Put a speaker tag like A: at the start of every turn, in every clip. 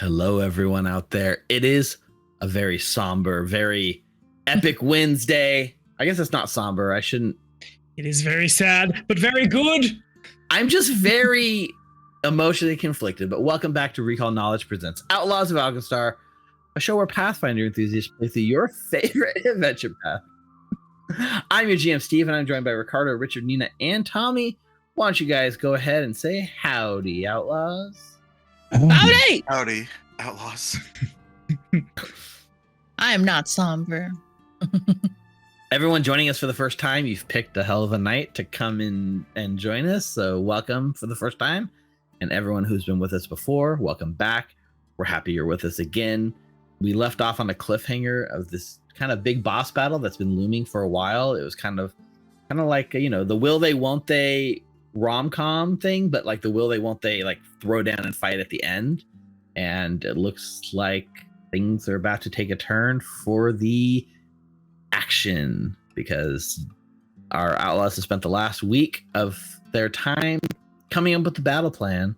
A: Hello, everyone out there. It is a very somber, very epic Wednesday. I guess it's not somber. I shouldn't.
B: It is very sad, but very good.
A: I'm just very emotionally conflicted, but welcome back to Recall Knowledge Presents Outlaws of Alkenstar, a show where Pathfinder enthusiasts play through your favorite adventure path. I'm your GM, Steve, and I'm joined by Ricardo, Richard, Ninna, and Tommy. Why don't you guys go ahead and say howdy, Outlaws?
B: Howdy!
C: Howdy, Outlaws.
D: I am not somber.
A: Everyone joining us for the first time, you've picked a hell of a night to come in and join us. So welcome for the first time. And everyone who's been with us before, welcome back. We're happy you're with us again. We left off on a cliffhanger of this kind of big boss battle that's been looming for a while. It was kind of like, you know, the will they, won't they rom-com thing, but like the will they, won't they like throw down and fight at the end. And it looks like things are about to take a turn for the action, because our outlaws have spent the last week of their time coming up with the battle plan,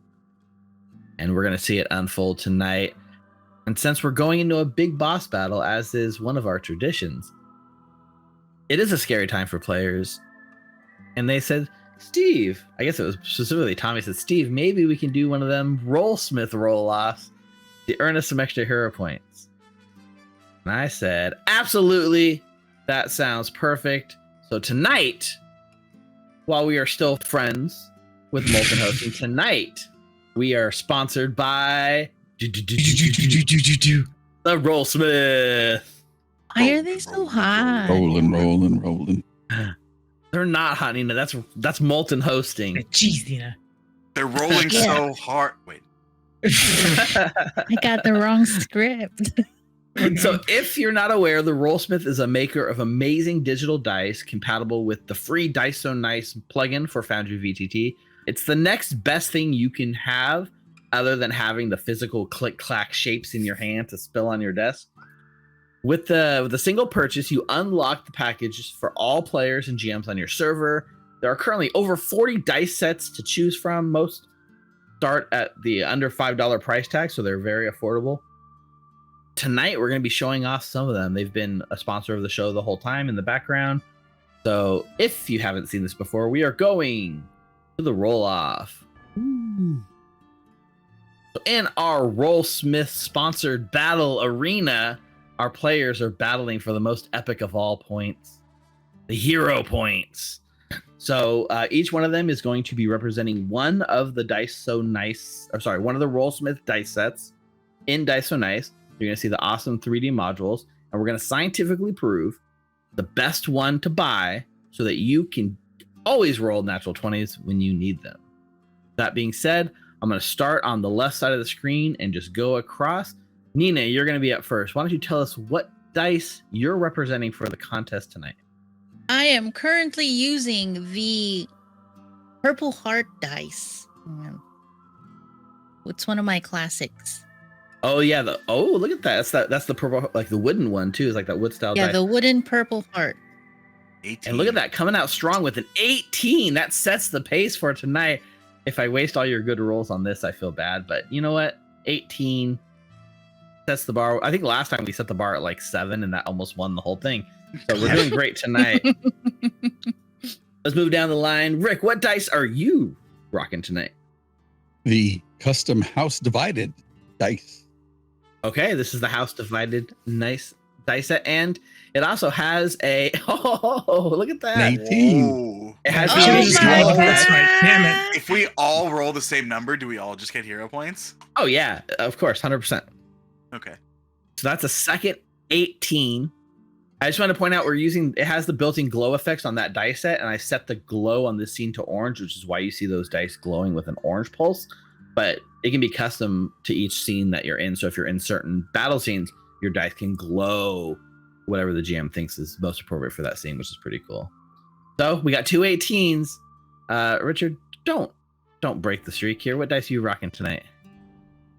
A: and we're going to see it unfold tonight. And since we're going into a big boss battle, as is one of our traditions, it is a scary time for players. And they said, Steve, I guess it was specifically Tommy, said, Steve, maybe we can do one of them Rollsmith roll-offs to earn us some extra hero points. And I said, absolutely. That sounds perfect. So tonight, while we are still friends with Molten Hosting, tonight we are sponsored by the Rollsmith.
D: Why are they so high?
E: Rolling.
A: They're not hot, Nina. That's Molten Hosting.
B: Jeez, Nina.
C: They're rolling so hard. Wait.
D: I got the wrong script.
A: So if you're not aware, the Rollsmith is a maker of amazing digital dice compatible with the free Dice So Nice plugin for Foundry VTT. It's the next best thing you can have other than having the physical click-clack shapes in your hand to spill on your desk. With the single purchase, you unlock the packages for all players and GMs on your server. There are currently over 40 dice sets to choose from. Most start at the under $5 price tag, so they're very affordable. Tonight, we're going to be showing off some of them. They've been a sponsor of the show the whole time in the background. So if you haven't seen this before, we are going to the roll-off. So in our Rollsmith sponsored battle arena, our players are battling for the most epic of all points, the hero points. So each one of them is going to be representing one of the Dice So Nice, one of the Rollsmith dice sets in Dice So Nice. You're going to see the awesome 3D modules, and we're going to scientifically prove the best one to buy so that you can always roll natural 20s when you need them. That being said, I'm going to start on the left side of the screen and just go across. Nina, you're going to be up first. Why don't you tell us what dice you're representing for the contest tonight?
D: I am currently using the Purple Heart dice. It's one of my classics.
A: Oh yeah, look at that. That's the purple, like the wooden one too. Is like that wood style.
D: Yeah,
A: dice.
D: the wooden Purple Heart.
C: 18.
A: And look at that, coming out strong with an 18. That sets the pace for tonight. If I waste all your good rolls on this, I feel bad. But you know what? 18 sets the bar. I think last time we set the bar at like 7, and that almost won the whole thing. So we're doing great tonight. Let's move down the line. Rick, what dice are you rocking tonight?
E: The custom house divided dice.
A: Okay, this is the house divided nice dice set, and it also has a look at that.
E: 18.
C: Whoa.
A: It has
B: That's right. Damn it.
C: If we all roll the same number, do we all just get hero points?
A: Oh yeah, of course, 100%.
C: Okay.
A: So that's a second 18. I just want to point out it has the built-in glow effects on that dice set, and I set the glow on this scene to orange, which is why you see those dice glowing with an orange pulse. But it can be custom to each scene that you're in. So if you're in certain battle scenes, your dice can glow whatever the GM thinks is most appropriate for that scene, which is pretty cool. So we got two 18s. Richard, don't break the streak here. What dice are you rocking tonight?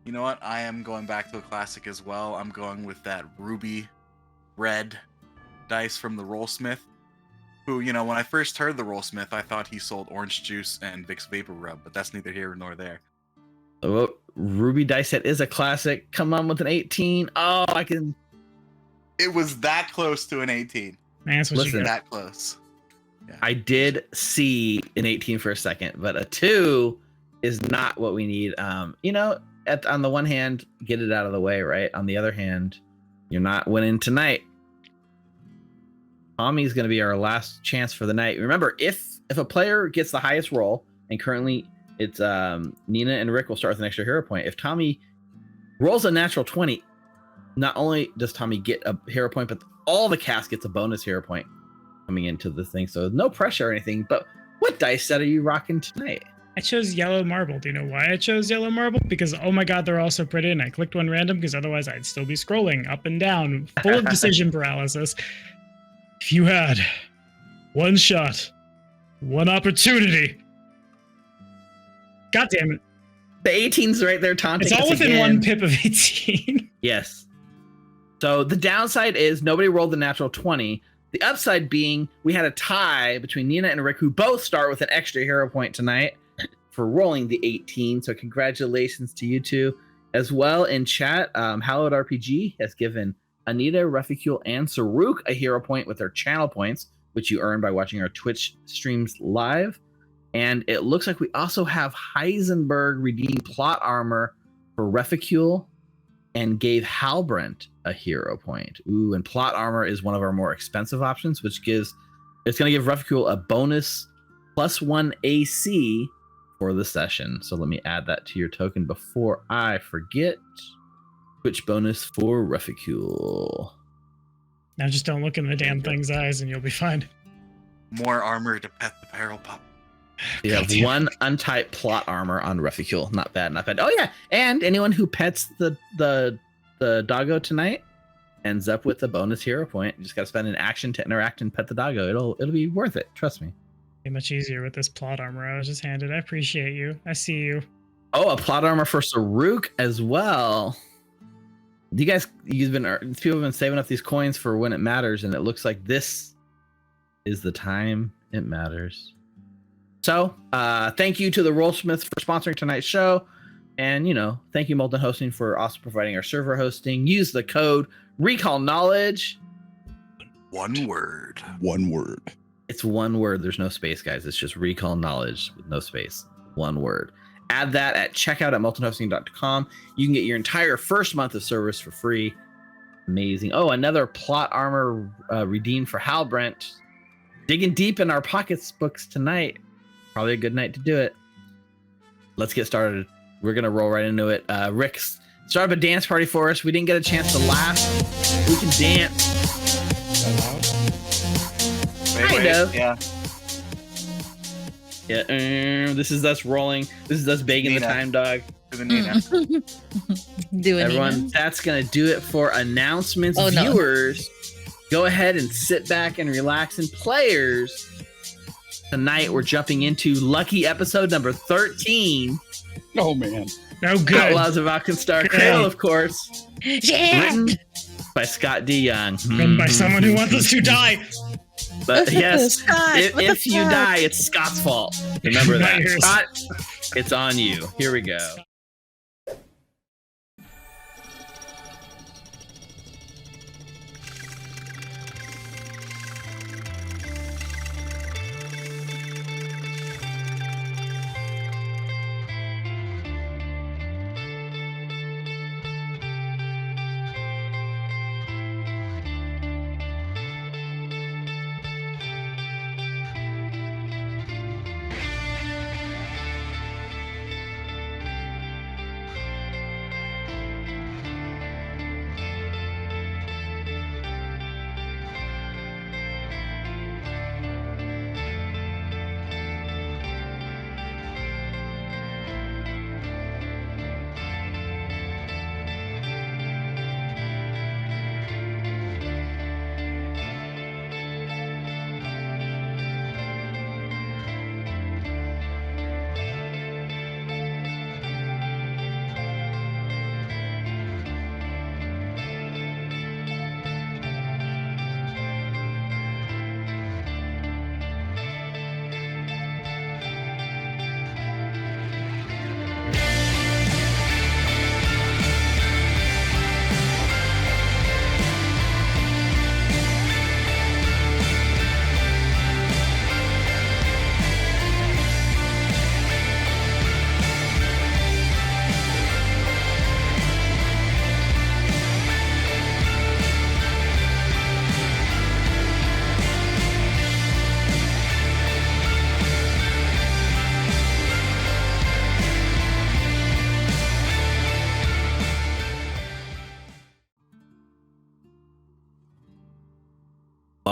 C: You know what? I am going back to a classic as well. I'm going with that ruby red dice from the Rollsmith. Who, you know, when I first heard the Rollsmith, I thought he sold orange juice and Vicks Vapor Rub, but that's neither here nor there.
A: Oh, Ruby dice set is a classic. Come on with an 18. Oh, I can.
C: It was that close to an 18.
B: Man, that's what
A: Listen.
B: you got.
C: That close.
A: I did see an 18 for a second, but a 2 is not what we need. On the one hand, get it out of the way, right? On the other hand, you're not winning tonight. Tommy's going to be our last chance for the night. Remember, if a player gets the highest roll, and currently it's Ninna and Rick will start with an extra hero point. If Tommy rolls a natural 20, not only does Tommy get a hero point, but all the cast gets a bonus hero point coming into the thing. So no pressure or anything. But what dice set are you rocking tonight?
B: I chose yellow marble. Do you know why I chose yellow marble? Because, oh my god, they're all so pretty, and I clicked one random because otherwise I'd still be scrolling up and down, full of decision paralysis. If you had one shot, one opportunity. God damn it.
A: The 18's right there taunting
B: It's all
A: us
B: within
A: again.
B: one pip of 18.
A: Yes. So the downside is nobody rolled the natural 20. The upside being we had a tie between Ninna and Rick, who both start with an extra hero point tonight for rolling the 18. So congratulations to you two. As well in chat, Hallowed RPG has given Anita, Reficule, and Saruk a hero point with their channel points, which you earn by watching our Twitch streams live. And it looks like we also have Heisenberg redeem plot armor for Reficule and gave Halbrent a hero point. Ooh, and plot armor is one of our more expensive options, which it's going to give Reficule a bonus +1 AC for the session. So let me add that to your token before I forget. Twitch bonus for Reficule.
B: Now just don't look in the damn thing's eyes and you'll be fine.
C: More armor to pet the barrel pup.
A: You have one untyped plot armor on Reficule. Not bad, not bad. Oh yeah, and anyone who pets the doggo tonight ends up with a bonus hero point. You just gotta spend an action to interact and pet the doggo. It'll be worth it. Trust me.
B: Be much easier with this plot armor I was just handed. I appreciate you. I see you.
A: Oh, a plot armor for Saruk as well. People have been saving up these coins for when it matters, and it looks like this is the time it matters. So, thank you to the Rollsmith for sponsoring tonight's show. And, thank you, Molten Hosting, for also providing our server hosting. Use the code Recall Knowledge.
C: One word.
E: One word.
A: It's one word. There's no space, guys. It's just Recall Knowledge with no space. One word. Add that at checkout at moltenhosting.com. You can get your entire first month of service for free. Amazing. Oh, another plot armor redeemed for Halbrent. Digging deep in our pockets books tonight. Probably a good night to do it. Let's get started. We're going to roll right into it. Rick, start up a dance party for us. We didn't get a chance to laugh. We can dance. Kind of.
C: Yeah.
A: Yeah. This is us rolling. This is us begging the
C: Ninna.
A: time dog.
C: To the Ninna.
D: Doing
A: Everyone, that's going to do it for announcements.
D: Oh, no.
A: Viewers, go ahead and sit back and relax. And players, tonight we're jumping into lucky episode number 13.
E: Oh, man.
B: Oh, good.
A: Outlaws of Alkenstar,
B: Good.
A: Cradle of Quartz,
D: Yeah.
A: written by Scott D. Young.
B: Written by someone who wants us to die.
A: But yes,
D: Scott, what
A: if
D: the
A: you
D: fuck?
A: die, it's Scott's fault. Remember
B: Not
A: that.
B: yours.
A: Scott, it's on you. Here we go.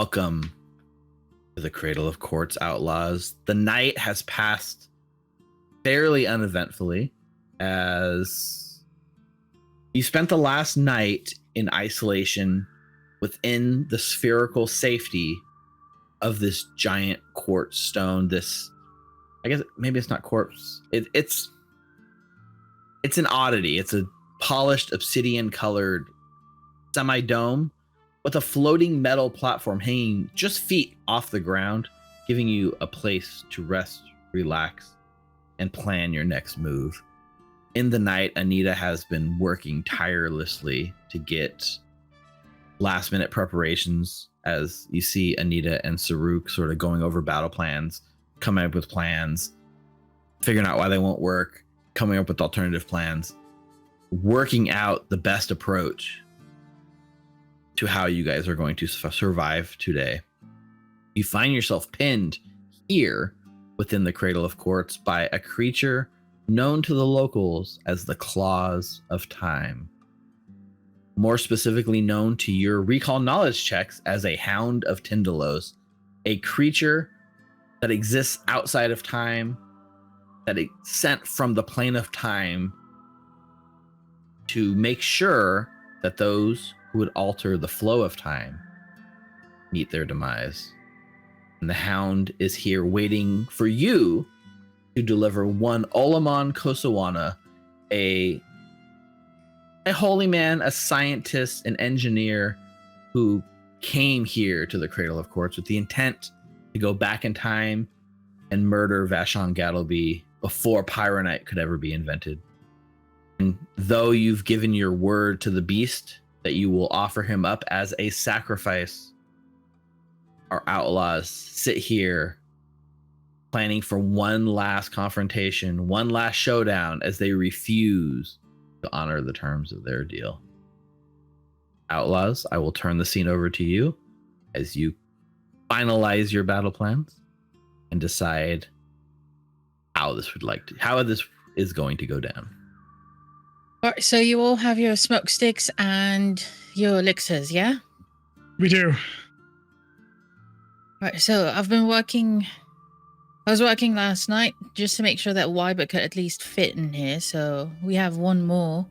A: Welcome to the Cradle of Quartz, Outlaws. The night has passed fairly uneventfully as you spent the last night in isolation within the spherical safety of this giant quartz stone. This, I guess maybe it's not quartz. It's an oddity. It's a polished obsidian colored semi-dome with a floating metal platform hanging just feet off the ground, giving you a place to rest, relax, and plan your next move. In the night, Anita has been working tirelessly to get last minute preparations, as you see Anita and Saruk sort of going over battle plans, coming up with plans, figuring out why they won't work, coming up with alternative plans, working out the best approach to how you guys are going to survive today. You find yourself pinned here within the Cradle of Quartz by a creature known to the locals as the Claws of Time. More specifically known to your recall knowledge checks as a Hound of Tyndalos, a creature that exists outside of time, that is sent from the plane of time to make sure that those who would alter the flow of time meet their demise. And the Hound is here waiting for you to deliver one Olamon Kosawana, a holy man, a scientist, an engineer who came here to the Cradle of Quartz with the intent to go back in time and murder Vashon Gattleby before Pyronite could ever be invented. And though you've given your word to the beast that you will offer him up as a sacrifice, our outlaws sit here planning for one last confrontation, one last showdown, as they refuse to honor the terms of their deal. Outlaws, I will turn the scene over to you as you finalize your battle plans and decide how this is going to go down.
D: All right, so you all have your smoke sticks and your elixirs, yeah?
B: We do.
D: Right, so I was working last night just to make sure that Wyber could at least fit in here, so we have one more.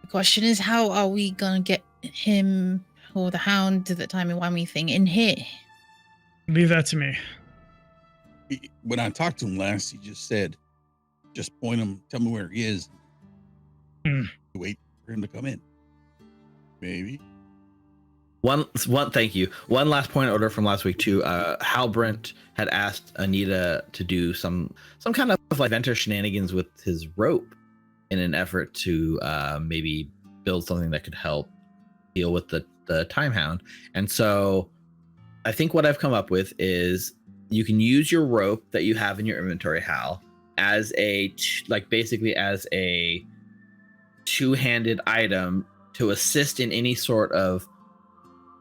D: The question is, how are we gonna get him or the Hound to the timey-wimey thing in here?
B: Leave that to me.
E: When I talked to him last, he just said, just point him, tell me where he is. Wait for him to come in. Maybe.
A: One, thank you. One last point of order from last week too. Halbrent had asked Anita to do some kind of like venture shenanigans with his rope in an effort to maybe build something that could help deal with the Time Hound. And so I think what I've come up with is you can use your rope that you have in your inventory, Hal, as basically as a two-handed item to assist in any sort of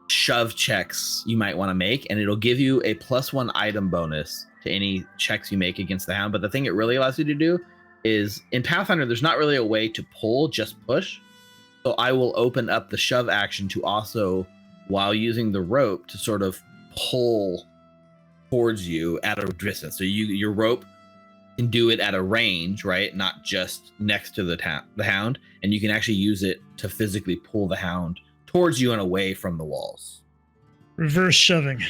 A: shove checks you might want to make, and it'll give you a +1 item bonus to any checks you make against the Hound. But the thing it really allows you to do is, in Pathfinder, there's not really a way to pull, just push. So I will open up the shove action to also, while using the rope, to sort of pull towards you at a distance. So your rope can do it at a range, right? Not just next to the Hound, and you can actually use it to physically pull the Hound towards you and away from the walls.
B: Reverse shoving.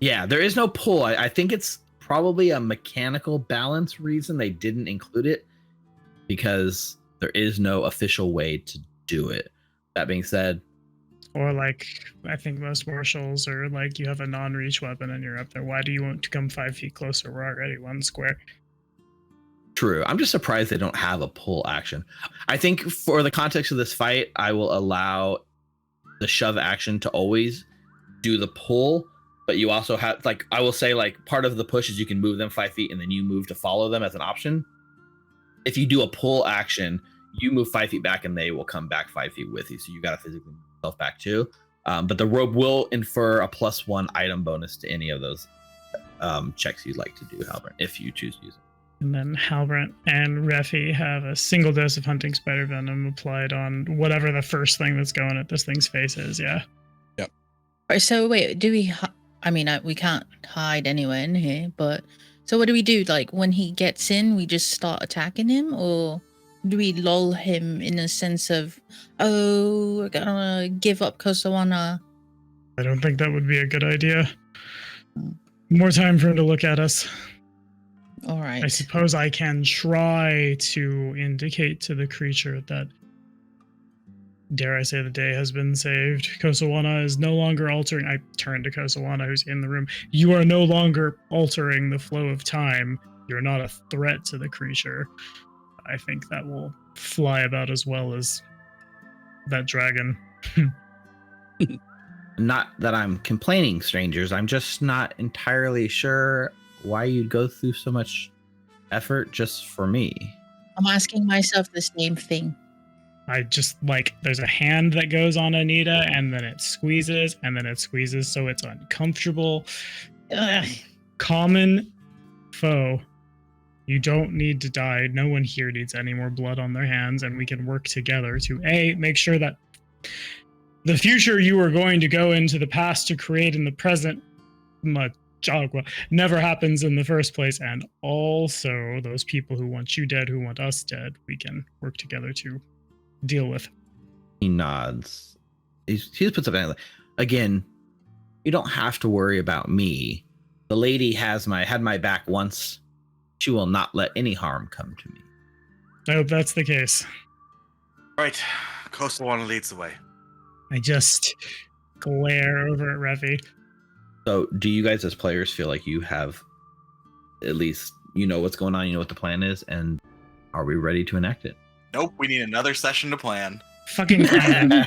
A: Yeah, there is no pull. I think it's probably a mechanical balance reason they didn't include it, because there is no official way to do it. That being said,
B: Or like, I think most martials are like, you have a non-reach weapon and you're up there. Why do you want to come 5 feet closer? We're already one square.
A: true. I'm just surprised they don't have a pull action. I think for the context of this fight, I will allow the shove action to always do the pull, but you also have, like, I will say, like, part of the push is you can move them 5 feet and then you move to follow them as an option. If you do a pull action, you move 5 feet back and they will come back 5 feet with you. So you got to physically move yourself back too. But the rope will infer a +1 item bonus to any of those checks you'd like to do, Halbert, if you choose to use it.
B: And then Halbrant and Refi have a single dose of hunting spider venom applied on whatever the first thing that's going at this thing's face is, yeah?
E: Yep.
D: Right, so wait, do we? I mean, we can't hide anywhere in here, but so what do we do? Like when he gets in, we just start attacking him, or do we lull him in a sense of, oh, we're gonna give up Kosawana?
B: I don't think that would be a good idea.
D: Hmm.
B: More time for him to look at us.
D: All right.
B: I suppose I can try to indicate to the creature that, dare I say, the day has been saved. Kosawana is no longer altering. I turn to Kosawana, who's in the room. You are no longer altering the flow of time. You're not a threat to the creature. I think that will fly about as well as that dragon.
A: Not that I'm complaining, strangers. I'm just not entirely sure why you'd go through so much effort just for me.
D: I'm asking myself the same thing.
B: I just there's a hand that goes on Anita and then it squeezes and then it squeezes, so it's uncomfortable.
D: Ugh.
B: Common foe. You don't need to die. No one here needs any more blood on their hands, and we can work together to make sure that the future you are going to go into the past to create in the present Majagua never happens in the first place, and also those people who want you dead, who want us dead, we can work together to deal with.
A: He nods. He just puts up again. You don't have to worry about me. The lady had my back once. She will not let any harm come to me.
B: I hope that's the case.
C: Right, Kosawana leads the way.
B: I just glare over at Revi.
A: So, do you guys as players feel like you have at least what's going on, you know what the plan is, and are we ready to enact it?
C: Nope, we need another session to plan.
B: Fucking plan.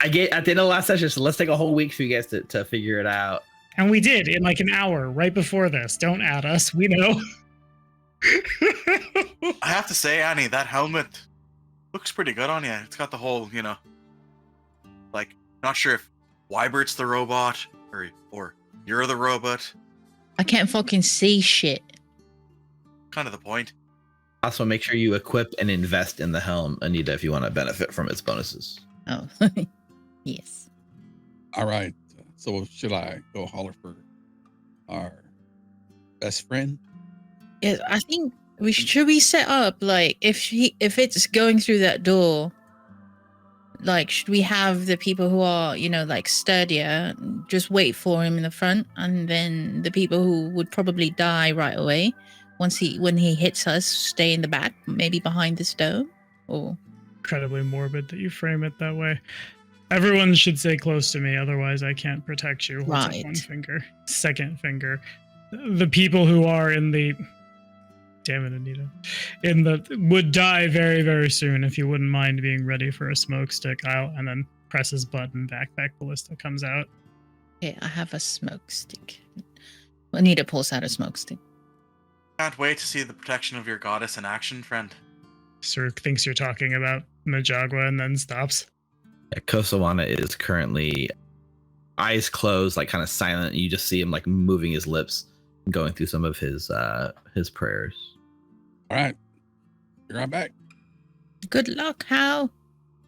A: I get at the end of the last session, so let's take a whole week for you guys to figure it out.
B: And we did in an hour right before this. Don't add us. We know.
C: I have to say, Annie, that helmet looks pretty good on you. It's got the whole, not sure if Wybert's the robot or you're the robot.
D: I can't fucking see shit.
C: Kind of the point.
A: Also, make sure you equip and invest in the helm, Anita, if you want to benefit from its bonuses.
D: Oh, yes.
E: All right. So should I go holler for our best friend?
D: Yeah, I think should we set up if it's going through that door, should we have the people who are sturdier just wait for him in the front, and then the people who would probably die right away when he hits us stay in the back, maybe behind the stone? Or
B: incredibly morbid that you frame it that way. Everyone should stay close to me, otherwise I can't protect you. Holds up
D: Right.
B: one finger, second finger. The people who are in the damn it, Anita, would die very, very soon. If you wouldn't mind being ready for a smoke stick, and then press his button, backpack ballista comes out.
D: yeah, I have a smoke stick. Anita pulls out a smoke stick.
C: Can't wait to see the protection of your goddess in action, friend.
B: Sir thinks you're talking about Majagua and then stops.
A: Yeah, Kosawana is currently eyes closed, kind of silent. You just see him moving his lips, going through some of his prayers.
E: All right. You're right back.
D: Good luck, Hal.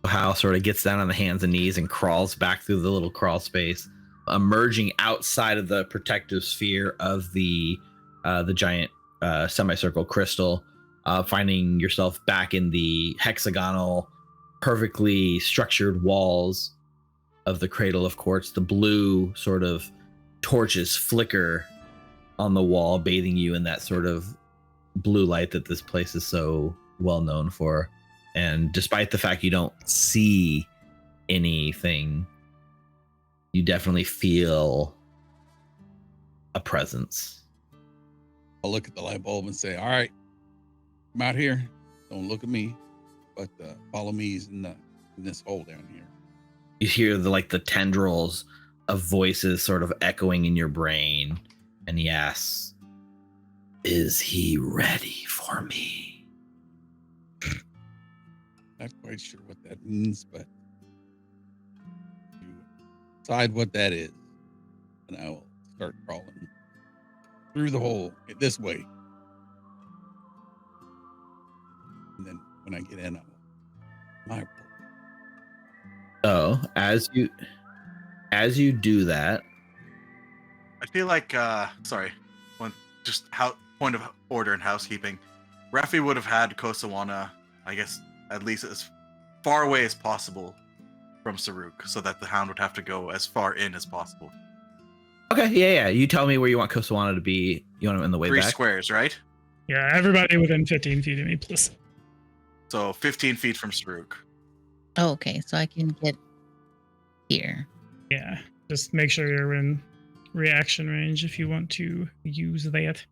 A: Hal sort of gets down on the hands and knees and crawls back through the little crawl space, emerging outside of the protective sphere of the giant semicircle crystal, finding yourself back in the hexagonal, perfectly structured walls of the Cradle of Quartz. The blue sort of torches flicker on the wall, bathing you in that sort of blue light that this place is so well known for. And despite the fact you don't see anything, you definitely feel a presence.
E: I'll look at the light bulb and say, all right, come out here. Don't look at me, but follow me in this hole down here.
A: You hear the tendrils of voices sort of echoing in your brain, and he asks, "Is he ready for me?"
E: Not quite sure what that means, but you decide what that is, and I will start crawling through the hole this way. And then when I get in, I will.
A: Oh, as you As you do that,
C: I feel like, sorry, point of order and housekeeping. Rafi would have had Kosawana, I guess, at least as far away as possible from Saruk, so that the hound would have to go as far in as possible.
A: okay, yeah. You tell me where you want Kosawana to be. You want him in the way
C: 3
A: back?
C: squares, right?
B: Yeah, everybody within 15 feet of me, please.
C: So 15 feet from Saruk.
D: Oh, okay, so I can get here.
B: Yeah, just make sure you're in reaction range if you want to use that.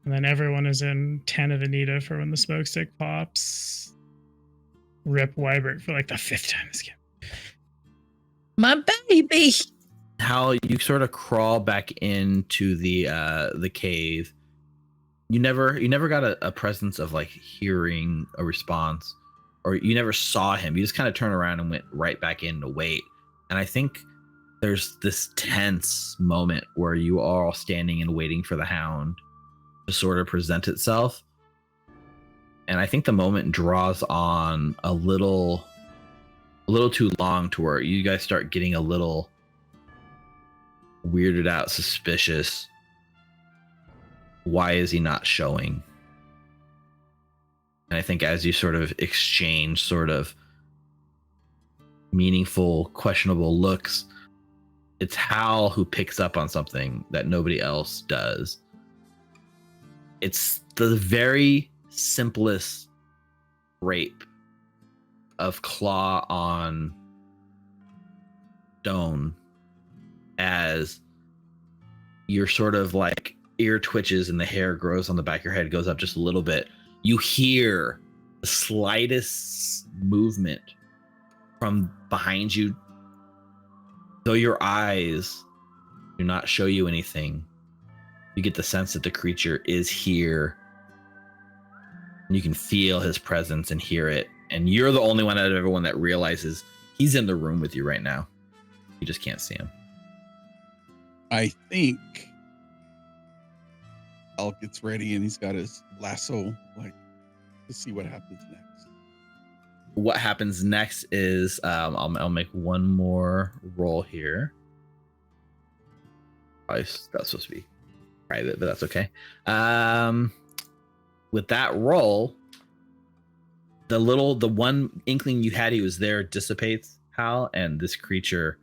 B: And then everyone is in 10 of Anita for when the smoke stick pops. Rip Wybert for like the 5th time this game.
D: My baby.
A: How you sort of crawl back into the cave. You never got a presence of like hearing a response, or you never saw him. You just kind of turned around and went right back in to wait. And I think there's this tense moment where you are all standing and waiting for the hound to sort of present itself. And I think the moment draws on a little too long to where you guys start getting a little weirded out, suspicious. Why is he not showing? And I think as you sort of exchange sort of meaningful, questionable looks, it's Hal who picks up on something that nobody else does. It's the very simplest rape of claw on stone, as you're sort of like ear twitches and the hair grows on the back of your head, goes up just a little bit. You hear the slightest movement from behind you. Though your eyes do not show you anything, you get the sense that the creature is here. And you can feel his presence and hear it. And you're the only one out of everyone that realizes he's in the room with you right now. You just can't see him.
E: I think Al gets ready and he's got his lasso, like, to see what happens next.
A: What happens next is I'll make one more roll here. That's supposed to be private, but that's okay. With that roll, the one inkling you had he was there dissipates, Hal, and this creature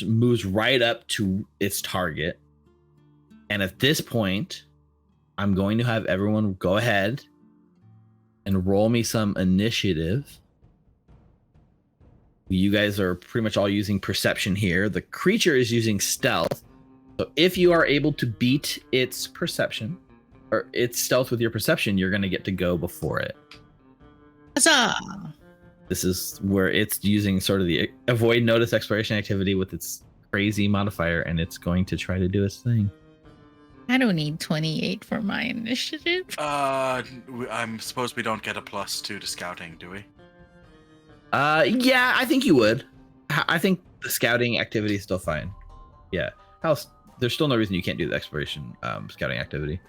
A: moves right up to its target. And at this point, I'm going to have everyone go ahead and roll me some initiative. You guys are pretty much all using perception here. The creature is using stealth. So if you are able to beat its perception, or its stealth with your perception, you're going to get to go before it.
D: Huzzah!
A: This is where it's using sort of the avoid notice exploration activity with its crazy modifier, and it's going to try to do its thing.
D: I don't need 28 for my initiative.
C: I'm supposed we don't get a +2 to scouting, do we?
A: Yeah, I think you would. I think the scouting activity is still fine. Yeah. There's still no reason you can't do the exploration scouting activity.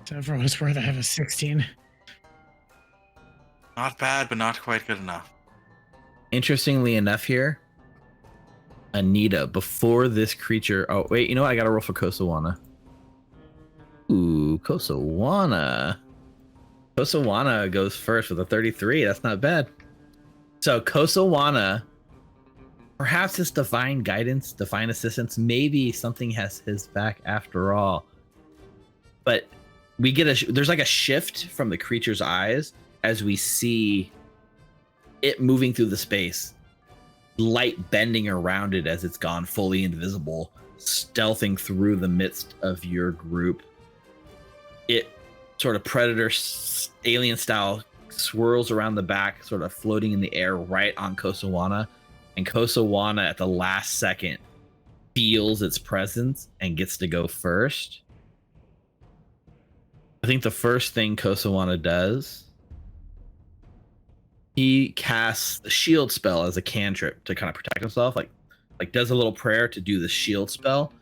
B: So for what it's worth, I have a 16.
C: Not bad, but not quite good enough.
A: Interestingly enough here, Anita, before this creature... Oh, wait, you know what? I got to roll for Kosawana. Ooh, Kosawana. Kosawana goes first with a 33. That's not bad. So Kosawana, perhaps this divine guidance, divine assistance, maybe something has his back after all. But we get there's like a shift from the creature's eyes as we see it moving through the space, light bending around it as it's gone fully invisible, stealthing through the midst of your group. It sort of predator alien style swirls around the back, sort of floating in the air right on Kosawana. And Kosawana at the last second feels its presence and gets to go first. I think the first thing Kosawana does, he casts the shield spell as a cantrip to kind of protect himself, like does a little prayer to do the shield spell.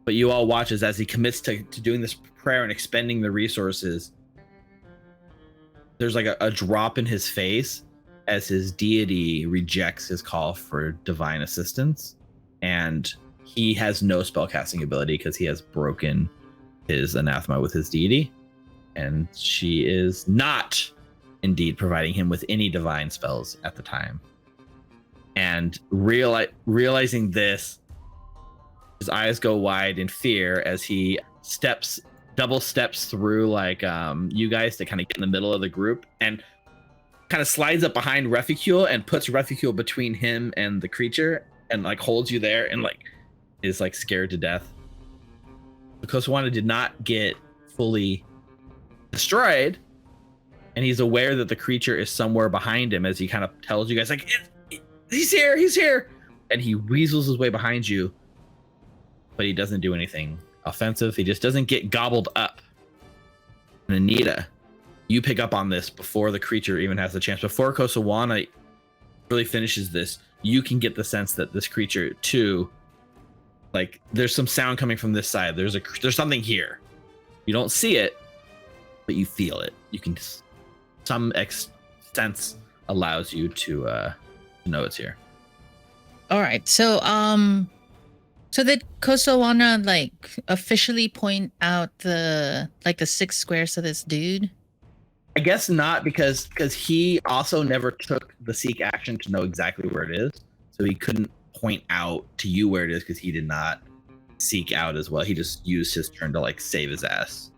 A: But you all watch as he commits to doing this prayer and expending the resources, there's like a drop in his face as his deity rejects his call for divine assistance, and he has no spellcasting ability because he has broken his anathema with his deity, and she is not indeed providing him with any divine spells at the time. And realizing this, his eyes go wide in fear as he double steps through like you guys to kind of get in the middle of the group, and kind of slides up behind Reficule and puts Reficule between him and the creature, and like holds you there, and like is like scared to death. The Kosawana did not get fully destroyed, and he's aware that the creature is somewhere behind him as he kind of tells you guys like, he's here, and he weasels his way behind you, but he doesn't do anything offensive. He just doesn't get gobbled up. And Anita, you pick up on this before the creature even has the chance. Before Kosawana really finishes this, you can get the sense that this creature too, like there's some sound coming from this side. There's something here. You don't see it, but you feel it. You can some sense allows you to know it's here.
D: All right. So did Kosawana like officially point out the 6 squares to this dude?
A: I guess not, because he also never took the seek action to know exactly where it is, so he couldn't point out to you where it is because he did not seek out as well. He just used his turn to like save his ass.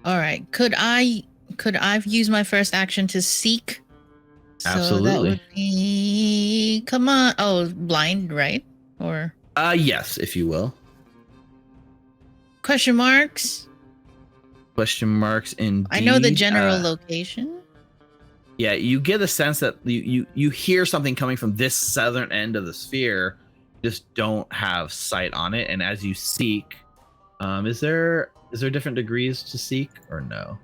D: All right. Could I use my first action to seek?
A: Absolutely.
D: So that would be, come on. Oh, blind, right? Or
A: yes, if you will.
D: Question marks?
A: Question marks indeed.
D: I know the general location.
A: Yeah, you get a sense that you hear something coming from this southern end of the sphere, just don't have sight on it. And as you seek, is there different degrees to seek or no?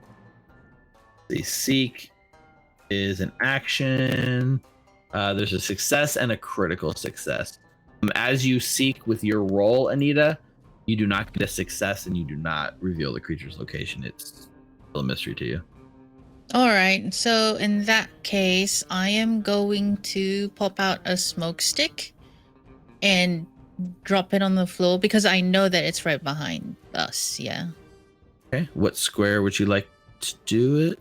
A: The seek is an action. There's a success and a critical success. As you seek with your roll, Anita, you do not get a success and you do not reveal the creature's location. It's still a mystery to you.
D: All right. So in that case, I am going to pop out a smoke stick and drop it on the floor because I know that it's right behind us. Yeah.
A: Okay. What square would you like to do it?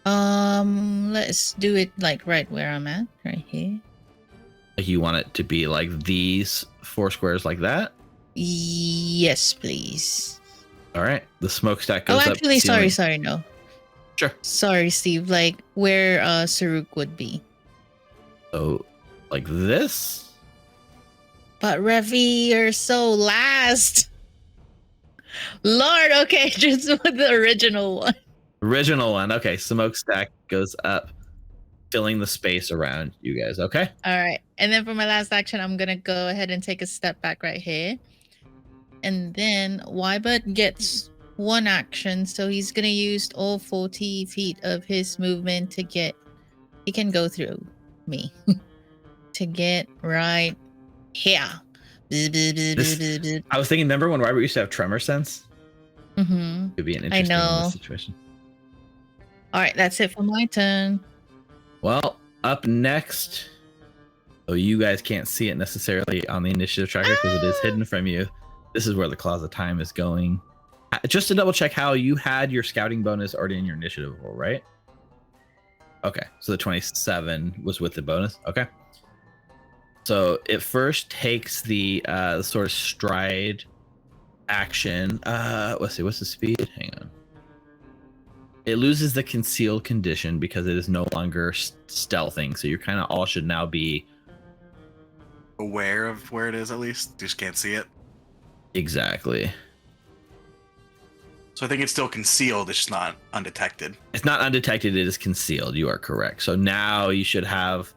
D: Let's do it like right where I'm at, right here.
A: Like you want it to be like these 4 squares like that?
D: Yes, please.
A: All right. The smokestack goes up.
D: Oh, actually, sorry, no.
A: Sure.
D: Sorry, Steve. Like where Saruk would be.
A: So, like this?
D: But Revi, you're so last. Lord, okay, just with the original one.
A: Original one. Okay, smokestack goes up, filling the space around you guys. Okay.
D: All right. And then for my last action, I'm gonna go ahead and take a step back right here. And then Wybud gets 1 action, so he's gonna use all 40 feet of his movement to get. He can go through me to get right here.
A: I was thinking, remember when Robert used to have tremor sense?
D: Mm-hmm.
A: Could be an interesting situation.
D: All right, that's it for my turn.
A: Well, up next. Oh, you guys can't see it necessarily on the initiative tracker because it is hidden from you. This is where the Claws of Time is going. Just to double check, how you had your scouting bonus already in your initiative roll, right? Okay, so the 27 was with the bonus. Okay. So it first takes the sort of stride action. Let's see, what's the speed? Hang on. It loses the concealed condition because it is no longer stealthing. So you're kind of all should now be
C: aware of where it is, at least. Just can't see it.
A: Exactly.
C: So I think it's still concealed. It's just not undetected.
A: It's not undetected. It is concealed. You are correct. So now you should have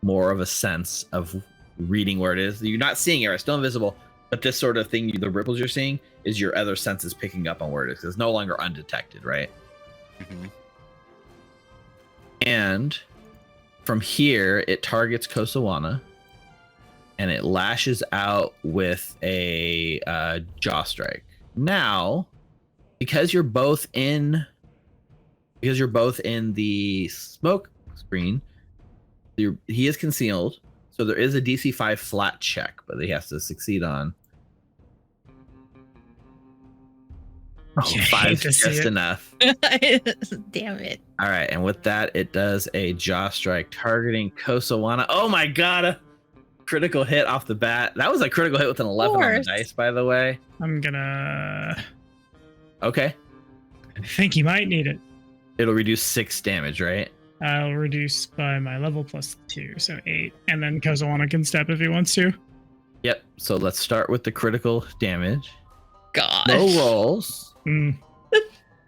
A: more of a sense of reading where it is. You're not seeing it. It's still invisible. But this sort of thing, the ripples you're seeing, is your other senses picking up on where it is. It's no longer undetected, right?
C: Mm-hmm.
A: And from here, it targets Kosawana, and it lashes out with a jaw strike. Now, because you're both in the smoke screen, He is concealed, so there is a DC 5 flat check, but he has to succeed on. Oh,
B: Yeah, I hate
A: 5's
B: to see
A: just
B: it.
A: enough.
D: Damn it.
A: All right, and with that, it does a jaw strike targeting Kosawana. Oh my god, a critical hit off the bat. That was a critical hit with an 11 on the
D: course.
A: dice, by the way.
B: I'm gonna.
A: Okay,
B: I think he might need it.
A: it'll reduce 6 damage, right?
B: I'll reduce by my level +2, so 8. And then Kozawana can step if he wants to.
A: Yep. So let's start with the critical damage.
D: Gosh.
A: No rolls.
B: Mm.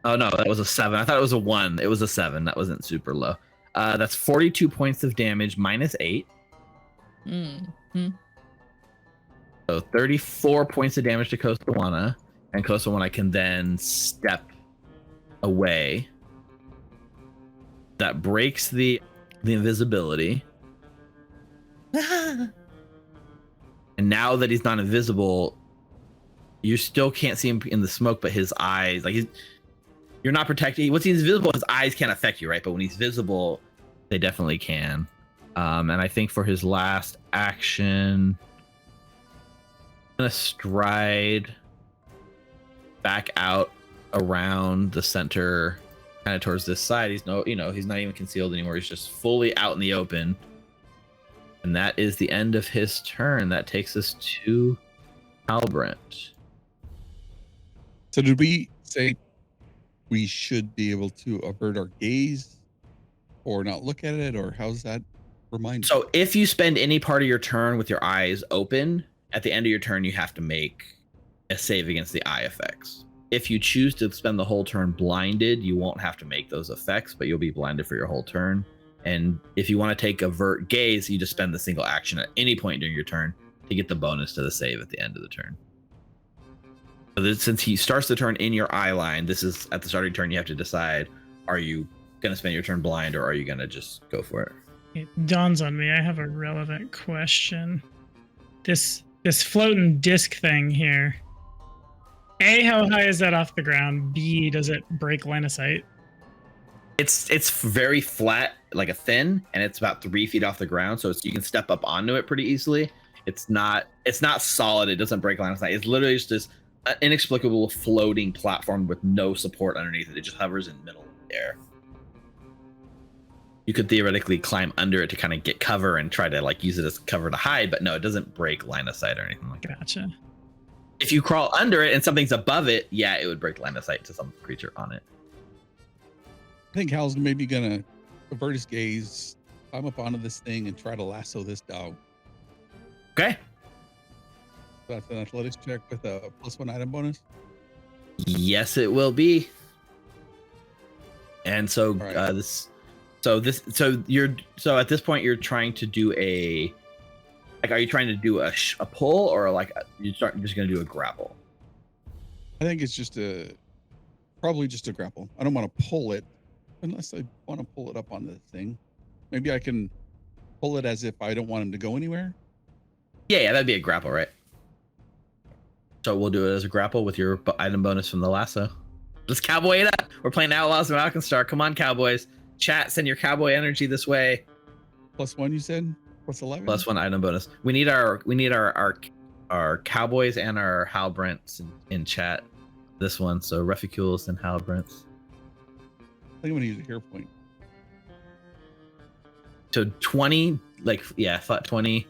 A: Oh no, that was a 7. I thought it was a 1. It was a 7. That wasn't super low. That's 42 points of damage minus 8. So 34 points of damage to Kosawana, and Kosawana can then step away. That breaks the invisibility. And now that he's not invisible, you still can't see him in the smoke, but his eyes, like you're not protected. Once he's invisible, his eyes can't affect you, right? But when he's visible, they definitely can. And I think for his last action, I'm gonna stride back out around the center, kind of towards this side. He's he's not even concealed anymore. He's just fully out in the open. And that is the end of his turn. That takes us to Halbrand.
E: So did we say we should be able to avert our gaze or not look at it, or how's that remind?
A: So if you spend any part of your turn with your eyes open, at the end of your turn, you have to make a save against the eye effects. If you choose to spend the whole turn blinded, you won't have to make those effects, but you'll be blinded for your whole turn. And if you want to take avert gaze, you just spend the single action at any point during your turn to get the bonus to the save at the end of the turn. So this, since he starts the turn in your eye line, this is at the start of your turn, you have to decide, are you going to spend your turn blind or are you going to just go for it?
B: It dawns on me. I have a relevant question. This floating disc thing here. A, how high is that off the ground? B, does it break line of sight?
A: It's very flat, like a thin, and it's about 3 feet off the ground, so you can step up onto it pretty easily. It's not solid. It doesn't break line of sight. It's literally just this inexplicable floating platform with no support underneath it. It just hovers in the middle of the air. You could theoretically climb under it to kind of get cover and try to like use it as cover to hide, but no, it doesn't break line of sight or anything like that.
B: Gotcha.
A: If you crawl under it and something's above it, yeah, it would break line of sight to some creature on it.
E: I think Hal's maybe gonna avert his gaze, climb up onto this thing, and try to lasso this dog.
A: Okay.
E: So that's an athletics check with a +1 item bonus.
A: Yes, it will be. And so
E: Right.
A: at this point you're trying to do a are you trying to do a pull or like you're just going to do a grapple?
E: I think it's probably just a grapple. I don't want to pull it unless I want to pull it up on the thing. Maybe I can pull it as if I don't want him to go anywhere.
A: Yeah, that'd be a grapple, right? So we'll do it as a grapple with your item bonus from the lasso. Just cowboy it up. We're playing Outlaws of Alkenstar. Come on, cowboys. Chat, send your cowboy energy this way.
E: +1, you said? +11?
A: +1 item bonus. We need our cowboys and our Halbrants in chat. This one, so Reficules and Halbrants.
E: I think I'm gonna use a hero point.
A: So 20, 20.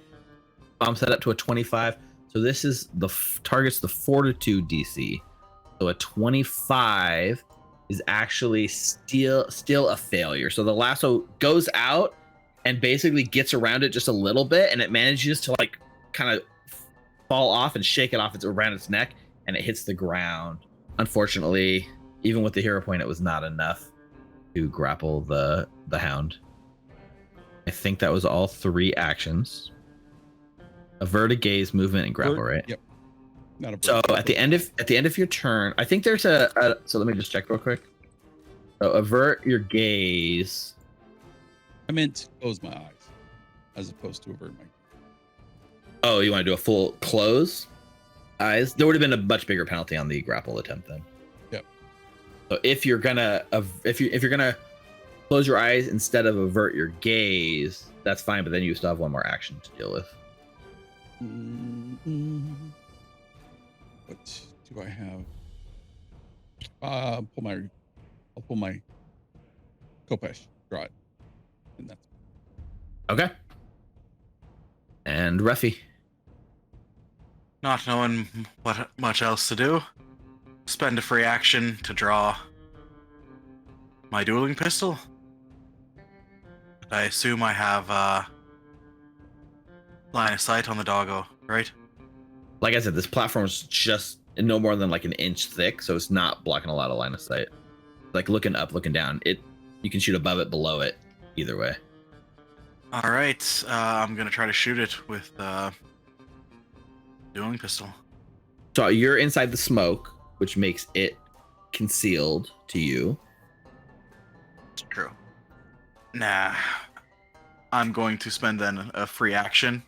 A: I'm set up to a 25. So this is targets the Fortitude DC. So a 25 is actually still a failure. So the lasso goes out and basically gets around it just a little bit, and it manages to like kind of fall off and shake it off. It's around its neck, and it hits the ground. Unfortunately, even with the hero point, it was not enough to grapple the hound. I think that was all 3 actions. Avert a gaze, movement, and grapple, right?
E: Yep. Not a
A: So at the end of your turn, I think there's so let me just check real quick. So avert your gaze.
E: I meant to close my eyes as opposed to avert my.
A: Oh, you want to do a full close eyes? There would have been a much bigger penalty on the grapple attempt then.
E: Yep.
A: So if you're gonna close your eyes instead of avert your gaze, that's fine, but then you still have one more action to deal with.
E: What do I have? I'll pull my Kopesh, draw it. And that's
A: Okay. And Ruffy.
C: Not knowing what much else to do, spend a free action to draw my dueling pistol. I assume I have line of sight on the doggo, right?
A: Like I said, this platform is just no more than like an inch thick, so it's not blocking a lot of line of sight. Like looking up, looking down, you can shoot above it, below it, either way.
C: All right, I'm gonna try to shoot it with dueling pistol.
A: So you're inside the smoke, which makes it concealed to you.
C: True. Nah, I'm going to spend then a free action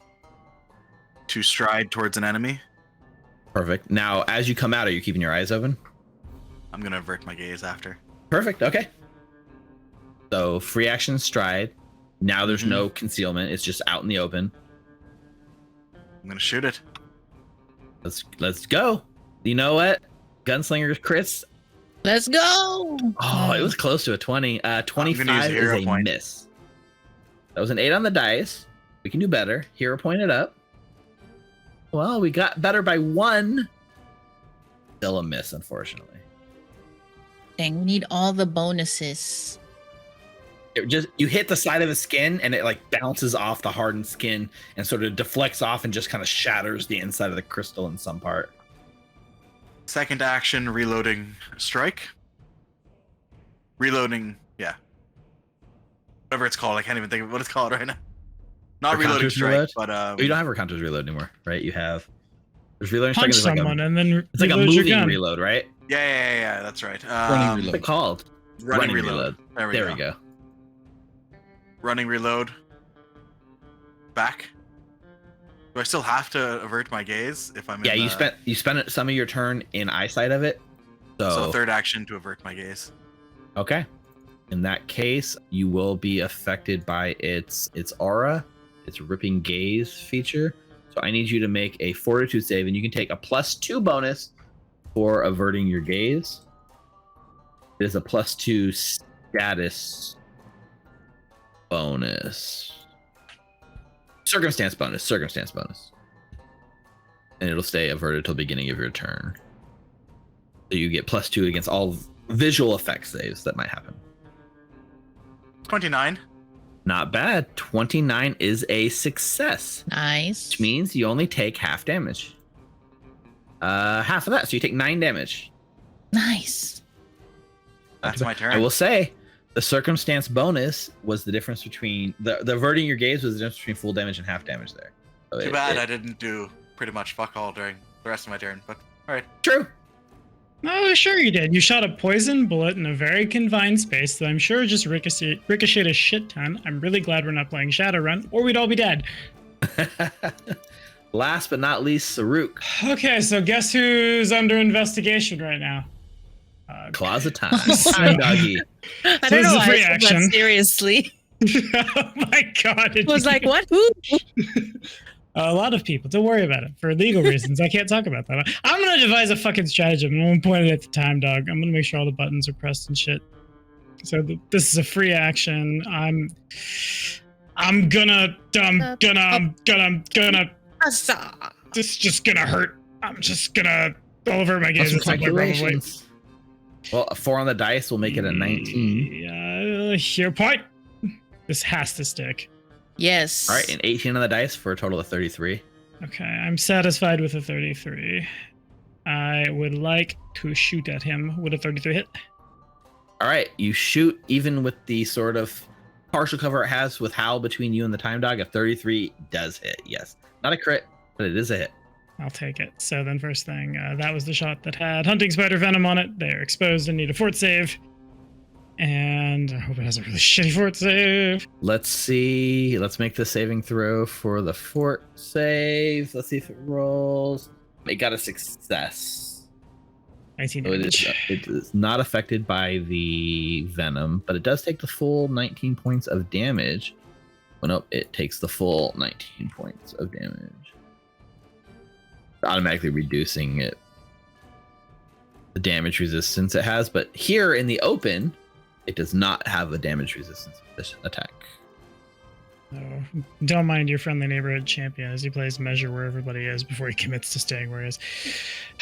C: to stride towards an enemy.
A: Perfect. Now, as you come out, are you keeping your eyes open?
C: I'm gonna avert my gaze after.
A: Perfect. Okay. So free action stride. Now there's no concealment. It's just out in the open.
C: I'm gonna shoot it.
A: Let's go. You know what? Gunslinger's crits.
D: Let's go.
A: Oh, it was close to a 20. 25 is
C: hero
A: a
C: point.
A: miss. That was an 8 on the dice. We can do better. Hero pointed up. Well, we got better by 1. Still a miss, unfortunately.
D: Dang, we need all the bonuses.
A: You hit the side of the skin and it like bounces off the hardened skin and sort of deflects off and just kind of shatters the inside of the crystal in some part.
C: Second action, reloading strike. Reloading, yeah. Whatever it's called, I can't even think of what it's called right now. Not reloading
A: Recontour's
C: strike,
A: reload?
C: but
A: Oh, you don't have Ricardo's reload anymore, right? You have there's reloading
B: Punch
A: strike.
B: someone and then
A: It's like a
B: reload your
A: moving
B: gun.
A: reload, right?
C: yeah, that's right.
E: Running
A: What's
E: reload.
A: it called?
C: Running reload. There we go. Running reload. Back. Do I still have to avert my gaze if I'm
A: Yeah,
C: in
A: you spent some of your turn in eyesight of it.
C: So third action to avert my gaze.
A: Okay. In that case, you will be affected by its aura, its ripping gaze feature. So I need you to make a fortitude save, and you can take a +2 bonus for averting your gaze. It is a +2 status bonus. Circumstance bonus. And it'll stay averted till the beginning of your turn. So you get +2 against all visual effect saves that might happen.
C: 29.
A: Not bad. 29 is a success,
D: Nice.
A: which means you only take half damage. Half of that, so you take 9 damage.
D: Nice.
C: That's my turn.
A: I will say, the circumstance bonus was the difference between the averting your gaze was the difference between full damage and half damage there. So
C: Too bad I didn't do pretty much fuck all during the rest of my turn, but alright.
A: True.
B: Oh, sure you did. You shot a poison bullet in a very confined space that I'm sure just ricocheted a shit ton. I'm really glad we're not playing Shadowrun, or we'd all be dead.
A: Last but not least, Saruk.
B: Okay, so guess who's under investigation right now?
A: Claws of Time. Time doggy.
D: I
B: So
D: don't
B: this is
D: know
B: a
D: why
B: free
D: I said that
B: action.
D: seriously.
B: Oh my god.
D: I was like, what? Who?
B: A lot of people. Don't worry about it. For legal reasons, I can't talk about that. I'm gonna devise a fucking stratagem. I'm gonna point it at the time dog. I'm gonna make sure all the buttons are pressed and shit. So this is a free action. I'm gonna.
D: Asa.
B: This is just gonna hurt. I'm just gonna over my gaze.
A: Some
B: at some point, probably.
A: calculations. Well, a 4 on the dice will make it a 19.
B: Hero point. This has to stick.
D: Yes.
A: All right, and 18 on the dice for a total of 33.
B: Okay, I'm satisfied with a 33. I would like to shoot at him with a 33 hit.
A: All right, you shoot even with the sort of partial cover it has with Hal between you and the time dog. A 33 does hit, yes. Not a crit, but it is a hit.
B: I'll take it. So then first thing, that was the shot that had Hunting Spider Venom on it. They're exposed and need a fort save. And I hope it has a really shitty fort save.
A: Let's see. Let's make the saving throw for the fort save. Let's see if it rolls. It got a success.
B: 19
A: So
B: damage.
A: it is not affected by the venom, but it does take the full 19 points of damage. Oh, no, it takes the full 19 points of damage. Automatically reducing it, the damage resistance it has. But here in the open, it does not have a damage resistance to this attack.
B: So, don't mind your friendly neighborhood champion as he plays measure where everybody is before he commits to staying where he is.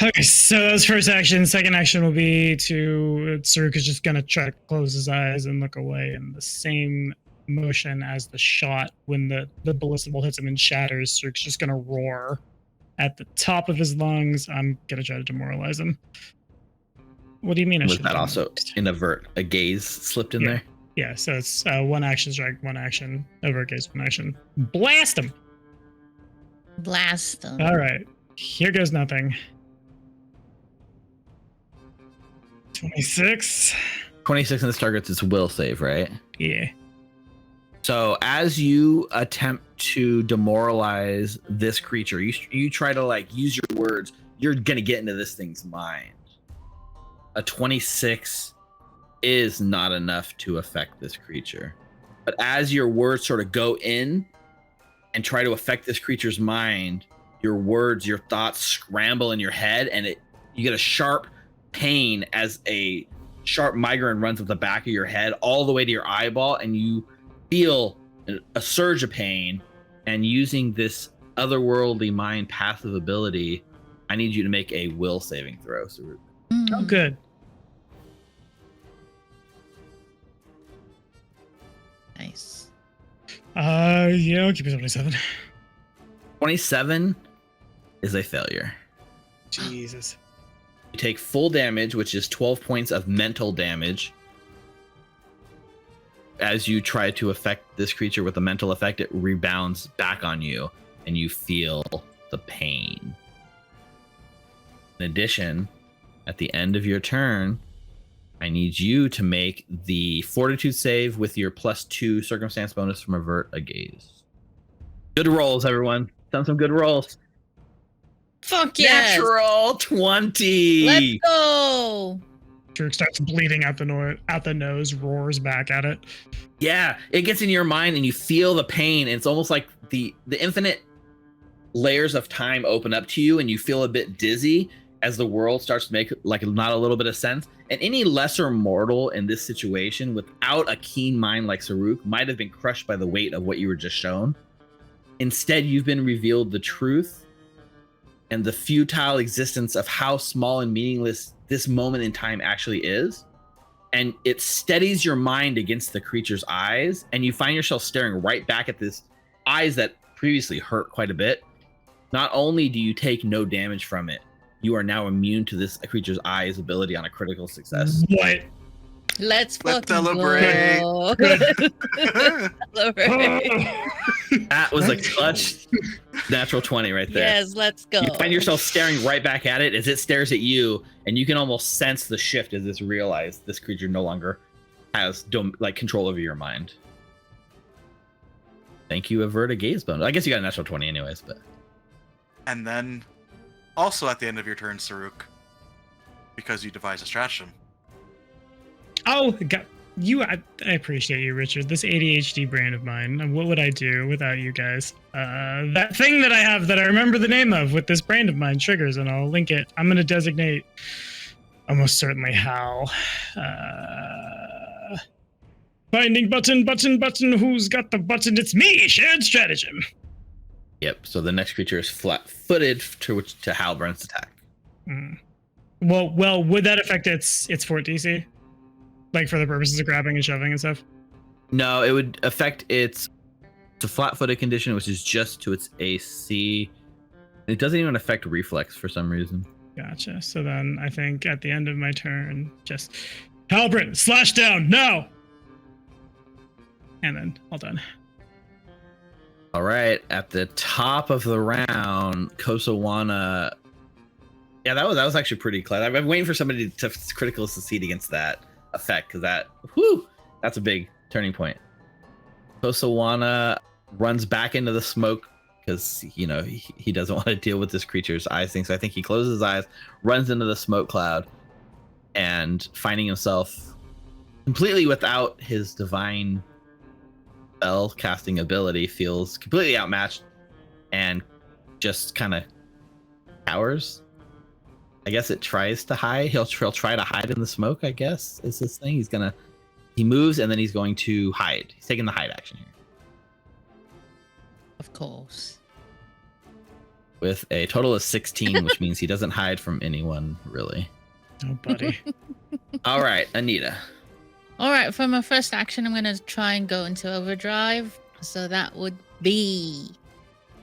B: Okay, so that was first action. Second action will be to Saruk is just gonna try to close his eyes and look away in the same motion as the shot when the ballistic bolt hits him and shatters. Saruk's just gonna roar at the top of his lungs. I'm gonna try to demoralize him. What do you mean?
A: Was that also inavert? A gaze slipped in there?
B: Yeah, so it's one action strike, one action, avert gaze, one action. Blast him!
D: Blast them.
B: All right, here goes nothing. 26.
A: 26 in this target's its will save, right?
B: Yeah.
A: So as you attempt to demoralize this creature, you try to like use your words. You're gonna get into this thing's mind. A 26 is not enough to affect this creature. But as your words sort of go in and try to affect this creature's mind, your words, your thoughts scramble in your head, and you get a sharp pain as a sharp migraine runs up the back of your head all the way to your eyeball, and you feel a surge of pain. And using this otherworldly mind passive ability, I need you to make a will saving throw. So
B: Oh, good.
D: Nice.
B: Yeah, I'll keep it 27.
A: 27 is a failure.
B: Jesus.
A: You take full damage, which is 12 points of mental damage. As you try to affect this creature with a mental effect, it rebounds back on you, and you feel the pain. In addition, at the end of your turn, I need you to make the fortitude save with your +2 circumstance bonus from avert a gaze. Good rolls, everyone. Done some good rolls.
D: Fuck yes.
A: Natural 20.
D: Let's go.
B: Saruk starts bleeding out the nose, roars back at it.
A: Yeah, it gets in your mind and you feel the pain. And it's almost like the infinite layers of time open up to you, and you feel a bit dizzy as the world starts to make like not a little bit of sense. And any lesser mortal in this situation without a keen mind like Saruk might have been crushed by the weight of what you were just shown. Instead, you've been revealed the truth and the futile existence of how small and meaningless this moment in time actually is. And it steadies your mind against the creature's eyes, and you find yourself staring right back at this eyes that previously hurt quite a bit. Not only do you take no damage from it, you are now immune to this creature's eyes ability on a critical success.
B: What?
D: Let's fucking
C: celebrate.
D: go. Celebrate.
A: That was a clutch natural 20 right there.
D: Yes, let's go.
A: You find yourself staring right back at it as it stares at you, and you can almost sense the shift as this realizes this creature no longer has control over your mind. Thank you, avert a gaze bonus. I guess you got a natural 20 anyways, but.
C: And then, also at the end of your turn, Saruk, because you devised a stratagem.
B: Oh, God. I appreciate you, Richard. This ADHD brain of mine. What would I do without you guys? That thing that I have that I remember the name of with this brain of mine triggers, and I'll link it. I'm going to designate almost certainly Hal. Finding button. Who's got the button? It's me. Shared stratagem.
A: Yep. So the next creature is flat-footed to Halbrand's attack.
B: Well, would that affect its fort DC? Like for the purposes of grabbing and shoving and stuff?
A: No, it would affect its a flat-footed condition, which is just to its AC. It doesn't even affect reflex for some reason.
B: Gotcha. So then I think at the end of my turn, just Halbrand, slash down now. And then all done.
A: All right, at the top of the round, Kosawana. Yeah, that was actually pretty clever. I've been waiting for somebody to critical succeed against that effect, because that's a big turning point. Kosawana runs back into the smoke because he doesn't want to deal with this creature's eyes thing. So I think he closes his eyes, runs into the smoke cloud, and finding himself completely without his divine spell casting ability, feels completely outmatched and just kind of cowers. I guess it tries to hide. He'll try to hide in the smoke, I guess, is this thing. He moves and then he's going to hide. He's taking the hide action here.
D: Of course.
A: With a total of 16, which means he doesn't hide from anyone, really.
B: Oh, buddy.
A: All right, Anita.
D: All right, for my first action, I'm going to try and go into overdrive. So that would be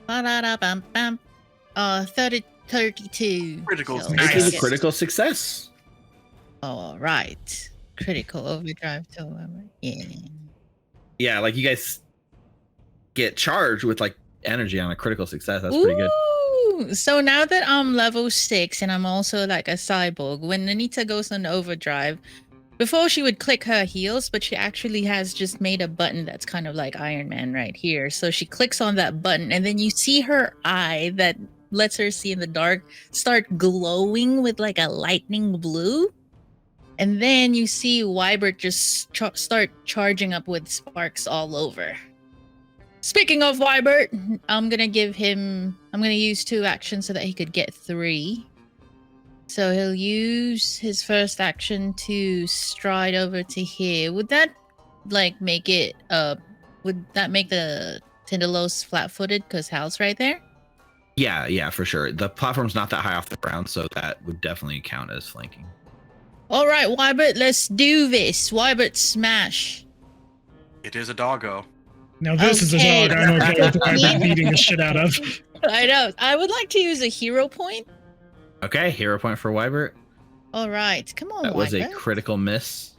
D: 32.
C: Critical
D: So
C: success.
A: This is a
D: yes.
A: critical success.
D: All right. Critical overdrive to yeah.
A: Yeah, like you guys get charged with like energy on a critical success. That's pretty good.
D: Ooh, so now that I'm level 6 and I'm also like a cyborg, when Anita goes on overdrive, before she would click her heels, but she actually has just made a button that's kind of like Iron Man right here. So she clicks on that button and then you see her eye that lets her see in the dark start glowing with like a lightning blue. And then you see Wybert just start charging up with sparks all over. Speaking of Wybert, I'm going to use 2 actions so that he could get 3. So he'll use his first action to stride over to here. Would that like make it would that make the Tindalos flat-footed because Hal's right there?
A: Yeah, for sure. The platform's not that high off the ground, so that would definitely count as flanking.
D: All right, Wybert, let's do this. Wybert smash.
C: It is a doggo.
B: Now this is a
D: Okay.
B: dog I'm okay with Wybert beating the shit out of.
D: I know. I would like to use a hero point.
A: Okay, hero point for Wybert.
D: All right, come on,
A: That was a
D: Wybert.
A: critical miss.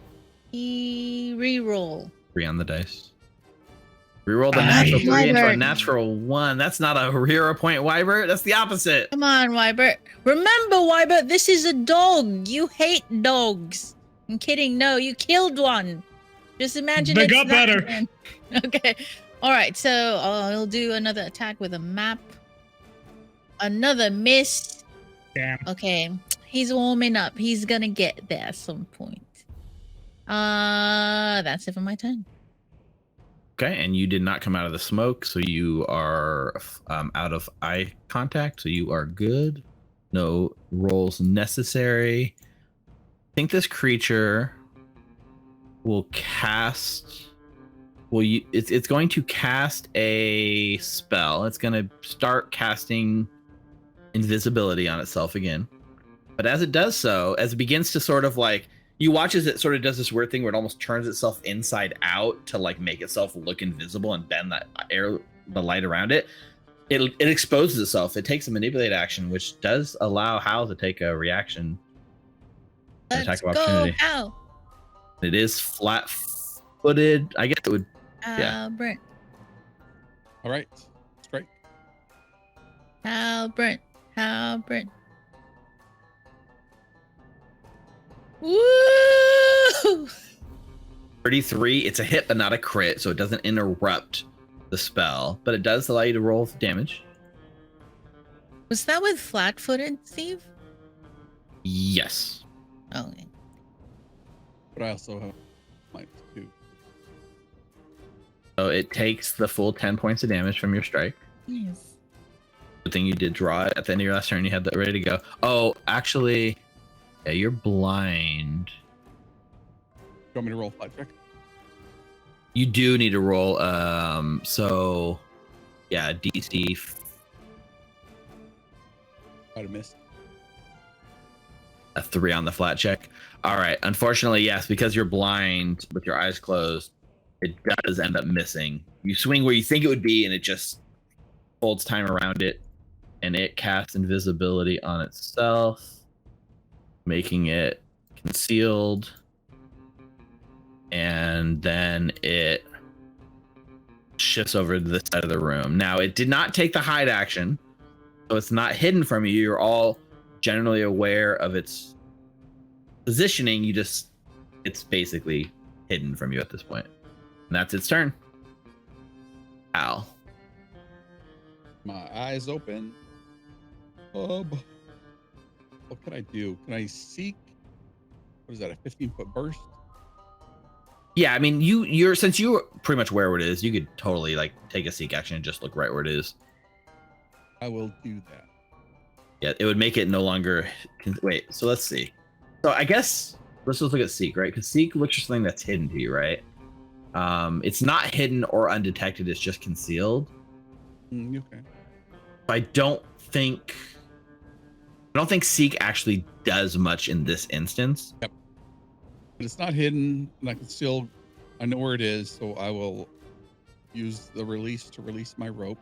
D: Reroll.
A: 3 on the dice. Reroll the
B: Nice.
A: natural 3 into a
D: Wybert.
A: natural 1. That's not a hero point, Wybert. That's the opposite.
D: Come on, Wybert. Remember, Wybert, this is a dog. You hate dogs. I'm kidding. No, you killed one. Just imagine
B: They
D: it's
B: got
D: that
B: better.
D: again. Okay. All right. So I'll do another attack with a map. Another miss.
B: Damn.
D: Okay. He's warming up. He's gonna get there at some point. That's it for my turn.
A: Okay, and you did not come out of the smoke, so you are out of eye contact, so you are good. No rolls necessary. I think this creature will cast. It's going to cast a spell. It's going to start casting invisibility on itself again. But as it does so, as it begins to sort of like, you watch as it sort of does this weird thing where it almost turns itself inside out to like make itself look invisible and bend the light around it. It exposes itself. It takes a manipulate action, which does allow Hal to take a reaction.
D: Let's
A: Attack of
D: go,
A: opportunity.
D: Hal.
A: It is flat-footed. I guess it would. Yeah.
D: Brent.
E: All right. Strike.
D: Brent. Woo!
A: 33. It's a hit, but not a crit, so it doesn't interrupt the spell, but it does allow you to roll damage.
D: Was that with flat-footed, Steve?
A: Yes.
D: Okay.
E: But I also have -2.
A: So it takes the full 10 points of damage from your strike.
D: Yes.
A: Good thing you did draw it at the end of your last turn. You had that ready to go. Oh, actually, yeah, you're blind.
E: You want me to roll flat check?
A: You do need to roll. So yeah, DC.
E: I'd have missed.
A: A 3 on the flat check. All right. Unfortunately, yes, because you're blind with your eyes closed, it does end up missing. You swing where you think it would be, and it just folds time around it, and it casts invisibility on itself, making it concealed. And then it shifts over to this side of the room. Now, it did not take the hide action, so it's not hidden from you. You're all generally aware of its positioning. It's basically hidden from you at this point. And that's its turn. Al.
E: My eyes open. What can I do? Can I seek what is that, a 15-foot burst?
A: Yeah, I mean, you're since you're pretty much where it is, you could totally like take a seek action and just look right where it is.
E: I will do that.
A: Yeah, it would make it no longer. Wait, so let's see. So I guess let's just look at seek, right? Because seek looks for something that's hidden to you, right? It's not hidden or undetected. It's just concealed.
E: Okay.
A: I don't think seek actually does much in this instance.
E: Yep. But it's not hidden, and I know where it is, so I will use the release to release my rope,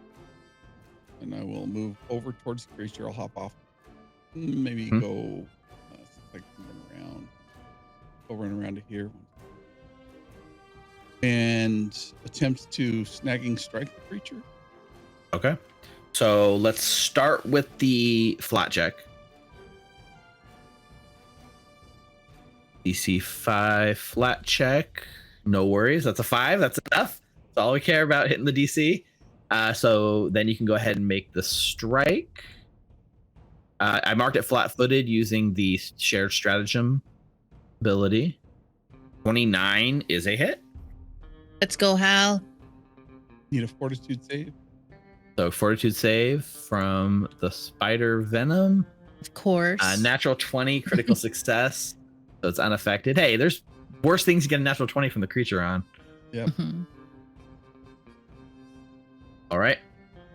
E: and I will move over towards the creature. I'll hop off, maybe go, since I can run around to here, and attempt to snagging strike the creature.
A: Okay. So let's start with the flat check. DC 5 flat check. No worries. That's a 5. That's enough. That's all we care about, hitting the DC. So then you can go ahead and make the strike. I marked it flat-footed using the shared stratagem ability. 29 is a hit.
D: Let's go, Hal.
E: Need a fortitude save.
A: So fortitude save from the spider venom.
D: Of course.
A: Natural 20, critical success. So it's unaffected. Hey, there's worse things to get a natural 20 from the creature on.
E: Yep.
D: Mhm.
A: All right.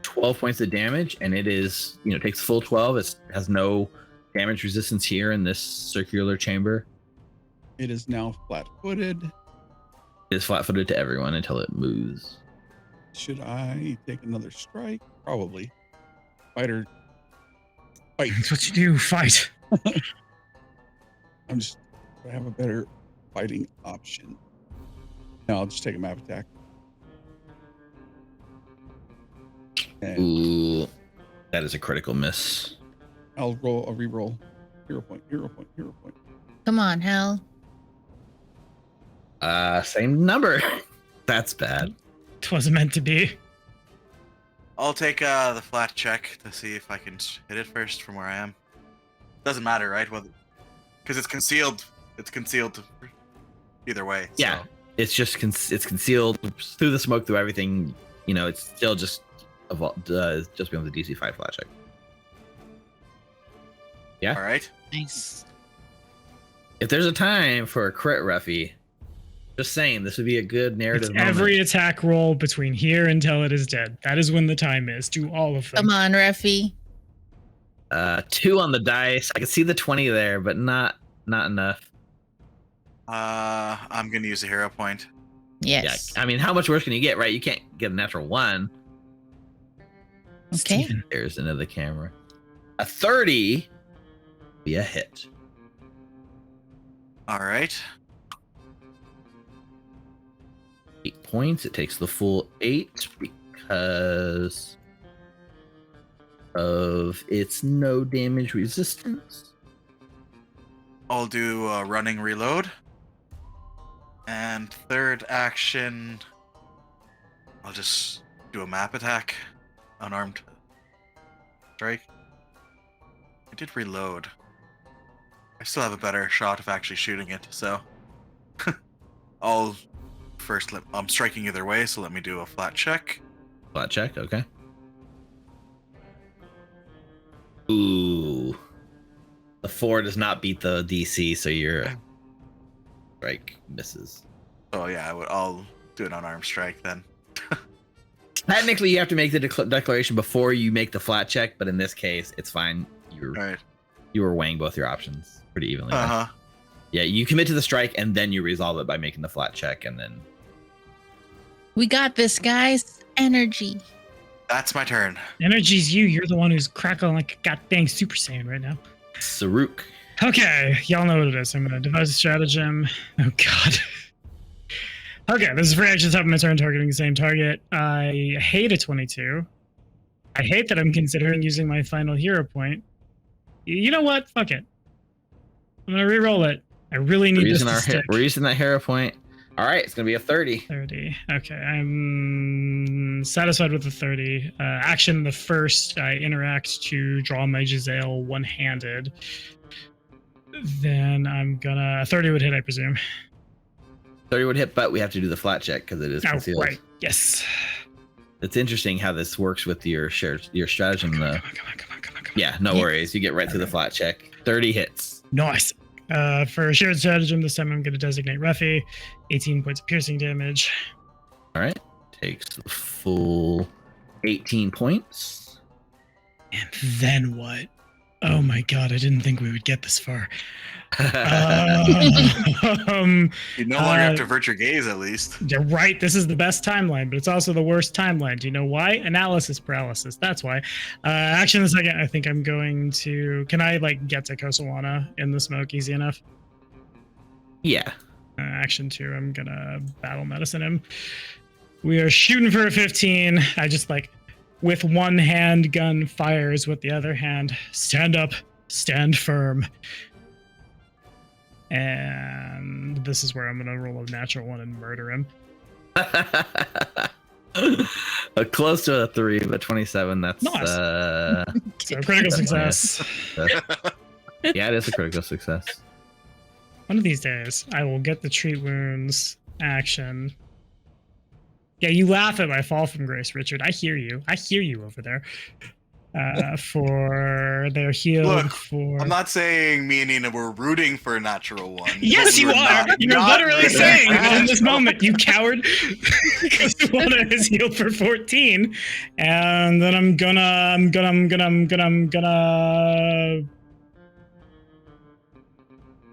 A: 12 points of damage, and it is, takes full 12. It has no damage resistance here in this circular chamber.
E: It is now flat-footed.
A: It is flat-footed to everyone until it moves.
E: Should I take another strike? Probably. Fighter. Fight.
B: That's what you do. Fight.
E: I have a better fighting option. No, I'll just take a map attack. And
A: Ooh, that is a critical miss.
E: I'll re-roll. Hero point.
D: Come on, Hal.
A: Same number. That's bad.
B: It wasn't meant to be.
C: I'll take the flat check to see if I can hit it first from where I am. Doesn't matter, right? Well, because it's concealed. It's concealed either way.
A: Yeah,
C: So.
A: it's just it's concealed through the smoke, through everything. It's still just beyond the DC 5 flat check. Yeah.
C: All right.
D: Nice.
A: If there's a time for a crit, Ruffy, just saying, this would be a good narrative
B: It's
A: moment.
B: every attack roll between here until it is dead. That is when the time is. Do all of them.
D: Come on, Reffy.
A: 2 on the dice. I can see the 20 there, but not enough.
C: I'm gonna use a hero point.
D: Yes.
A: Yeah, I mean, how much worse can you get, right? You can't get a natural 1.
D: Okay.
A: Steven stares into the camera. A 30 be a hit.
C: All right.
A: 8 points. It takes the full 8 because of its no damage resistance.
C: I'll do a running reload. And third action, I'll just do a map attack. Unarmed strike. I did reload. I still have a better shot of actually shooting it, so I'll first I'm striking either way, so let me do a flat check.
A: Flat check, okay. Ooh. The 4 does not beat the DC, so your strike misses.
C: Oh yeah, I'll do an unarmed strike then.
A: Technically, you have to make the declaration before you make the flat check, but in this case, it's fine.
C: Right.
A: You were weighing both your options pretty evenly. Right?
C: Uh-huh.
A: Yeah, you commit to the strike, and then you resolve it by making the flat check, and then...
D: We got this, guys. Energy.
C: That's my turn.
B: Energy's you. You're the one who's crackling like a goddamn Super Saiyan right now.
A: Saruk.
B: Okay, y'all know what it is. I'm gonna devise a stratagem. Oh god. Okay, this is free action top of my turn, targeting the same target. I hate a 22. I hate that I'm considering using my final hero point. You know what? Fuck it. I'm gonna re-roll it. I really need this to stick.
A: We're using that hero point. All right, it's gonna be a 30.
B: 30. Okay, I'm satisfied with the 30. Action the first, I interact to draw my Giselle one-handed. Then I'm gonna 30 would hit, I presume.
A: 30 would hit, but we have to do the flat check because it is
B: Oh,
A: concealed.
B: right. Yes.
A: It's interesting how this works with your stratagem.
B: Come
A: Though.
B: on.
A: Yeah, no worries. You get right through the flat check. 30 hits.
B: Nice. For shared stratagem, this time I'm going to designate Ruffy. 18 points of piercing damage.
A: All right. Takes the full 18 points.
B: And then what? Oh my god, I didn't think we would get this far.
C: You no longer have to avert your gaze, at least.
B: You're right. This is the best timeline, but it's also the worst timeline. Do you know why? Analysis paralysis. That's why. Action the second. I think I'm going to. Can I like get to Kosawana in the smoke easy enough?
A: Yeah.
B: Action 2. I'm gonna battle medicine him. We are shooting for a 15. I just like with one hand gun fires with the other hand. Stand up. Stand firm. And this is where I'm gonna roll a natural 1 and murder him.
A: Close to a 3, but 27. That's
B: Nice. So critical success.
A: Yeah, it is a critical success.
B: One of these days, I will get the treat wounds action. Yeah, you laugh at my fall from grace, Richard. I hear you. I hear you over there. For their healed.
C: Look,
B: for
C: I'm not saying me and Nina were rooting for a natural 1.
B: Yes, you
C: We're
B: are.
C: not.
B: You're
C: Not
B: literally
C: rooting
B: saying
C: for
B: in this
C: natural.
B: moment, you coward. Because one is healed for 14, and then I'm gonna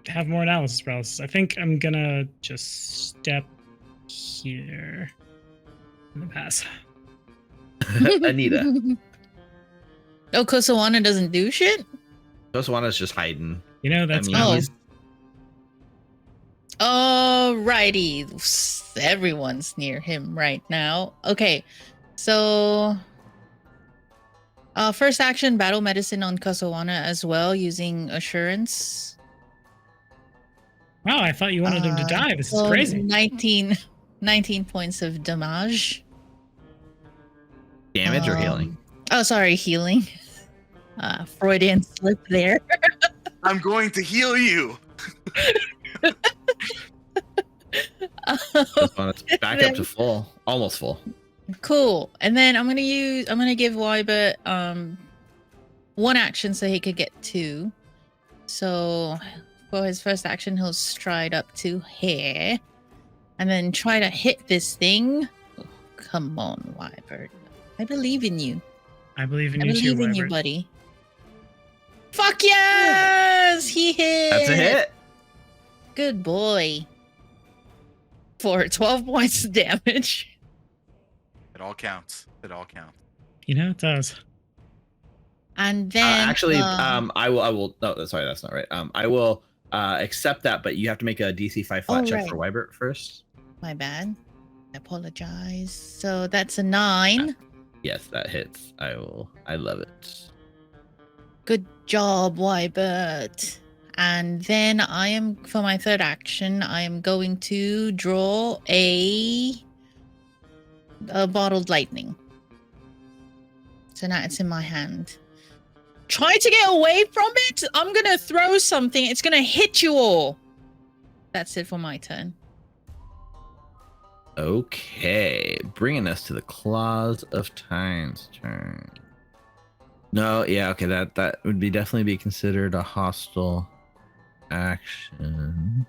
B: have more analysis paralysis. I think I'm gonna just step here. I'm gonna pass.
A: Anita.
D: Oh, Kosawana doesn't do shit?
A: Kosawana's just hiding.
B: You know that's
A: I mean,
D: Oh.
A: he's-
D: Alrighty. Everyone's near him right now. Okay. So first action, battle medicine on Kosawana as well, using assurance.
B: Wow, I thought you wanted him to die. This is
D: So
B: crazy.
D: 19 points of damage.
A: damage or healing?
D: Oh, sorry, healing. Freudian slip there.
C: I'm going to heal you.
A: Kosawana's back up to full. Almost full.
D: Cool. And then I'm gonna give Wybert one action so he could get 2. So for his first action, he'll stride up to here. And then try to hit this thing. Oh, come on, Wybert. I believe in you.
B: I believe in
D: I
B: you too,
D: believe in you,
B: Wybert.
D: buddy. Fuck yes! He hit!
A: That's a hit.
D: Good boy. For 12 points of damage.
C: It all counts. It all counts.
B: You know it does.
D: And then
A: I will. No, sorry, that's not right. I will accept that, but you have to make a DC 5 flat
D: Oh,
A: check
D: right.
A: for Wybert first.
D: my bad. I apologize. So that's a 9.
A: Yes, that hits. I love it.
D: Good job, Wybert. And then for my third action, I am going to draw a bottled lightning. So now it's in my hand. Try to get away from it. I'm going to throw something. It's going to hit you all. That's it for my turn.
A: Okay, bringing us to the Claws of Time's turn. No, yeah, okay, that would definitely be considered a hostile action.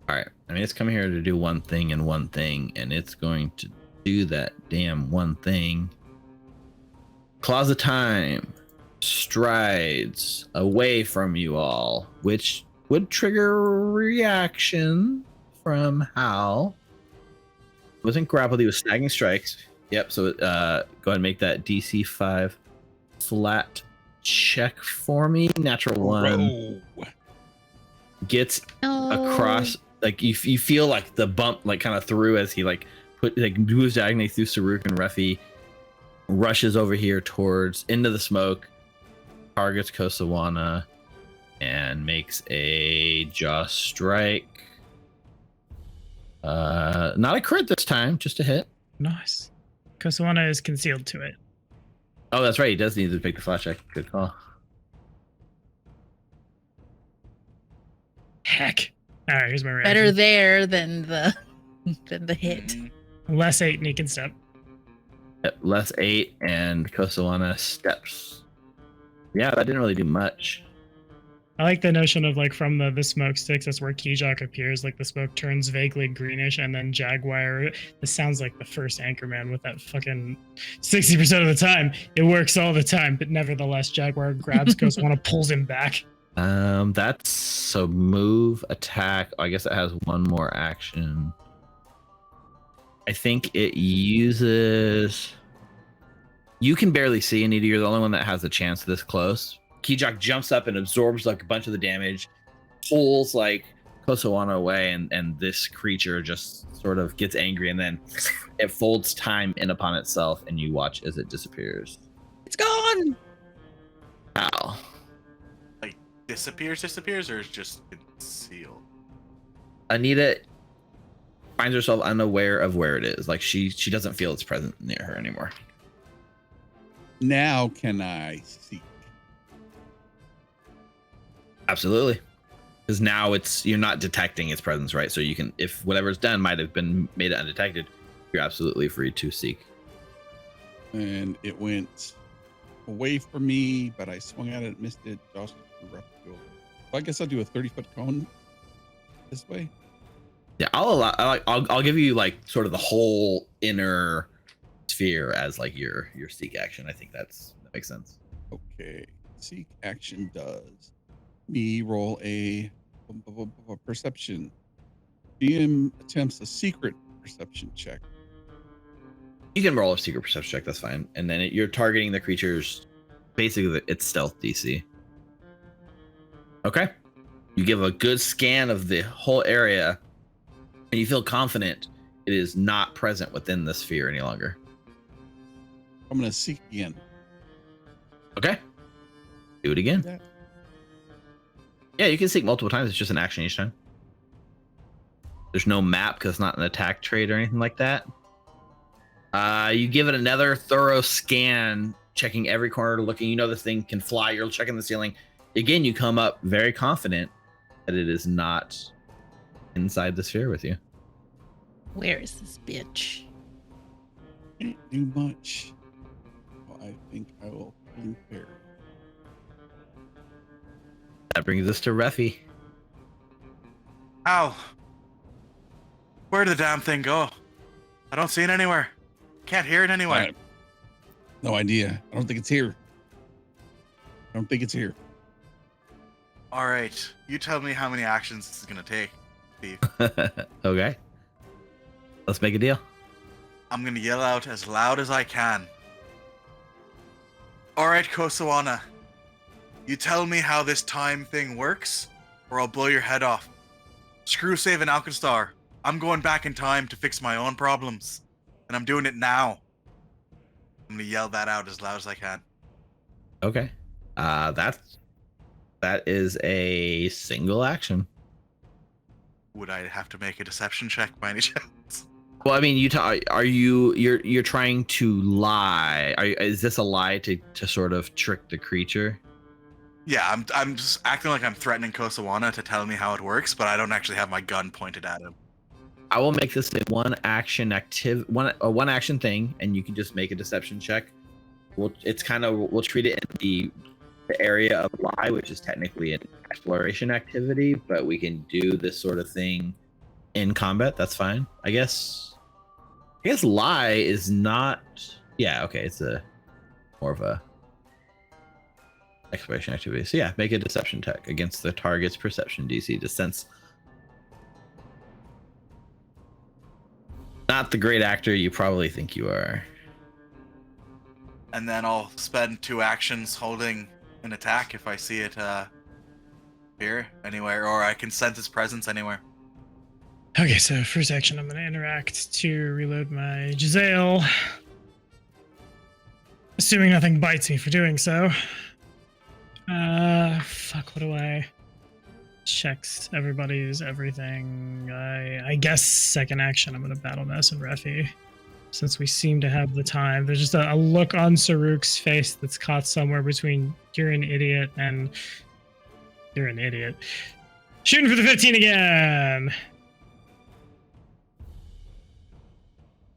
A: All right, I mean, it's coming here to do one thing, and it's going to do that damn one thing. Claws of Time strides away from you all, which would trigger a reaction from Hal. Wasn't grappled, he was snagging strikes. Yep, so go ahead and make that DC 5 flat check for me. Natural 1. Gets across, like you feel like the bump like kind of through as he moves diagonally through Saruk and Ruffy, rushes over here towards into the smoke, targets Kosawana, and makes a jaw strike. Not a crit this time, just a hit.
B: Nice. Kosawana is concealed to it.
A: Oh, that's right. He does need to pick the flash check. Good call.
B: heck? All right, here's my reaction.
D: Better there than the hit.
C: Mhm.
B: Less 8, and he can step.
A: Yep, less 8, and Kosawana steps. Yeah, that didn't really do much.
B: I like the notion of like from the smoke sticks, that's where Kijak appears, like the smoke turns vaguely greenish, and then Jaguar, this sounds like the first Anchorman with that fucking 60% of the time. It works all the time, but nevertheless, Jaguar grabs Kosawana, pulls him back.
A: That's so move, attack. I guess it has one more action. I think it uses. You can barely see, Anita. You're the only one that has a chance this close. Kijak jumps up and absorbs like a bunch of the damage, pulls like Kosawana away, and this creature just sort of gets angry, and then it folds time in upon itself, and you watch as it disappears.
D: It's gone.
A: Ow.
C: Like disappears, or is just concealed?
A: Anita finds herself unaware of where it is. Like she doesn't feel its presence near her anymore.
E: Now can I see?
A: Absolutely. Because now you're not detecting its presence, right? So you can, if whatever's done might have been made undetected, you're absolutely free to seek.
E: And it went away from me, but I swung at it, missed it. Josh, I guess I'll do a 30-foot cone this way.
A: Yeah, I'll give you like sort of the whole inner sphere as like your seek action. I think that makes sense.
E: Okay, seek action does me roll a perception. DM attempts a secret perception check.
A: You can roll a secret perception check. That's fine. And then you're targeting the creature's basically its stealth DC. Okay. You give a good scan of the whole area, and you feel confident it is not present within the sphere any longer.
E: I'm gonna seek again.
A: Okay. Do it again.
E: That-
A: Yeah, you can seek multiple times. It's just an action each time. There's no map because it's not an attack trait or anything like that. You give it another thorough scan, checking every corner, looking. You know this thing can fly. You're checking the ceiling. Again, you come up very confident that it is not inside the sphere with you.
D: Where is this bitch?
E: Can't do much. Well, I think I will prepare.
A: That brings us to Refi.
C: Ow! Where did the damn thing go? I don't see it anywhere. Can't hear it anywhere.
E: No idea. I don't think it's here.
C: All right, you tell me how many actions this is gonna take, Steve.
A: Okay. Let's make a deal.
C: I'm gonna yell out as loud as I can. All right, Kosawana. You tell me how this time thing works, or I'll blow your head off. Screw saving Alkenstar. I'm going back in time to fix my own problems, and I'm doing it now. I'm gonna yell that out as loud as I can.
A: Okay. That is a single action.
C: Would I have to make a deception check by any chance?
A: Well, I mean, you're trying to lie. Is this a lie to sort of trick the creature?
C: Yeah, I'm just acting like I'm threatening Kosawana to tell me how it works, but I don't actually have my gun pointed at him.
A: I will make this a one action thing, and you can just make a deception check. We'll treat it in the area of lie, which is technically an exploration activity, but we can do this sort of thing in combat. That's fine. I guess lie is not. Yeah, okay. It's more of a exploration activity. So yeah, make a deception check against the target's perception DC to sense. Not the great actor you probably think you are.
C: And then I'll spend 2 actions holding an attack if I see it here anywhere, or I can sense its presence anywhere.
B: Okay, so first action, I'm going to interact to reload my Giselle. Assuming nothing bites me for doing so. Fuck, what do I... Checks everybody's everything. I guess second action, I'm going to battle Ness and Refi. Since we seem to have the time. There's just a look on Saruk's face that's caught somewhere between you're an idiot and you're an idiot. Shooting for the 15 again.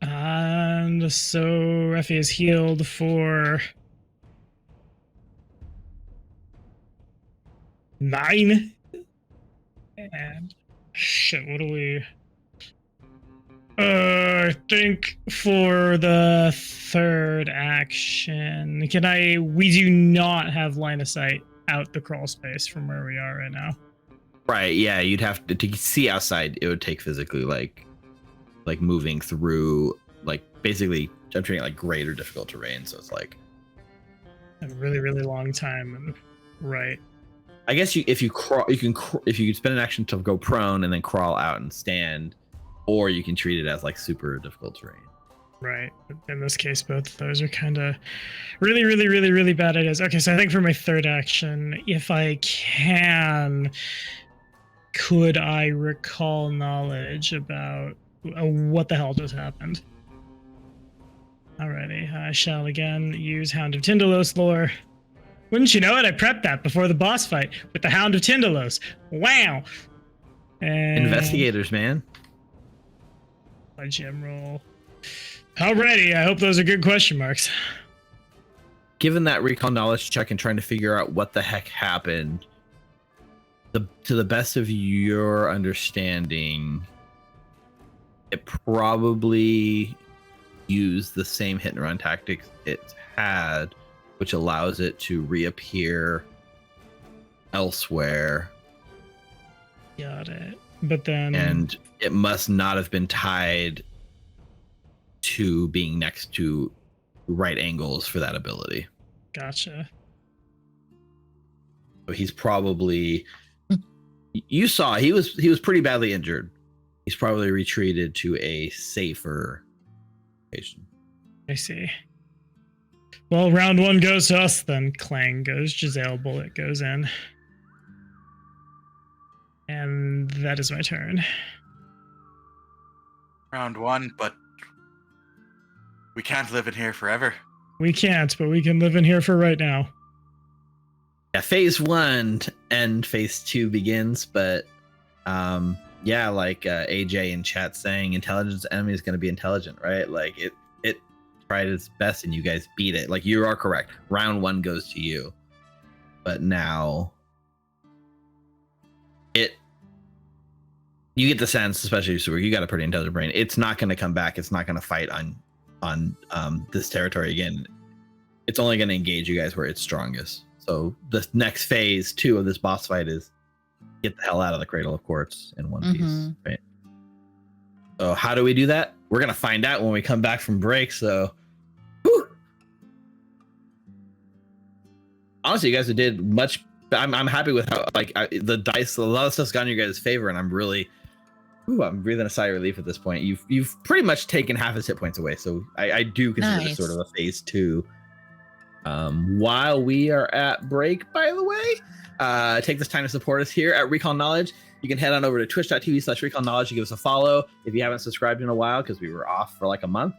B: And so Refi is healed for 9. And shit, what do we... I think for the third action, we do not have line of sight out the crawl space from where we are right now.
A: Right, yeah, you'd have to see outside. It would take physically like moving through, like, basically I'm treating it like greater difficult terrain, so it's like
B: A really, really long time. And right.
A: I guess if you spend an action to go prone and then crawl out and stand, or you can treat it as like super difficult terrain.
B: Right. In this case, both of those are kind of really, really, really, really bad ideas. Okay, so I think for my third action, if I can, could I recall knowledge about what the hell just happened? Alrighty, I shall again use Hound of Tyndalos lore. Wouldn't you know it? I prepped that before the boss fight with the Hound of Tyndalos. Wow. And
A: Investigators, man.
B: my gem roll. Alrighty, I hope those are good question marks.
A: Given that recall knowledge check and trying to figure out what the heck happened, to the best of your understanding, it probably used the same hit and run tactics it had, which allows it to reappear elsewhere.
B: Got it. But then...
A: And it must not have been tied to being next to right angles for that ability.
B: Gotcha.
A: So he's probably... You saw he was pretty badly injured. He's probably retreated to a safer location.
B: I see. Well, round 1 goes to us then. Clang goes. Giselle bullet goes in. And that is my turn.
C: Round 1, but we can't live in here forever.
B: We can't, but we can live in here for right now.
A: Yeah, phase 1 and phase 2 begins, but yeah, like AJ in chat saying, intelligence enemy is going to be intelligent, right? Like it tried its best and you guys beat it. Like, you are correct. Round 1 goes to you, but now you get the sense, especially you got a pretty intelligent brain. It's not going to come back. It's not going to fight on this territory again. It's only going to engage you guys where it's strongest. So the next phase 2 of this boss fight is get the hell out of the Cradle of Quartz in one piece, right? So how do we do that? We're gonna find out when we come back from break. So, whew. Honestly, you guys did much. I'm happy with how the dice. A lot of stuff's gone in your guys' favor, and I'm breathing a sigh of relief at this point. You've pretty much taken half his hit points away. So I do consider this sort of a phase 2. While we are at break, by the way, take this time to support us here at Recall Knowledge. You can head on over to twitch.tv/Recall Knowledge to give us a follow. If you haven't subscribed in a while, because we were off for like a month,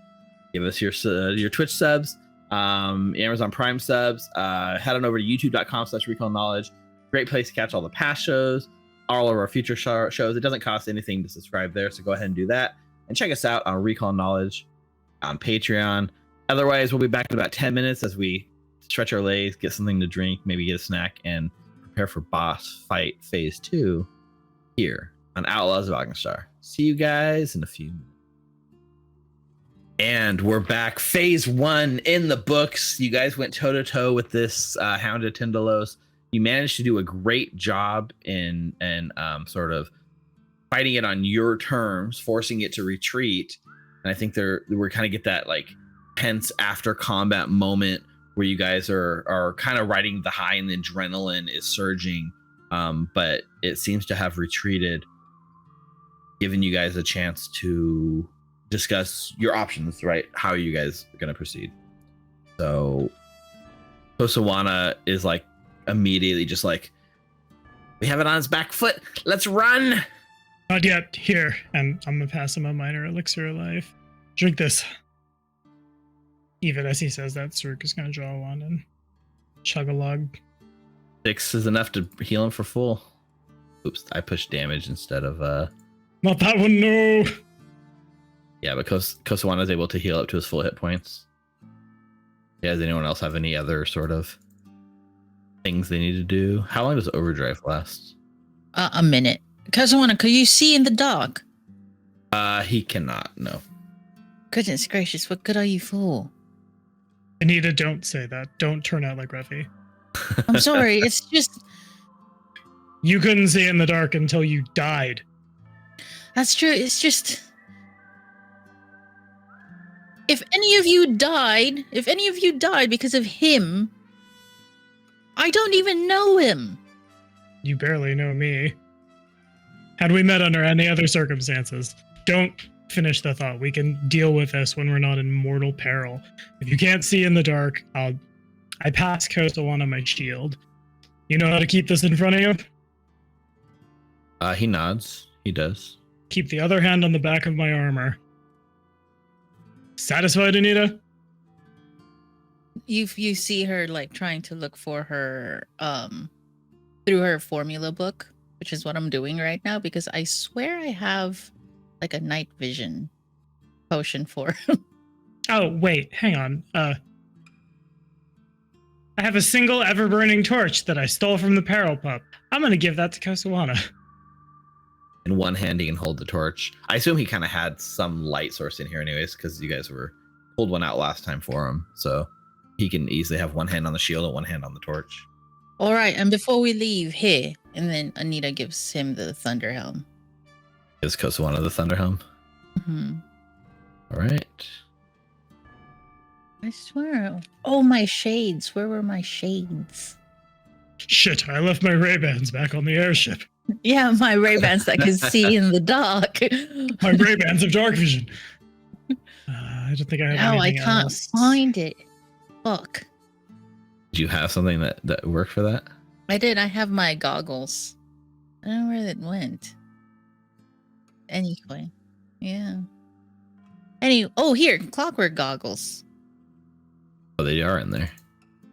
A: give us your Twitch subs, Amazon Prime subs. Head on over to youtube.com/Recall Knowledge. Great place to catch all the past shows, all of our future shows. It doesn't cost anything to subscribe there, so go ahead and do that. And check us out on Recall Knowledge on Patreon. Otherwise, we'll be back in about 10 minutes as we stretch our legs, get something to drink, maybe get a snack, and prepare for boss fight phase 2 here on Outlaws of Alkenstar. See you guys in a few minutes. And we're back. Phase 1 in the books. You guys went toe-to-toe with this Hound of Tyndalos. You managed to do a great job in sort of fighting it on your terms, forcing it to retreat. And I think we're kind of get that like tense after combat moment where you guys are kind of riding the high and the adrenaline is surging, but it seems to have retreated, giving you guys a chance to discuss your options, right? How you guys are going to proceed. So Kosawana is like immediately just like, we have it on its back foot. Let's run.
B: Not yet. Here. And I'm going to pass him a minor elixir of life. Drink this. Even as he says that, Saruk is going to draw one and chug a lug.
A: 6 is enough to heal him for full. Oops, I pushed damage instead of
B: Not that one, no.
A: yeah, but Kosawana is able to heal up to his full hit points. Yeah, does anyone else have any other sort of things they need to do? How long does overdrive last?
D: A minute. Kazuana, could you see in the dark?
A: He cannot, no.
D: Goodness gracious, what good are you for?
B: Anita, don't say that. Don't turn out like Ruffy.
D: I'm sorry, it's just...
B: You couldn't see in the dark until you died.
D: That's true, it's just... If any of you died because of him, I don't even know him.
B: You barely know me. Had we met under any other circumstances, don't finish the thought. We can deal with this when we're not in mortal peril. If you can't see in the dark, I pass Kosawana my shield. You know how to keep this in front of you?
A: He nods. He does.
B: Keep the other hand on the back of my armor. Satisfied, Anita?
D: You see her like trying to look for her through her formula book, which is what I'm doing right now because I swear I have like a night vision potion for him.
B: Oh, wait, hang on. I have a single ever-burning torch that I stole from the Peril Pup. I'm gonna give that to Kosawana.
A: In one hand, he can hold the torch. I assume he kind of had some light source in here anyways, because you guys pulled one out last time for him. So he can easily have one hand on the shield and one hand on the torch.
D: All right, and before we leave here, and then Anita gives him the Thunder Helm.
A: Is Kosawana the Thunder Helm?
D: Mm-hmm.
A: All right.
D: I swear. Oh, my shades. Where were my shades?
B: Shit, I left my Ray-Bans back on the airship.
D: Yeah, my Ray-Bans that can see in the dark.
B: My Ray-Bans of dark vision. I don't think I have
D: No, I
B: anything
D: can't
B: else.
D: find it. Fuck.
A: Did you have something that worked for that?
D: I did. I have my goggles. I don't know where it went. Anyway. Yeah. Oh, here. Clockwork goggles.
A: Oh, they are in there.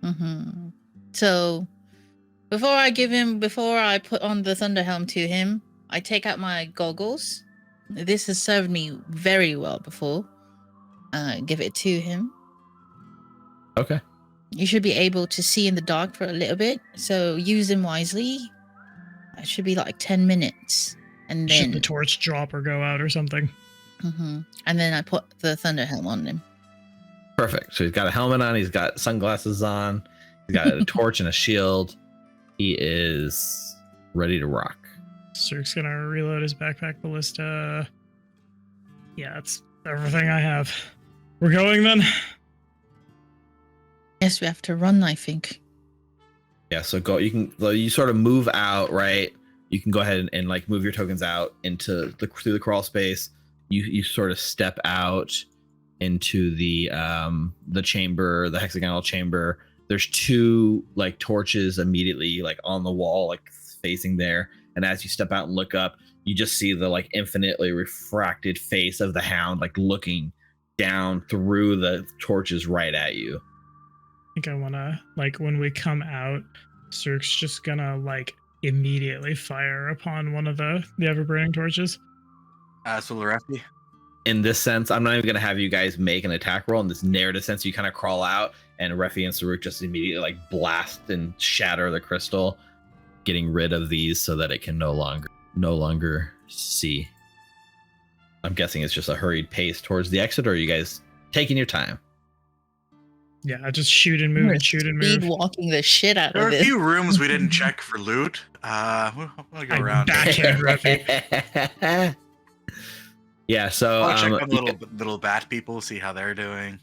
D: Mm-hmm. So, before I put on the Thunder Helm to him, I take out my goggles. This has served me very well before. Give it to him.
A: Okay.
D: You should be able to see in the dark for a little bit, so use them wisely. It should be like 10 minutes. And then...
B: Should the torch drop or go out or something?
D: Mm-hmm. And then I put the Thunder Helm on him.
A: Perfect. So he's got a helmet on. He's got sunglasses on. He's got a torch and a shield. He is ready to rock.
B: Cirque's gonna reload his backpack ballista. Yeah, that's everything I have. We're going then?
D: Yes, we have to run, I think.
A: Yeah, so you sort of move out, right? You can go ahead and like move your tokens out through the crawl space. You sort of step out into the chamber, the hexagonal chamber. There's two like torches immediately like on the wall, like facing there. And as you step out and look up, you just see the like infinitely refracted face of the hound, like looking down through the torches right at you.
B: I think I wanna, like, when we come out, Cirque's just gonna like immediately fire upon one of the ever-burning torches.
C: So Lorefi?
A: In this sense, I'm not even gonna have you guys make an attack roll. In this narrative sense, you kind of crawl out, and Refi and Saruk just immediately like blast and shatter the crystal, getting rid of these so that it can no longer see. I'm guessing it's just a hurried pace towards the exit, or are you guys taking your time?
B: Yeah, just shoot and move and shoot and move.
D: Speed walking the shit out
C: There
D: of
C: are a
D: this.
C: few rooms we didn't check for loot. We'll go
B: I
C: around.
B: backhand Refi.
A: Yeah, so
C: I'll check on little bat people, see how they're doing.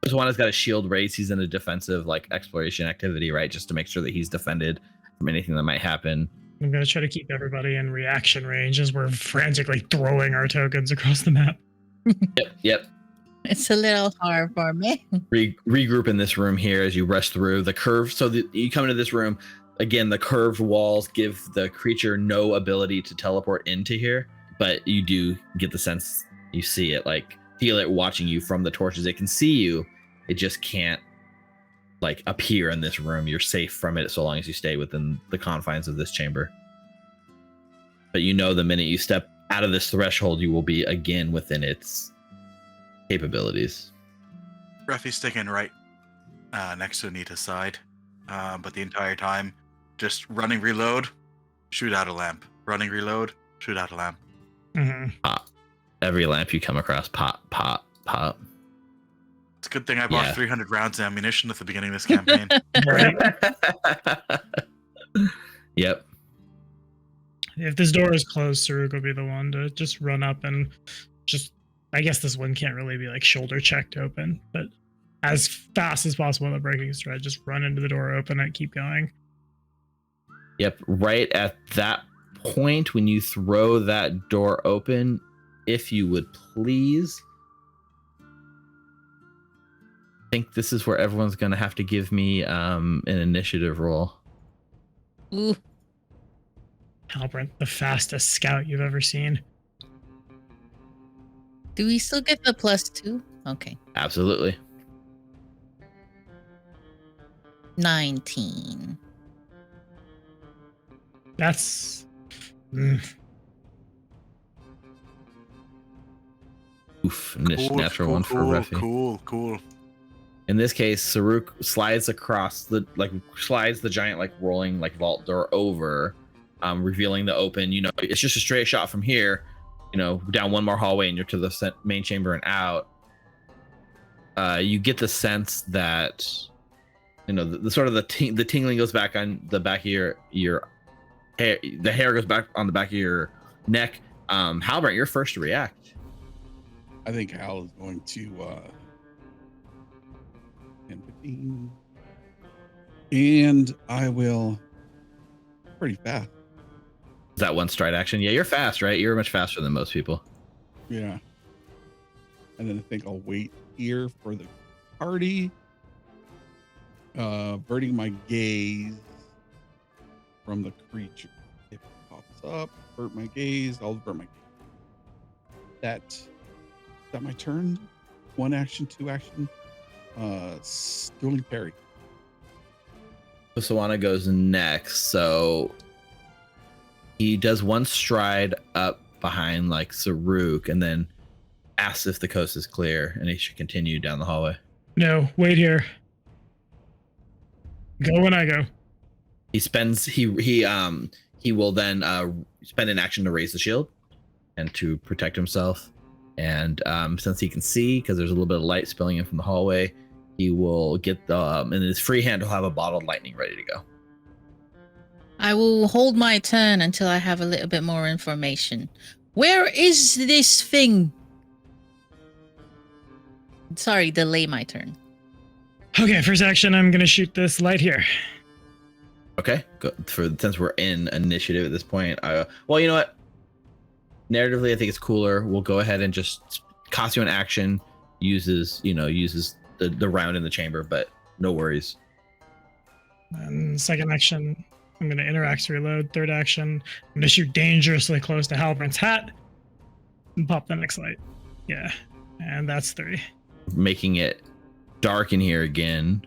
A: Kosawana got a shield raised. He's in a defensive like exploration activity, right? Just to make sure that he's defended from anything that might happen.
B: I'm gonna try to keep everybody in reaction range as we're frantically throwing our tokens across the map.
A: Yep.
D: It's a little hard for me.
A: Regroup in this room here as you rush through the curve. So you come into this room again. The curved walls give the creature no ability to teleport into here, but you do get the sense you see it, like feel it watching you from the torches. It can see you. It just can't like appear in this room. You're safe from it so long as you stay within the confines of this chamber. But you know the minute you step out of this threshold, you will be again within its capabilities.
C: Reffy's sticking right next to Anita's side, but the entire time, just running reload, shoot out a lamp. Running reload, shoot out a lamp.
B: Mm-hmm.
A: Pop. Every lamp you come across, pop, pop, pop.
C: It's a good thing I bought
A: Yeah.
C: 300 rounds of ammunition at the beginning of this campaign.
B: Right.
A: Yep.
B: If this door is closed, Saruk will be the one to just run up and just. I guess this one can't really be like shoulder checked open, but as fast as possible in the breaking stride, just run into the door, open it, keep going.
A: Yep. Right at that point, when you throw that door open, if you would please. I think this is where everyone's going to have to give me an initiative roll.
D: Ooh.
B: Halbrand, the fastest scout you've ever seen.
D: Do we still get the +2? Okay.
A: Absolutely.
D: 19.
B: That's.
A: Oof. Natural one for Reffy.
C: Cool.
A: In this case, Saruk slides across slides the giant rolling vault door over, revealing the open. It's just a straight shot from here. Down one more hallway and you're to the main chamber and out. You get the sense that, the sort of the tingling goes back on the back of your hair. The hair goes back on the back of your neck. Halbert, you're first to react.
E: I think Hal is going to 10, 15. And I will pretty fast.
A: Is that one stride action? Yeah, you're fast, right? You're much faster than most people.
E: Yeah. And then I think I'll wait here for the party. Averting my gaze from the creature. If it pops up, avert my gaze, I'll avert my gaze. Is that my turn? 1 action, 2 action. Dueling parry.
A: Kosawana goes next, so he does 1 stride up behind Saruk and then asks if the coast is clear and he should continue down the hallway.
B: No, wait here. Go when I go.
A: He will then spend an action to raise the shield and to protect himself. And since he can see, because there's a little bit of light spilling in from the hallway, he will get in his free hand, he'll have a bottle of lightning ready to go.
D: I will hold my turn until I have a little bit more information. Where is this thing? Sorry, delay my turn.
B: Okay, first action, I'm gonna shoot this light here.
A: Okay, good. Since we're in initiative at this point, well, you know what? Narratively, I think it's cooler. We'll go ahead and just cost you an action. Uses the round in the chamber, but no worries.
B: And second action, I'm gonna interact reload. Third action, I'm gonna shoot dangerously close to Halbrand's hat and pop the next light. Yeah, and that's 3.
A: Making it dark in here again,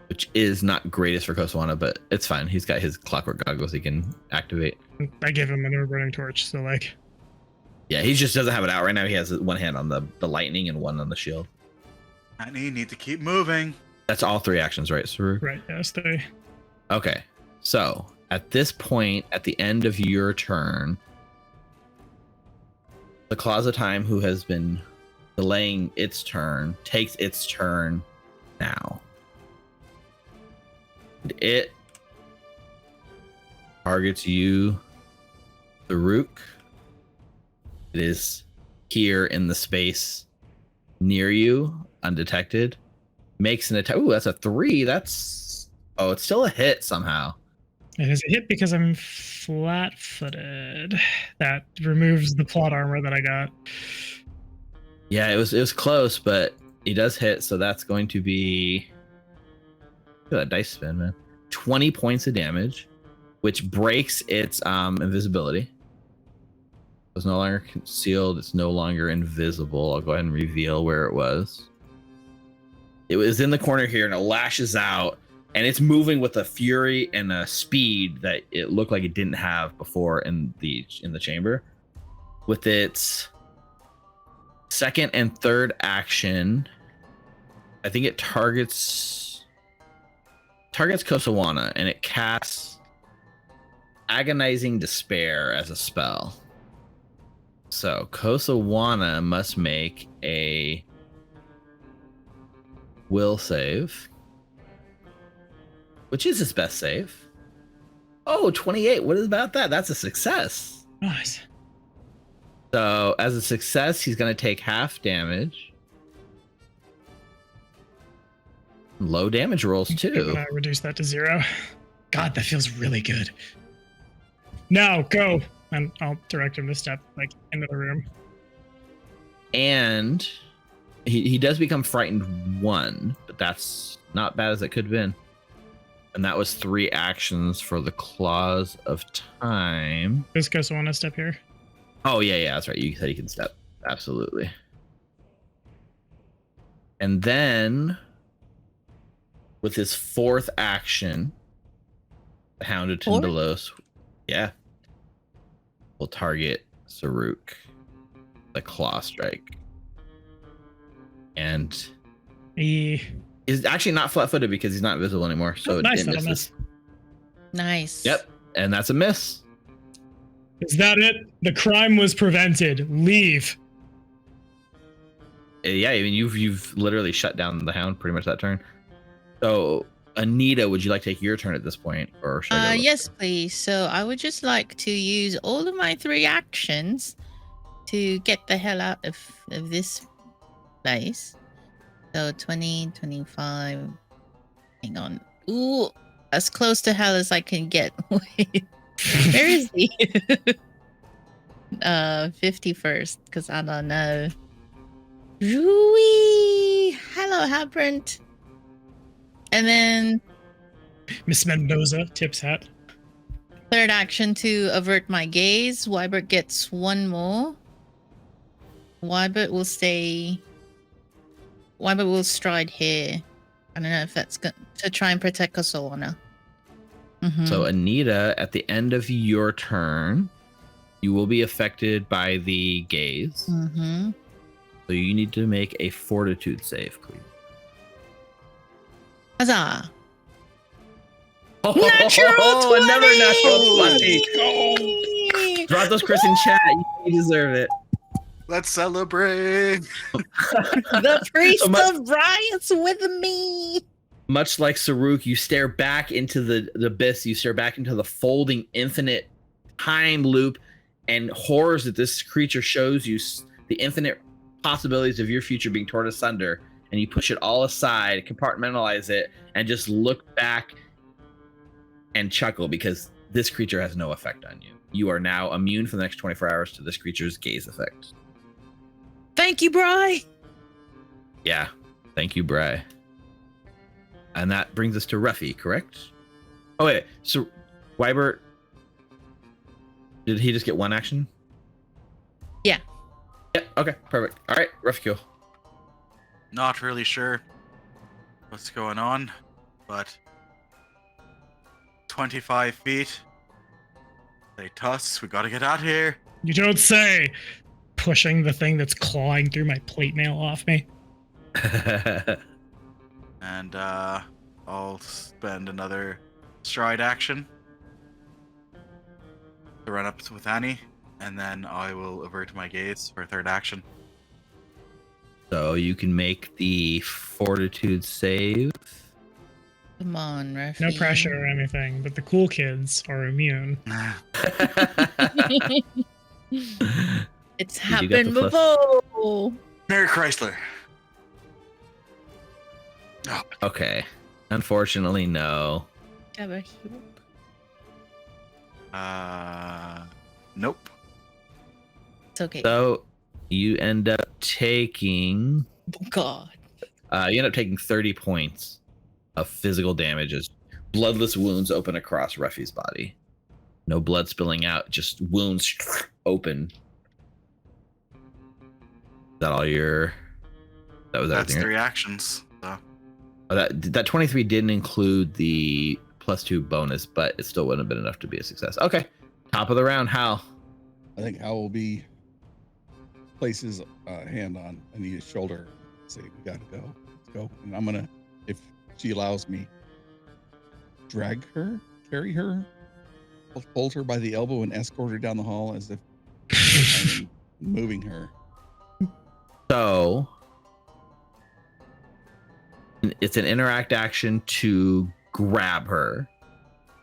A: which is not greatest for Kosawana, but it's fine. He's got his clockwork goggles he can activate.
B: I gave him another burning torch, so
A: yeah, he just doesn't have it out right now. He has 1 hand on the lightning and 1 on the shield.
C: And you need to keep moving.
A: That's all 3 actions, right, Saru?
B: right, yeah, that's 3.
A: Okay, so at this point, at the end of your turn, the Claws of Time, who has been delaying its turn, takes its turn now. And it targets you, Saruk. It is here in the space near you, undetected. Makes an attack. Ooh, that's a 3. It's still a hit somehow.
B: It is a hit because I'm flat-footed. That removes the plot armor that I got.
A: Yeah, it was close, but he does hit, so that's going to be, look at that dice spin, man. 20 points of damage, which breaks its invisibility. It's no longer concealed, it's no longer invisible. I'll go ahead and reveal where it was. It was in the corner here, and it lashes out, and it's moving with a fury and a speed that it looked like it didn't have before in the chamber. With its second and third action, I think it targets Kosawana, and it casts Agonizing Despair as a spell. So Kosawana must make a will save, which is his best save. Oh, 28. What is about that? That's a success.
B: Nice.
A: So as a success, he's going to take half damage. Low damage rolls too.
B: I'm gonna reduce that to 0. God, that feels really good. Now go, and I'll direct him to step like into the room.
A: And he does become frightened 1, but that's not bad as it could have been. And that was 3 actions for the Claws of Time.
B: Does Kosa want to step here?
A: Oh, yeah, that's right. You said he can step. Absolutely. And then, with his 4th action, the Hounded Tindalos, will target Saruk, the Claw Strike. And
B: He
A: is actually not flat-footed because he's not visible anymore. So
B: nice,
A: it
B: that'll
A: misses.
D: Nice.
A: Yep, and that's a miss.
B: Is that it? The crime was prevented. Leave.
A: Yeah, I mean you've literally shut down the Hound pretty much that turn. So Anita, would you like to take your turn at this point, or should I go?
D: Yes, please. So I would just like to use all of my 3 actions to get the hell out of this place. So 20, 25. Hang on. Ooh, as close to hell as I can get. Wait, where is he? 51st, because I don't know. Rui! Hello, Habrant. And then
B: Miss Mendoza tips hat.
D: 3rd action to avert my gaze. Wybert gets 1 more. Wybert will stay. Wybert will stride here. I don't know if that's good to try and protect Kosawana.
A: So Anita, at the end of your turn, you will be affected by the gaze. So you need to make a Fortitude save, please.
D: Huzzah!
A: Natural 20! Another natural 20.
B: Go.
A: Drop those Chris in chat. You deserve it.
C: Let's celebrate.
D: The priest of riots with me.
A: Much like Saruk, you stare back into the abyss. You stare back into the folding infinite time loop and horrors that this creature shows you. The infinite possibilities of your future being torn asunder. And you push it all aside, compartmentalize it, and just look back and chuckle because this creature has no effect on you. You are now immune for the next 24 hours to this creature's gaze effect.
D: Thank you, Bri.
A: Yeah, thank you, Bri. And that brings us to Ruffy, correct? Oh, wait. So, Wybert, did he just get 1 action?
D: Yeah.
A: Yeah, okay, perfect. All right, Ruffy, go.
C: Not really sure what's going on, but 25 feet. They tuss. We gotta get out here.
B: You don't say. Pushing the thing that's clawing through my plate mail off me.
C: And I'll spend another stride action to run up with Annie, and then I will avert my gaze for a 3rd action.
A: So you can make the Fortitude save.
D: Come on, Ruffy.
B: No pressure or anything, but the cool kids are immune.
D: It's
A: You got
D: happened
A: the
D: before.
C: Mary Chrysler. Oh,
A: Okay. Unfortunately, no.
C: nope.
D: It's okay.
A: So you end up taking
D: God.
A: you end up taking 30 points of physical damage as bloodless wounds open across Ruffy's body. No blood spilling out, just wounds open. Is that all your... That was
C: That's
A: everything,
C: 3
A: right?
C: actions. So.
A: That 23 didn't include the +2 bonus, but it still wouldn't have been enough to be a success. Okay, top of the round, Hal.
E: I think Hal will be places hand on Anita's shoulder. Say, we gotta go. Let's go. And I'm gonna, if she allows me, drag her, carry her, hold her by the elbow, and escort her down the hall as if I'm moving her.
A: So it's an interact action to grab her,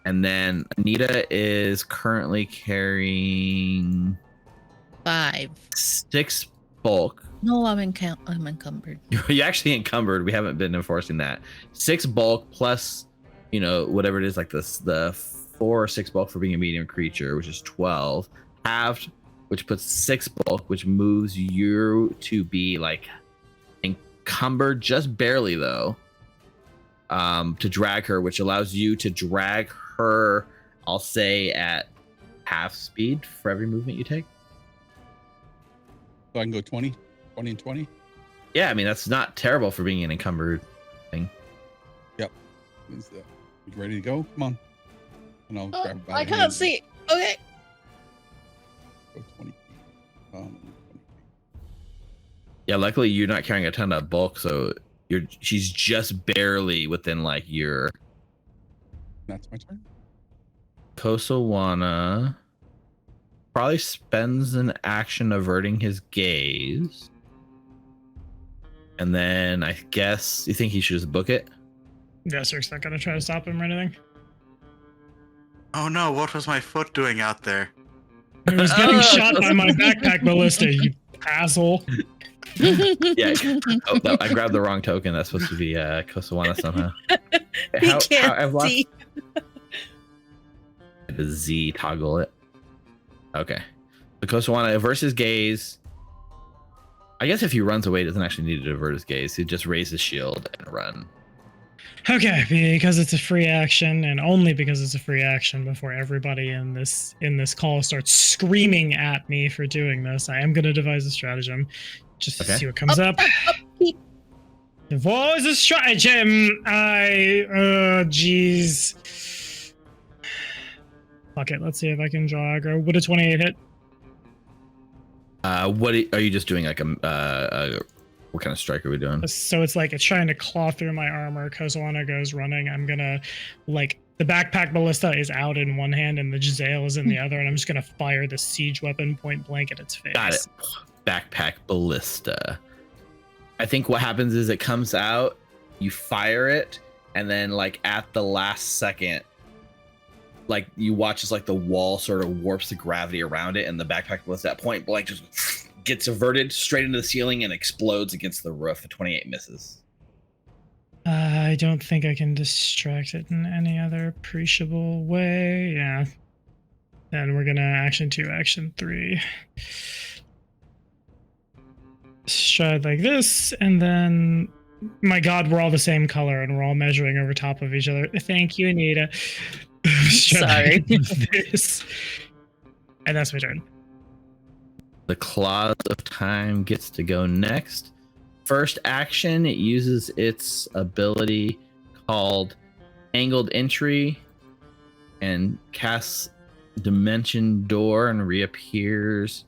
A: and then Anita is currently carrying
D: 5.
A: 6 bulk.
D: No, I'm encumbered.
A: You're actually encumbered. We haven't been enforcing that. 6 bulk plus, whatever it is, like this, the 4 or 6 bulk for being a medium creature, which is 12. Halved, which puts 6 bulk, which moves you to be like encumbered just barely though. To drag her, which allows you to drag her, I'll say, at half speed for every movement you take.
E: So I can go 20 and 20.
A: Yeah, I mean, that's not terrible for being an encumbered thing.
E: Yep. You ready to go? Come on. And I'll grab her by
D: I
E: the
D: can't
E: hand.
D: see. Okay.
E: Go 20 feet. 20 feet.
A: Yeah, luckily you're not carrying a ton of bulk, so she's just barely within like your.
E: That's my turn.
A: Kosawana probably spends an action averting his gaze. And then I guess you think he should just book it?
B: Desert's not gonna try to stop him or anything.
C: Oh no, what was my foot doing out there?
B: He was getting shot by my backpack ballista, you asshole.
A: Yeah. Oh, no, I grabbed the wrong token. That's supposed to be Kosawana somehow.
D: He can't
A: I've lost
D: see.
A: the Z toggle it. Okay. So Kosawana averts his gaze. I guess if he runs away, he doesn't actually need to avert his gaze. He just raise his shield and run.
B: Okay, because it's a free action, and only because it's a free action, before everybody in this call starts screaming at me for doing this, I am gonna devise a stratagem. Just to see what comes up. Devise a stratagem! Jeez. Fuck it, let's see if I can draw aggro. Would a 28 hit?
A: What are you just doing? Like what kind of strike are we doing?
B: So it's like it's trying to claw through my armor. Kosawana goes running. I'm gonna, like, the backpack ballista is out in one hand and the Giselle is in the other, and I'm just gonna fire the siege weapon point blank at its face.
A: Got it. Backpack ballista. I think what happens is it comes out, you fire it, and then like at the last second, like you watch as like the wall sort of warps the gravity around it, and the backpack ballista at point blank just gets averted straight into the ceiling and explodes against the roof. The 28 misses.
B: I don't think I can distract it in any other appreciable way. Yeah. Then we're gonna action 2, action 3. Stride like this, and then, my god, we're all the same color and we're all measuring over top of each other. Thank you, Anita.
D: Sorry.
B: This. And that's my turn.
A: The Claws of Time gets to go next. First action, it uses its ability called Angled Entry and casts Dimension Door and reappears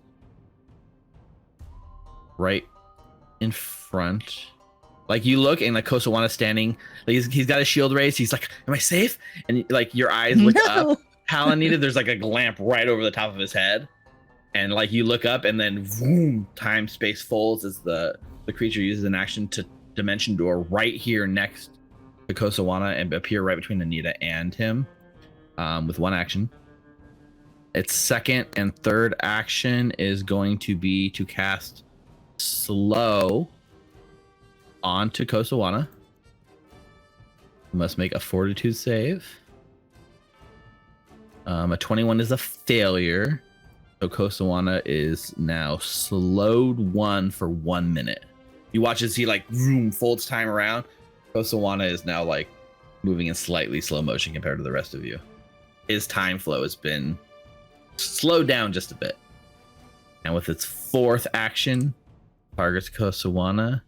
A: right in front. Like you look and like Kosawana standing, like he's got his shield raised. He's like, "Am I safe?" And like your eyes look up. How Anita, there's like a lamp right over the top of his head. And like you look up and then boom, time space folds as the creature uses an action to Dimension Door right here next to Kosawana and appear right between Anita and him with one action. Its second and third action is going to be to cast Slow onto Kosawana. Must make a Fortitude save. A 21 is a failure. So Kosawana is now slowed 1 for 1 minute. You watch as he like folds time around. Kosawana is now like moving in slightly slow motion compared to the rest of you. His time flow has been slowed down just a bit. And with its fourth action, targets Kosawana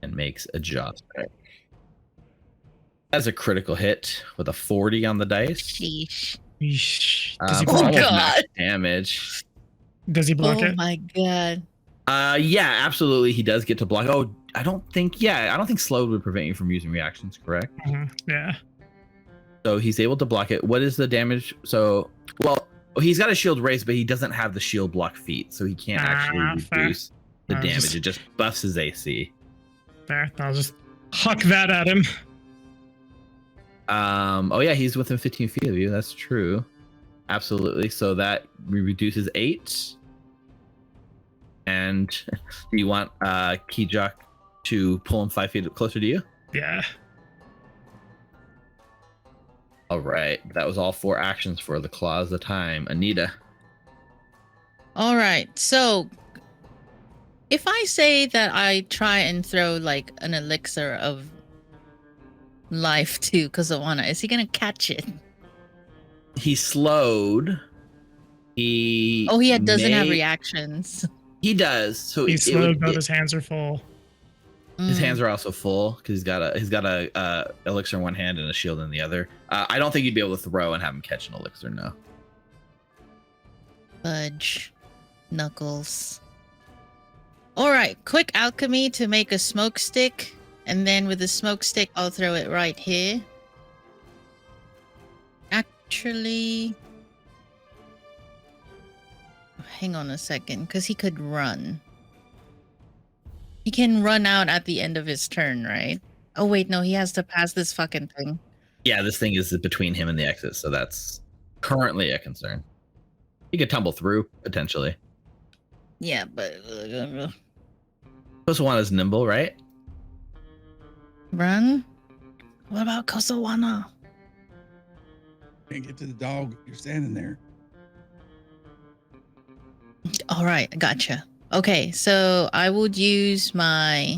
A: and makes a jaw strike. As a critical hit with a 40 on the dice.
D: Sheesh.
B: Yeesh. Does he
D: Oh,
B: block
A: almost
B: it?
A: max damage.
B: Does he block
D: Oh
B: it?
D: my god.
A: Yeah, absolutely. He does get to block. Oh, I don't think slowed would prevent you from using reactions, correct?
B: Yeah.
A: So he's able to block it. What is the damage? So, well, he's got a shield raised, but he doesn't have the shield block feat, so he can't actually
B: fair.
A: reduce the damage.
B: Just-
A: It just buffs his AC.
B: There. I'll just huck that at him.
A: Oh yeah, he's within 15 feet of you. That's true. Absolutely. So that reduces 8. And do you want Kijak to pull him 5 feet closer to you?
B: Yeah.
A: All right. That was all 4 actions for the Claws of Time. Anita.
D: All right. So if I say that I try and throw like an elixir of life to Kozawana, is he gonna catch it?
A: He's slowed. He
D: doesn't have
A: may-
D: reactions.
A: He does. So
B: He's
A: it
B: slowed,
A: would-
B: but his hands are full.
A: his
D: Mm.
A: hands are also full because he's got a elixir in one hand and a shield in the other. I don't think you'd be able to throw and have him catch an elixir. No.
D: Fudge. Knuckles. All right. Quick alchemy to make a smoke stick. And then with the smoke stick, I'll throw it right here. Actually, hang on a second, because he could run. He can run out at the end of his turn, right? Oh, wait, no, he has to pass this fucking thing.
A: Yeah, this thing is between him and the exit, so that's currently a concern. He could tumble through potentially.
D: Yeah, but
A: Kosawana's nimble, right?
D: run? What about Kosawana?
E: Can't get to the dog. You're standing there.
D: All right, gotcha. Okay, so I would use my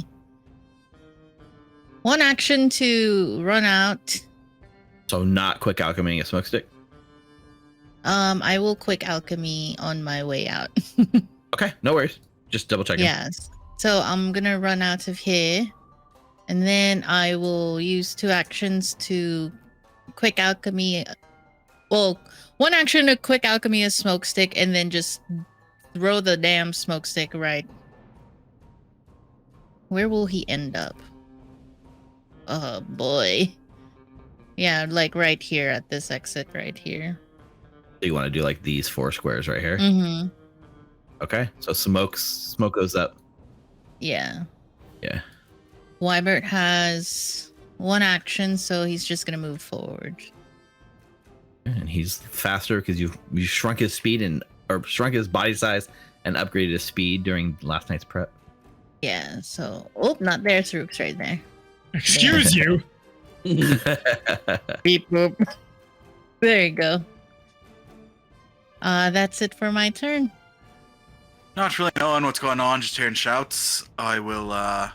D: one action to run out.
A: So not quick alchemy a smoke stick.
D: I will quick alchemy on my way out.
A: Okay, no worries. Just double checking.
D: Yes. So I'm gonna run out of here, and then I will use 2 actions to quick alchemy. Well, 1 action to quick alchemy a smoke stick, and then just throw the damn smoke stick right. Where will he end up? Oh boy. Yeah, like right here at this exit right here.
A: So you want to do like these 4 squares right here.
D: Mm-hmm.
A: Okay. So smoke goes up.
D: Yeah.
A: Yeah.
D: Wybert has 1 action, so he's just gonna move forward.
A: And he's faster because you shrunk his speed or shrunk his body size and upgraded his speed during last night's prep.
D: Yeah, so not there, Troops right there.
B: Excuse you.
D: Beep boop. There you go. That's it for my turn.
C: Not really knowing what's going on, just hearing shouts. I will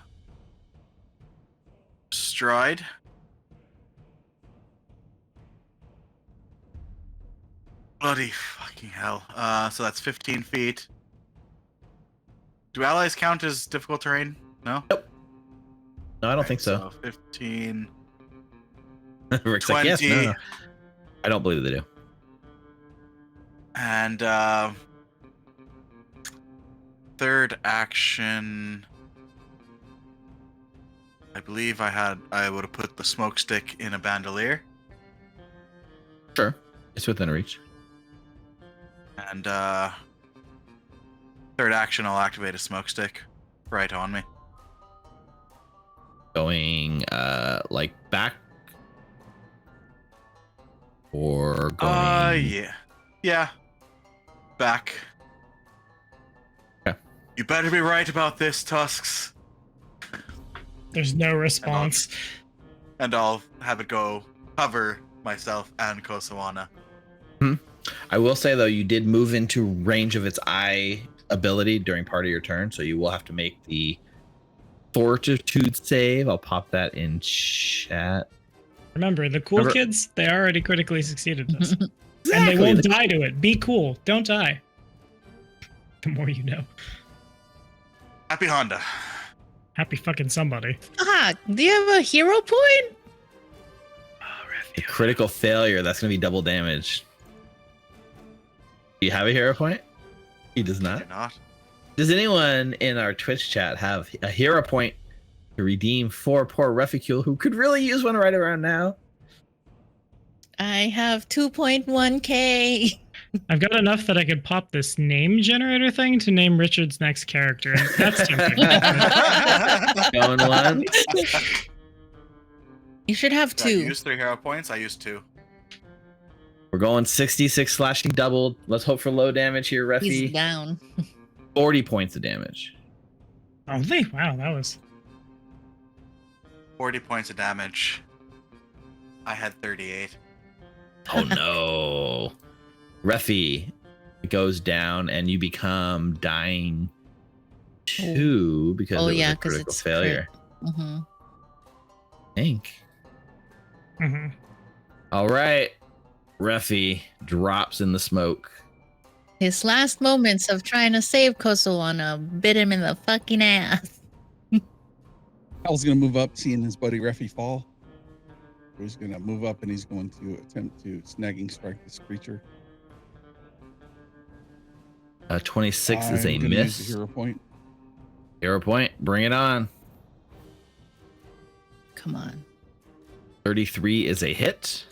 C: stride. Bloody fucking hell. So that's 15 feet. Do allies count as difficult terrain? No?
A: No, I don't think so.
C: 15.
A: Rick's like, yes,
C: 20.
A: no. I don't believe they do.
C: And third action, I believe I would have put the smoke stick in a bandolier.
A: Sure. It's within reach.
C: And third action, I'll activate a smoke stick right on me.
A: Going like back or going
C: Yeah. Back.
A: Okay.
C: You better be right about this, Tusks.
B: There's no response.
C: And I'll have it go cover myself and Kosawana.
A: I will say though, you did move into range of its eye ability during part of your turn, so you will have to make the fortitude save. I'll pop that in chat.
B: Remember, the cool kids, they already critically succeeded this. And they
A: Exactly.
B: won't die to it. Be cool. Don't die. The more you know.
C: Happy Honda.
B: Happy fucking somebody.
D: Do you have a hero point?
A: A critical failure. That's going to be double damage. Do you have a hero point? He does
C: I
A: not.
C: do not.
A: Does anyone in our Twitch chat have a hero point to redeem for poor Reficule who could really use one right around now?
D: I have 2.1k.
B: I've got enough that I could pop this name generator thing to name Richard's next character. And that's tempting.
A: Going one.
D: You should have
C: Did I
D: 2.
C: use 3 hero points? I used 2.
A: We're going 66 slashing doubled. Let's hope for low damage here,
D: He's
A: Refi.
D: down.
A: 40 points of damage.
B: Oh, wow, that was
C: 40 points of damage. I had 38.
A: Oh no. Refi goes down and you become dying 2 because
D: Oh,
A: it was
D: yeah,
A: a
D: 'cause
A: critical
D: it's
A: failure.
D: Mm-hmm.
A: Think.
B: Mhm.
A: All right. Refi drops in the smoke.
D: His last moments of trying to save Kosowana bit him in the fucking ass.
E: Hal's gonna move up, seeing his buddy Refi fall. So he's gonna move up and he's going to attempt to snagging strike this creature.
A: 26 is a
E: I'm gonna use
A: miss.
E: a hero point.
A: Hero point. Bring it on.
D: Come on.
A: 33 is a hit.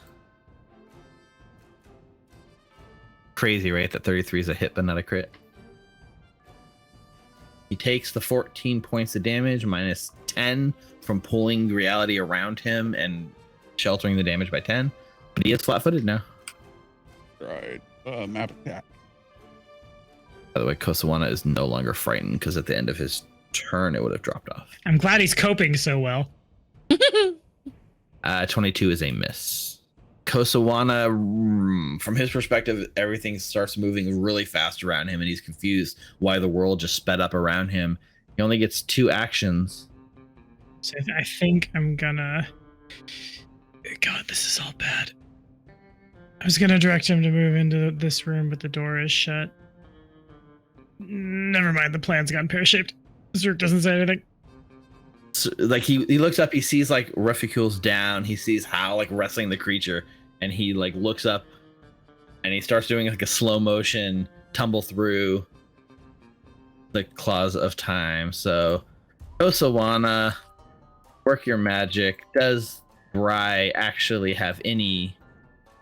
A: Crazy, right? That 33 is a hit, but not a crit. He takes the 14 points of damage minus 10 from pulling reality around him and sheltering the damage by 10. But he is flat-footed now.
E: Right. Map attack.
A: By the way, Kosawana is no longer frightened because at the end of his turn, it would have dropped off.
B: I'm glad he's coping so well.
A: 22 is a miss. Kosawana, from his perspective, everything starts moving really fast around him and he's confused why the world just sped up around him. He only gets 2 actions.
B: So I think I'm gonna. God, this is all bad. I was gonna direct him to move into this room, but the door is shut. Never mind, the plan's gone pear-shaped. Zerk doesn't say anything.
A: So, like he looks up, he sees like Reficule's down, he sees Hal like wrestling the creature, and he like looks up and he starts doing like a slow motion tumble through the claws of time. So Kosawana, work your magic. Does Bry actually have any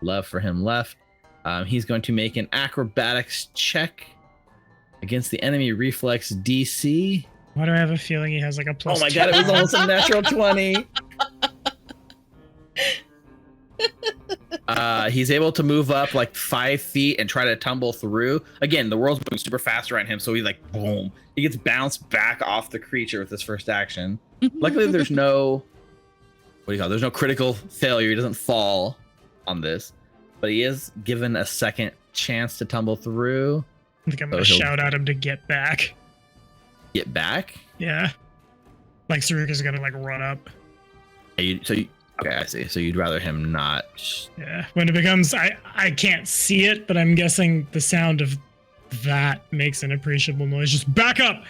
A: love for him left? He's going to make an acrobatics check against the enemy reflex DC.
B: Why do I have a feeling he has like a plus?
A: Oh my god, it was almost a natural 20. He's able to move up like 5 feet and try to tumble through. Again, the world's moving super fast around him, so he like boom. He gets bounced back off the creature with his first action. Luckily, there's no there's no critical failure. He doesn't fall on this, but he is given a second chance to tumble through.
B: I think I'm gonna
A: So he'll-
B: shout at him to get back.
A: Get back.
B: Yeah. Like Sarika's gonna like run up.
A: Okay, I see. So you'd rather him not.
B: Yeah. When it becomes I can't see it, but I'm guessing the sound of that makes an appreciable noise. Just back up.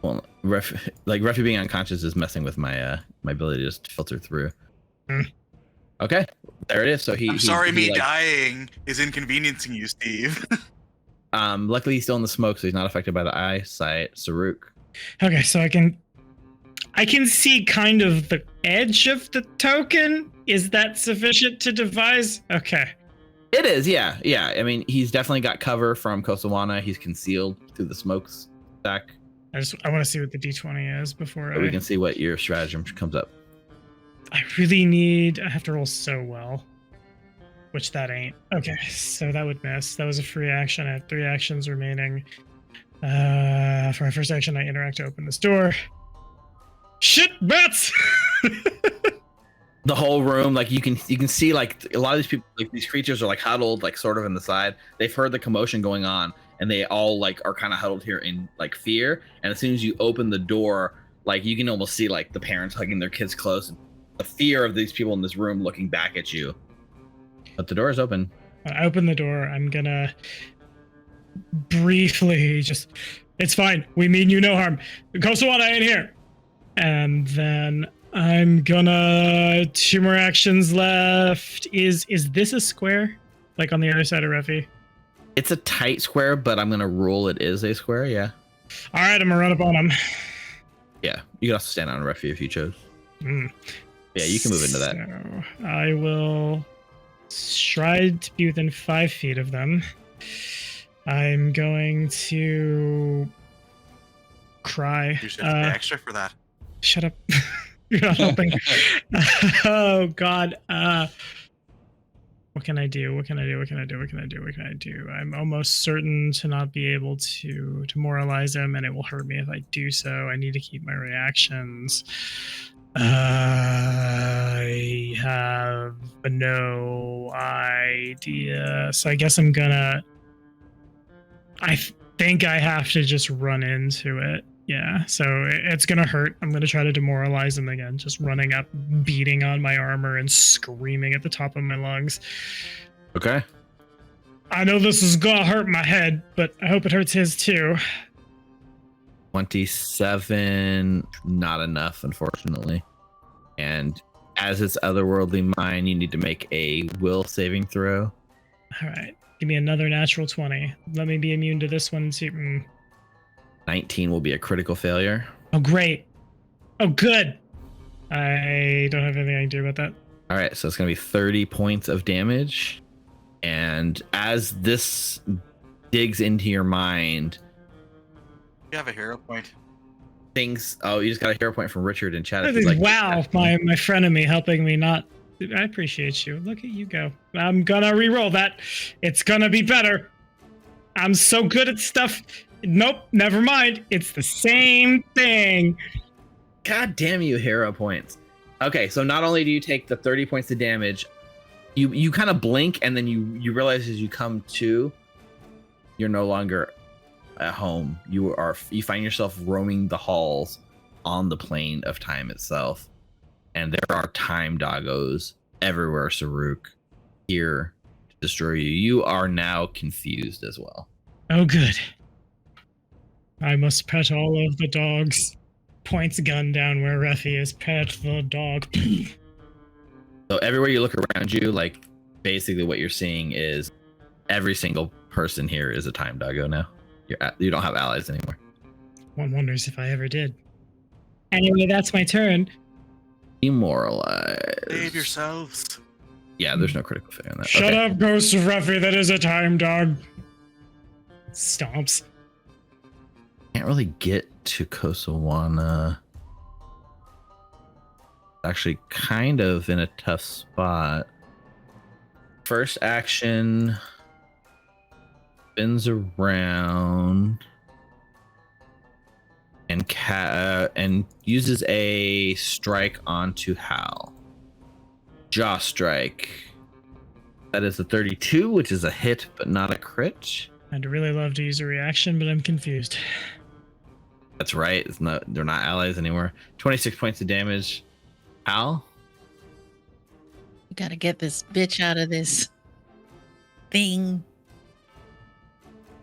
A: Well, Refi being unconscious is messing with my my ability to just filter through. Okay, there it is. So
C: I'm sorry,
A: he,
C: me
A: like,
C: dying is inconveniencing you, Steve.
A: Luckily he's still in the smoke, so he's not affected by the eyesight. Saruk.
B: Okay, so I can see kind of the edge of the token. Is that sufficient to devise? Okay.
A: It is, yeah. I mean, he's definitely got cover from Kosawana. He's concealed through the smoke stack.
B: I want to see what the D20 is before
A: But we can see what your stratagem comes up.
B: I really I have to roll so well. Which that ain't. Okay, so that would miss. That was a free action. I have 3 actions remaining. For my first action, I interact to open this door. Shit, bats!
A: The whole room, like you can see, like a lot of these people, like these creatures are like huddled, like sort of in the side. They've heard the commotion going on, and they all like are kind of huddled here in like fear. And as soon as you open the door, like you can almost see like the parents hugging their kids close, and the fear of these people in this room looking back at you. But the door is open.
B: When I open the door, I'm gonna briefly it's fine. We mean you no harm. Kosawana ain't here. And then I'm gonna 2 more actions left. Is this a square? Like on the other side of Refi?
A: It's a tight square, but I'm gonna rule it is a square. Yeah.
B: All right, I'm gonna run up on him.
A: Yeah. You can also stand on a Refi if you chose.
B: Mm.
A: Yeah, you can move into that.
B: So I will try to be within 5 feet of them. I'm going to cry.
C: You should pay extra for that.
B: Shut up. You're not helping. Oh God. What can I do? What can I do? What can I do? What can I do? What can I do? I'm almost certain to not be able to demoralize him, and it will hurt me if I do so. I need to keep my reactions. I have no idea. So I guess I'm gonna. I think I have to just run into it. Yeah, so it's gonna hurt. I'm gonna try to demoralize him again, just running up, beating on my armor, and screaming at the top of my lungs.
A: Okay.
B: I know this is gonna hurt my head, but I hope it hurts his too.
A: 27, not enough, unfortunately. And as its otherworldly mind, you need to make a will saving throw.
B: All right, give me another natural 20. Let me be immune to this one too.
A: 19 will be a critical failure.
B: Oh, great. Oh, good. I don't have anything I can do about that.
A: All right, so it's going to be 30 points of damage. And as this digs into your mind,
C: You have a hero point.
A: things. Oh, you just got a hero point from Richard in chat. He's
B: Wow, my frenemy helping me not. I appreciate you. Look at you go. I'm gonna re-roll that. It's gonna be better. I'm so good at stuff. Nope, never mind. It's the same thing.
A: God damn you, hero points. Okay, so not only do you take the 30 points of damage, you kind of blink, and then you realize as you come to, you're no longer at home. You find yourself roaming the halls on the plane of time itself, and there are time doggos everywhere, Saruk, here to destroy you. You are now confused as well.
B: Oh, good. I must pet all of the dogs. Points gun down where Refi is. Pet the dog.
A: So everywhere you look around you, like basically what you're seeing is every single person here is a time doggo now. You don't have allies anymore.
B: One wonders if I ever did. Anyway, that's my turn.
A: Demoralize.
C: Save yourselves.
A: Yeah, there's no critical failure on that.
B: Shut
A: Okay.
B: up, Ghost of Refi. That is a time dog. Stomps.
A: Can't really get to Kosawana. Actually, kind of in a tough spot. First action spins around and uses a strike onto Hal. Jaw strike. That is a 32, which is a hit, but not a crit.
B: I'd really love to use a reaction, but I'm confused.
A: That's right. They're not allies anymore. 26 points of damage. Hal?
D: You gotta get this bitch out of this thing.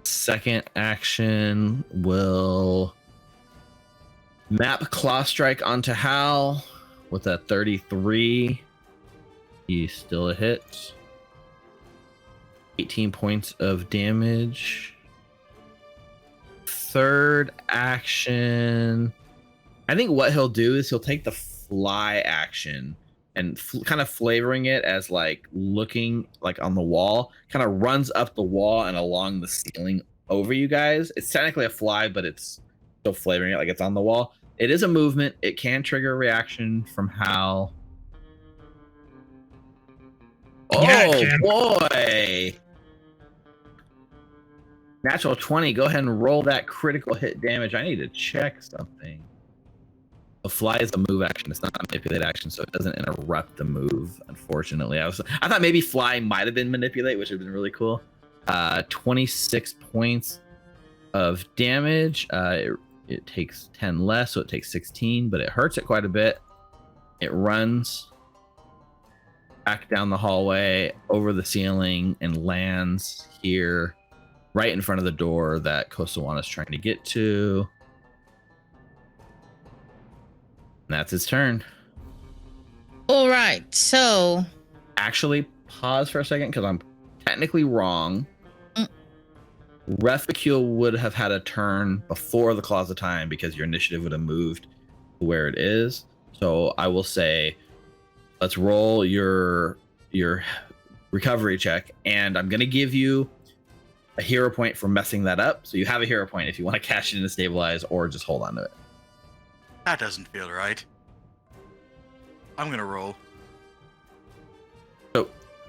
A: Second action will map Claw Strike onto Hal with a 33. He's still a hit. 18 points of damage. Third action. I think what he'll do is he'll take the fly action and kind of flavoring it as like looking like on the wall, kind of runs up the wall and along the ceiling over you guys. It's technically a fly, but it's still flavoring it like it's on the wall. It is a movement. It can trigger a reaction from Hal.
B: Yeah,
A: Oh boy. Natural 20. Go ahead and roll that critical hit damage. I need to check something. A fly is a move action. It's not a manipulate action, so it doesn't interrupt the move, unfortunately. I thought maybe fly might have been manipulate, which would have been really cool. 26 points of damage. It takes 10 less, so it takes 16, but it hurts it quite a bit. It runs back down the hallway, over the ceiling, and lands here right in front of the door that Kosawana is trying to get to. And that's his turn.
D: All right, so
A: Actually, pause for a second because I'm technically wrong.
D: Mm.
A: Refecule would have had a turn before the Claws of Time because your initiative would have moved to where it is. So I will say, let's roll your recovery check, and I'm gonna give you a hero point for messing that up. So you have a hero point if you want to cash it in to stabilize, or just hold on to it.
C: That doesn't feel right. I'm gonna roll.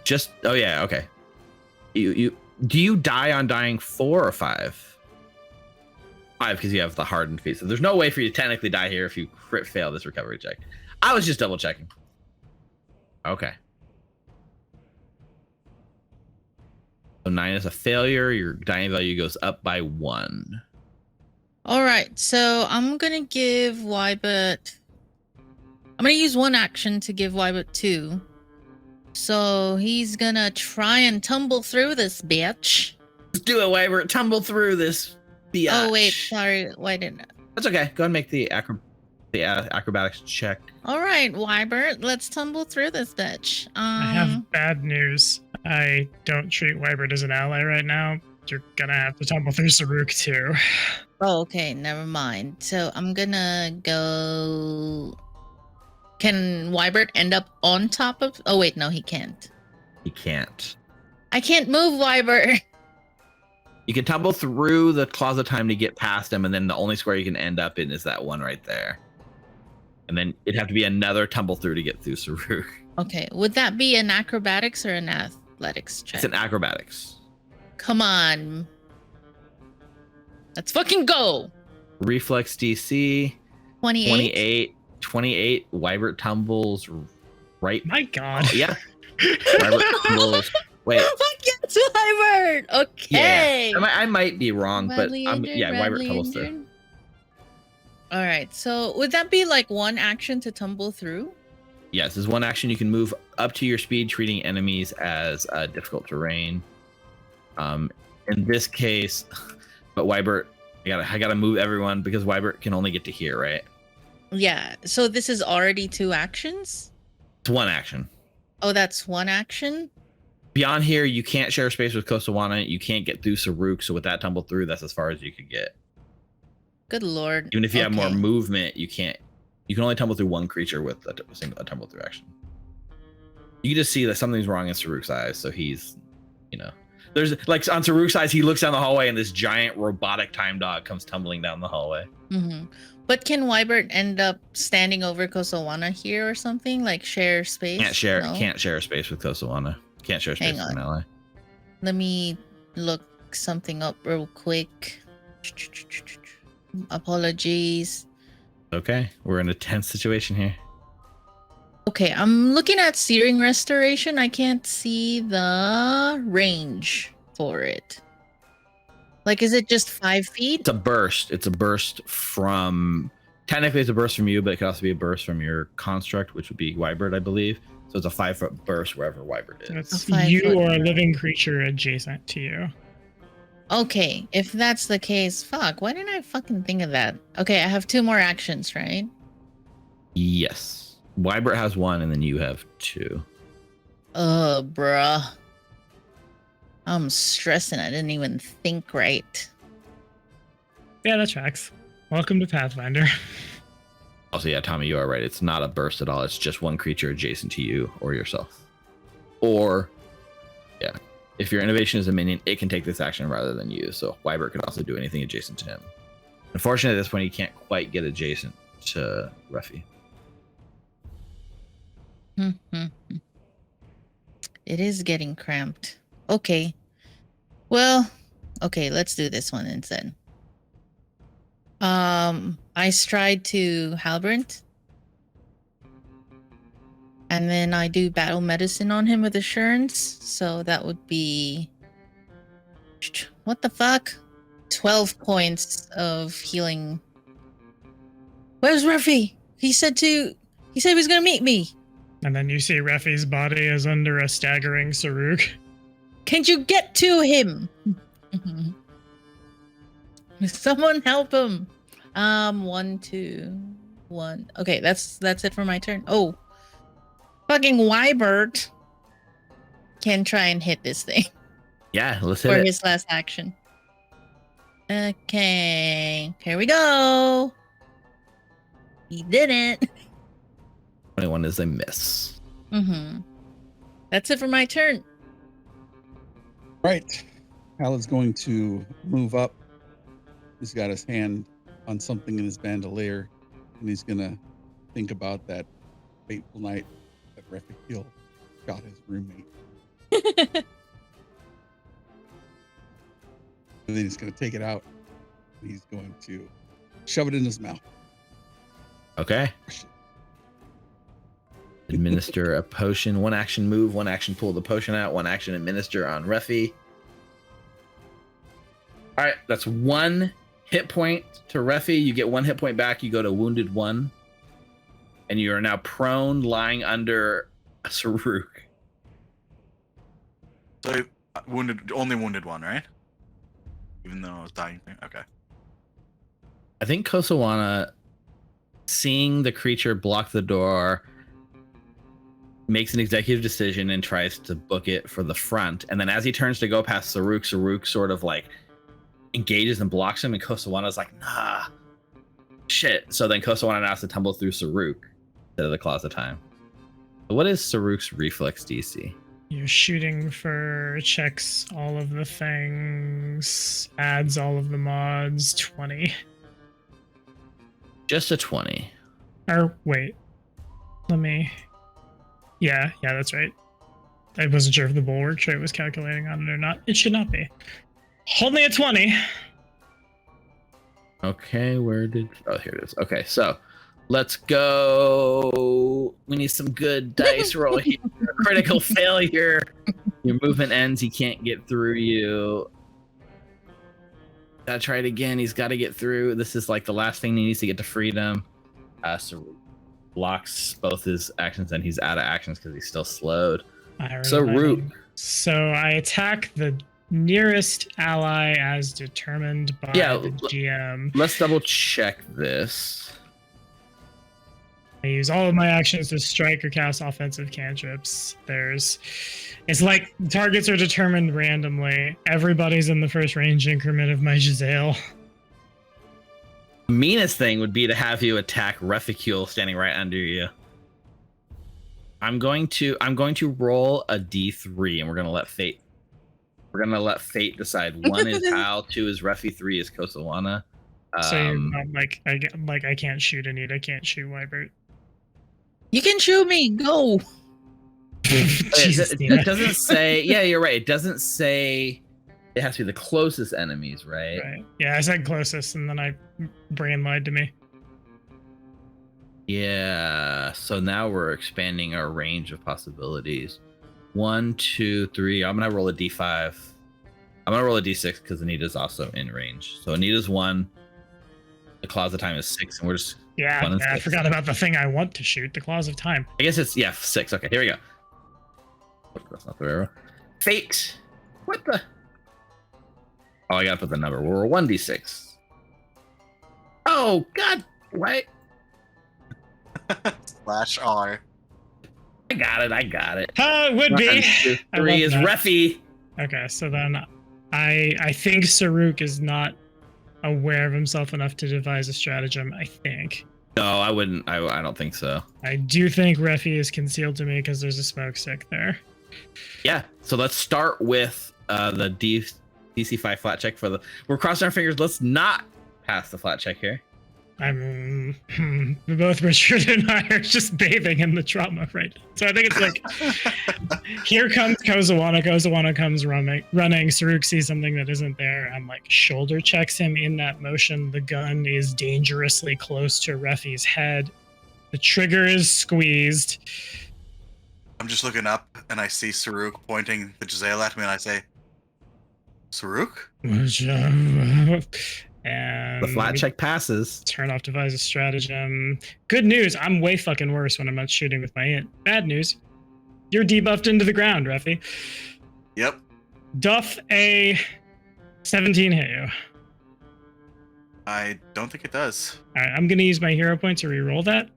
A: Just oh yeah, okay. You do you die on dying 4 or 5? 5 because you have the hardened feat. So there's no way for you to technically die here if you crit fail this recovery check. I was just double checking. Okay. So 9 is a failure. Your dying value goes up by 1.
D: all right, so I'm gonna give Wybert. I'm gonna use one action to give Wybert 2. So he's gonna try and tumble through this bitch.
A: Let's do it, Wyvern. Tumble through this biatch.
D: Oh wait, sorry. Why didn't?
A: That's okay. Go ahead and make the acrobatics check.
D: All right, Wybert, let's tumble through this bitch.
B: I have bad news. I don't treat Wybert as an ally right now. You're gonna have to tumble through Saruk too.
D: Oh, okay, never mind. So I'm gonna go. Can Wybert end up on top of? Oh wait, no, he can't.
A: He can't.
D: I can't move Wybert.
A: You can tumble through the Claws of Time to get past him, and then the only square you can end up in is that one right there. And then it'd have to be another tumble through to get through Saruk.
D: Okay, would that be an acrobatics or an athletics check?
A: It's an acrobatics.
D: Come on. Let's fucking go.
A: Reflex DC
D: 28.
A: 28. Wybert tumbles right.
B: My God.
A: Oh, yeah. Wybert tumbles. Wait.
D: Fuck yes, Wybert. Okay.
A: Yeah. I might be wrong,
D: Badly
A: but
D: injured,
A: yeah, Wybert
D: badly
A: tumbles through.
D: injured. All right. So would that be like one action to tumble through?
A: Yes, as one action, you can move up to your speed, treating enemies as difficult terrain. In this case, but Wybert, I gotta move everyone because Wybert can only get to here, right?
D: Yeah. So this is already 2 actions?
A: It's one action.
D: Oh, that's one action?
A: Beyond here, you can't share space with Kosawana. You can't get through Saruk. So with that tumble through, that's as far as you could get.
D: Good lord.
A: Even if you have more
D: Okay.
A: movement, you can't. You can only tumble through one creature with a single tumble through action. You can just see that something's wrong in Saruk's eyes. So he's, there's like on Saruk's eyes, he looks down the hallway and this giant robotic time dog comes tumbling down the hallway.
D: Mm-hmm. But can Wybert end up standing over Kosawana here or something? Like share space?
A: Can't share.
D: No?
A: Can't share space with Kosawana. Can't share space
D: Hang
A: with an
D: on.
A: ally.
D: Let me look something up real quick. Apologies.
A: Okay, we're in a tense situation here.
D: Okay, I'm looking at Searing Restoration. I can't see the range for it. Like, is it just 5 feet?
A: It's a burst. It's a burst from. Technically, it's a burst from you, but it could also be a burst from your construct, which would be Wybert, I believe. So it's a 5-foot burst wherever Wybert is.
B: It's
D: A 5
B: you
D: foot.
B: or a living creature adjacent to you.
D: Okay, if that's the case, fuck, why didn't I fucking think of that? Okay, I have 2 more actions, right?
A: Yes. Wybert has 1, and then you have 2.
D: Bruh. I'm stressing. I didn't even think right.
B: Yeah, that tracks. Welcome to Pathfinder.
A: Also, yeah, Tommy, you are right. It's not a burst at all. It's just one creature adjacent to you or yourself. Or, yeah, if your innovation is a minion, it can take this action rather than you. So Wybert could also do anything adjacent to him. Unfortunately, at this point, he can't quite get adjacent to Ruffy.
D: It is getting cramped. Okay. Well, okay, let's do this one instead. I stride to Halbrand. And then I do battle medicine on him with assurance. So that would be what the fuck? 12 points of healing. Where's Ruffy? He said he was gonna meet me.
B: And then you see Refi's body is under a staggering Saruk.
D: Can't you get to him? Someone help him. 1, 2, 1. Okay, that's it for my turn. Oh, Fucking Wybert can try and hit this thing
A: Yeah, let's
D: for
A: hit it.
D: his last action. Okay, here we go. He didn't.
A: 21 is a miss.
D: Mm-hmm. That's it for my turn.
E: Right. Hal is going to move up. He's got his hand on something in his bandolier, and he's going to think about that fateful night that Refugio shot his roommate. And then he's going to take it out, and he's going to shove it in his mouth.
A: Okay. Administer a potion. One action move, one action pull the potion out, one action administer on Refi. All right, that's 1 hit point to Refi. You get 1 hit point back. You go to wounded 1. And you are now prone, lying under a Saruk.
C: So only wounded 1, right? Even though I was dying. Okay.
A: I think Kosawana, seeing the creature block the door, makes an executive decision and tries to book it for the front. And then as he turns to go past Saruk, Saruk sort of like engages and blocks him, and Kosawana's like, nah, shit. So then Kosawana now has to tumble through Saruk instead of the Claws of Time. What is Saruk's reflex DC?
B: You're shooting for checks all of the things, adds all of the mods, 20.
A: Just a 20.
B: Or wait, let me. Yeah, that's right. I wasn't sure if the bulwark trait was calculating on it or not. It should not be. Only a 20.
A: Okay, where did... Oh, here it is. Okay, so let's go. We need some good dice roll here. Critical failure. Your movement ends. He can't get through you. Gotta try it again. He's got to get through. This is like the last thing he needs to get to freedom. So blocks both his actions, and he's out of actions because he's still slowed. So Root.
B: So I attack the nearest ally as determined by the GM.
A: Let's double check this.
B: I use all of my actions to strike or cast offensive cantrips. It's like targets are determined randomly. Everybody's in the first range increment of my Giselle.
A: The meanest thing would be to have you attack Refugio standing right under you. I'm going to roll a D3, and we're gonna let fate decide. 1 is Hal, 2 is Refi, 3 is Kosawana.
B: So you're not I can't shoot Anita, I can't shoot Wybert.
D: You can shoot me. Go.
A: It doesn't say. Yeah, you're right. It doesn't say. It has to be the closest enemies, right?
B: Right. Yeah, I said closest, and then brain lied to me.
A: Yeah. So now we're expanding our range of possibilities. 1, 2, 3. I'm gonna roll a D5. I'm gonna roll a D6 because Anita's also in range. So Anita's 1. The Claws of Time is 6, and we're just.
B: Yeah, I forgot about the thing I want to shoot, the Claws of Time.
A: I guess it's 6. Okay, here we go. Oh, that's not the arrow. Fate. What the? Oh, I gotta put the number. We're 1d6. Oh God! What?
C: /R.
A: I got it.
B: It would be.
A: 1, 2, 3 is Refi.
B: Okay, so then I think Saruk is not aware of himself enough to devise a stratagem, I think.
A: No, I wouldn't. I don't think so.
B: I do think Refi is concealed to me because there's a smoke stick there.
A: Yeah. So let's start with the DC 5 flat check for the. We're crossing our fingers. Let's not pass the flat check here.
B: Both Richard and I are just bathing in the trauma right now. So I think it's like, here comes Kosawana. Kosawana comes running. Saruk sees something that isn't there. I'm like, shoulder checks him in that motion. The gun is dangerously close to Refi's head. The trigger is squeezed.
C: I'm just looking up and I see Saruk pointing the Giselle at me, and I say, Saruk?
B: And
A: The flat check passes.
B: turn off devise a stratagem. Good news, I'm way fucking worse when I'm not shooting with my int. Bad news, you're debuffed into the ground, Refi.
C: Yep.
B: Duff a 17 hit you.
C: I don't think it does.
B: All right, I'm gonna use my hero point to re-roll that.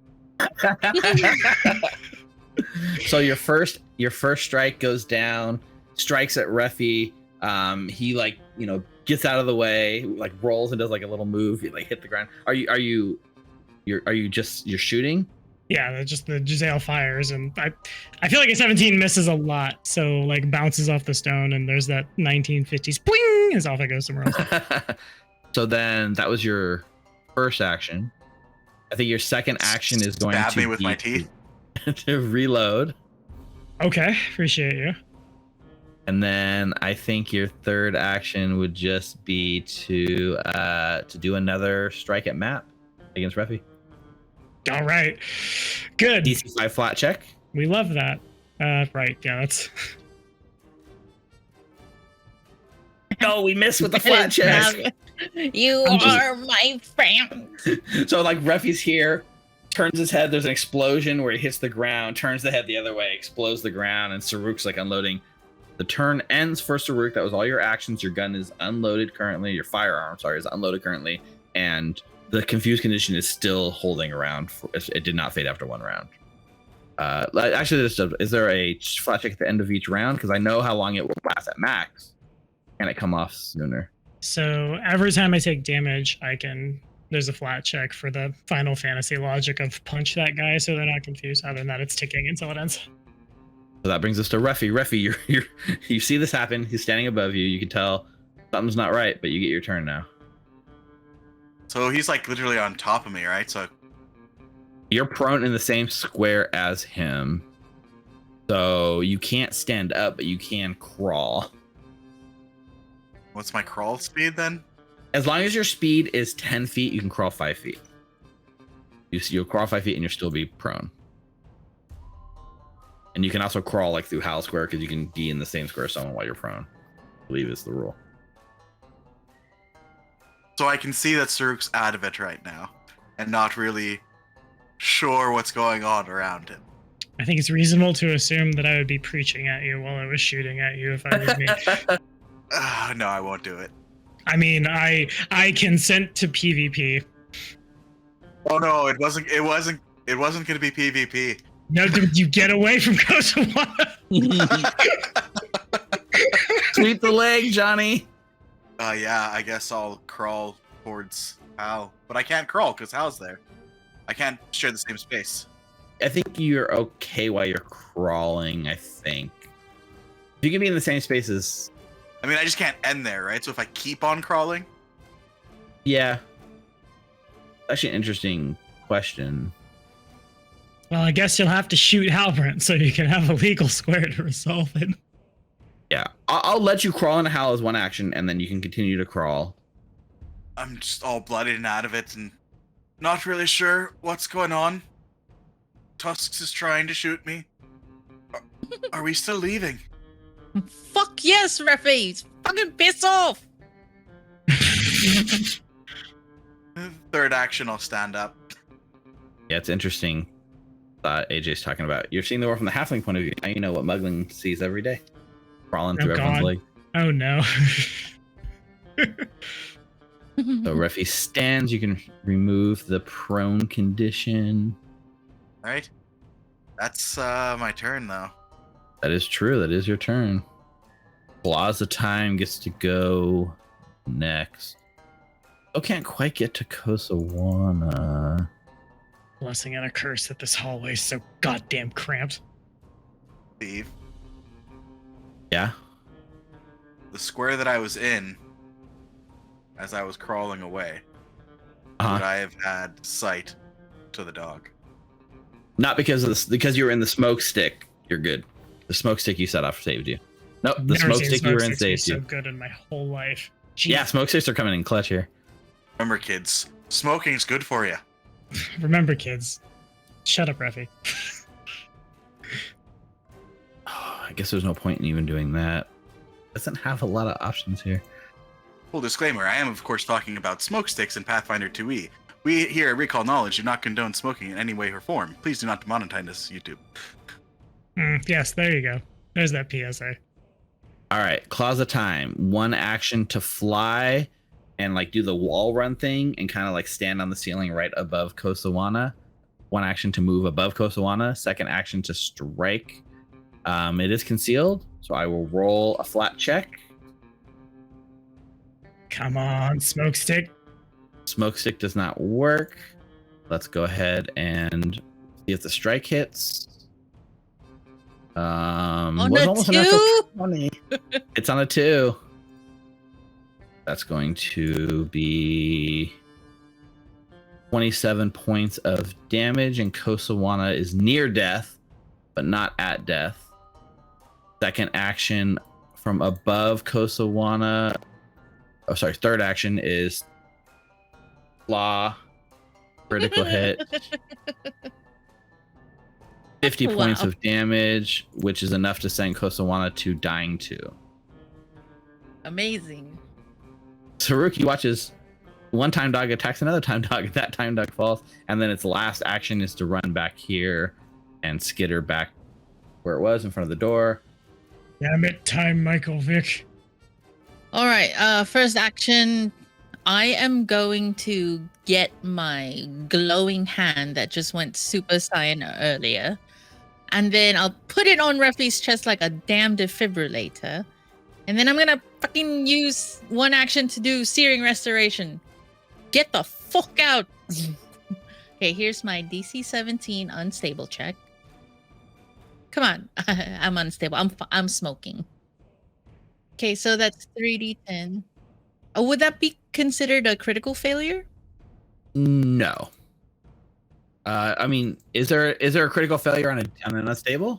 A: So your first strike goes down, strikes at Refi. He like, gets out of the way, like rolls and does like a little move, like hit the ground. Are you shooting?
B: Yeah, that's just the Giselle fires, and I feel like a 17 misses a lot, so like bounces off the stone, and there's that 1950s boing as off it goes somewhere else.
A: So then that was your first action. I think your second action is going
C: Stab
A: to
C: me with
A: be
C: my teeth.
A: to reload.
B: Okay, appreciate you.
A: And then I think your third action would just be to do another strike at map against Refi.
B: All right, good.
A: DC 5 flat check.
B: We love that. Right, yeah, that's.
A: No, we missed with the flat check.
D: You are my friend.
A: So like Refi's here, turns his head, there's an explosion where he hits the ground, turns the head the other way, explodes the ground, and Saruk's like unloading. The turn ends for Saruk. That was all your actions. Your gun is unloaded currently. Your firearm, is unloaded currently. And the confused condition is still holding around. It did not fade after one round. Actually, is there a flat check at the end of each round? Because I know how long it will last at max. Can it come off sooner?
B: So every time I take damage, there's a flat check for the Final Fantasy logic of punch that guy so they're not confused. Other than that, it's ticking until it ends.
A: So that brings us to Refi. Refi, you see this happen. He's standing above you. You can tell something's not right, but you get your turn now.
C: So he's like literally on top of me, right? So
A: you're prone in the same square as him. So you can't stand up, but you can crawl.
C: what's my crawl speed then?
A: As long as your speed is 10 feet, you can crawl 5 feet. You'll crawl 5 feet and you'll still be prone. And you can also crawl like through Hal Square because you can be in the same square as someone while you're prone. I believe is the rule.
C: So I can see that Saruk's out of it right now and not really sure what's going on around him.
B: I think it's reasonable to assume that I would be preaching at you while I was shooting at you if I was me.
C: No, I won't do it.
B: I mean, I consent to PvP.
C: Oh no, it wasn't going to be PvP.
B: No, did you get away from Kosawa?
A: Sweep the leg, Johnny.
C: Yeah, I guess I'll crawl towards Hal. But I can't crawl because Hal's there. I can't share the same space.
A: I think you're okay while you're crawling, I think. You can be in the same spaces.
C: I mean, I just can't end there, right? So if I keep on crawling?
A: Yeah. Actually, an interesting question.
B: Well, I guess you'll have to shoot Halbrand so you can have a legal square to resolve it.
A: Yeah. I'll let you crawl into Hal as one action, and then you can continue to crawl.
C: I'm just all bloodied and out of it and not really sure what's going on. Tusks is trying to shoot me. Are we still leaving?
D: Fuck yes, Refi! Fucking piss off!
C: Third action, I'll stand up.
A: Yeah, it's interesting. AJ's talking about. You're seeing the world from the halfling point of view. Now you know what Muggling sees every day. Crawling through everyone's leg.
B: Oh no.
A: So Refi stands. You can remove the prone condition.
C: Right? That's my turn, though.
A: That is true. That is your turn. Plaza Time gets to go next. Oh, can't quite get to Kosawana.
B: Blessing and a curse that this hallway is so goddamn cramped.
C: Steve,
A: Yeah.
C: the square that I was in as I was crawling away,
A: Uh-huh.
C: would I have had sight to the dog?
A: Not because of this, because you were in the smoke stick. You're good. The smoke stick you set off saved you. Nope, the
B: Never
A: smoke
B: seen
A: stick you were in
B: sticks be
A: saved
B: so
A: you.
B: good in my whole life.
A: Yeah,
B: Jeez.
A: smoke sticks are coming in clutch here.
C: Remember, kids, smoking's good for you.
B: Remember, kids. Shut up, Refi.
A: I guess there's no point in even doing that. Doesn't have a lot of options here.
C: Full disclaimer, I am, of course, talking about smoke sticks in Pathfinder 2e. We here at Recall Knowledge do not condone smoking in any way or form. Please do not demonetize this, YouTube.
B: Yes, there you go. There's that PSA.
A: All right, Claws of Time. One action to fly and like do the wall run thing and kind of like stand on the ceiling right above Kosawana. one action to move above Kosawana, second action to strike. It is concealed, so I will roll a flat check.
B: Come on, smokestick.
A: Smokestick does not work. Let's go ahead and see if the strike hits.
D: On
A: was
D: a
A: almost a
D: 2?
A: natural 20. It's on a 2. That's going to be 27 points of damage, and Kosawana is near death, but not at death. Second action from above Kosawana. Oh, sorry. Third action is claw, critical hit, 50 points
D: Wow.
A: of damage, which is enough to send Kosawana to dying 2.
D: Amazing.
A: Saruki watches one time dog attacks another time dog. That time dog falls, and then its last action is to run back here and skitter back where it was in front of the door.
B: Damn it, time, Michael Vick.
D: All right. First action. I am going to get my glowing hand that just went Super Saiyan earlier, and then I'll put it on Ruffy's chest like a damn defibrillator, and then I'm gonna fucking use one action to do Searing Restoration. Get the fuck out! Okay, here's my DC 17 unstable check. Come on, I'm unstable. I'm smoking. Okay, so that's 3d10. Oh, would that be considered a critical failure?
A: No. I mean, is there a critical failure on an unstable?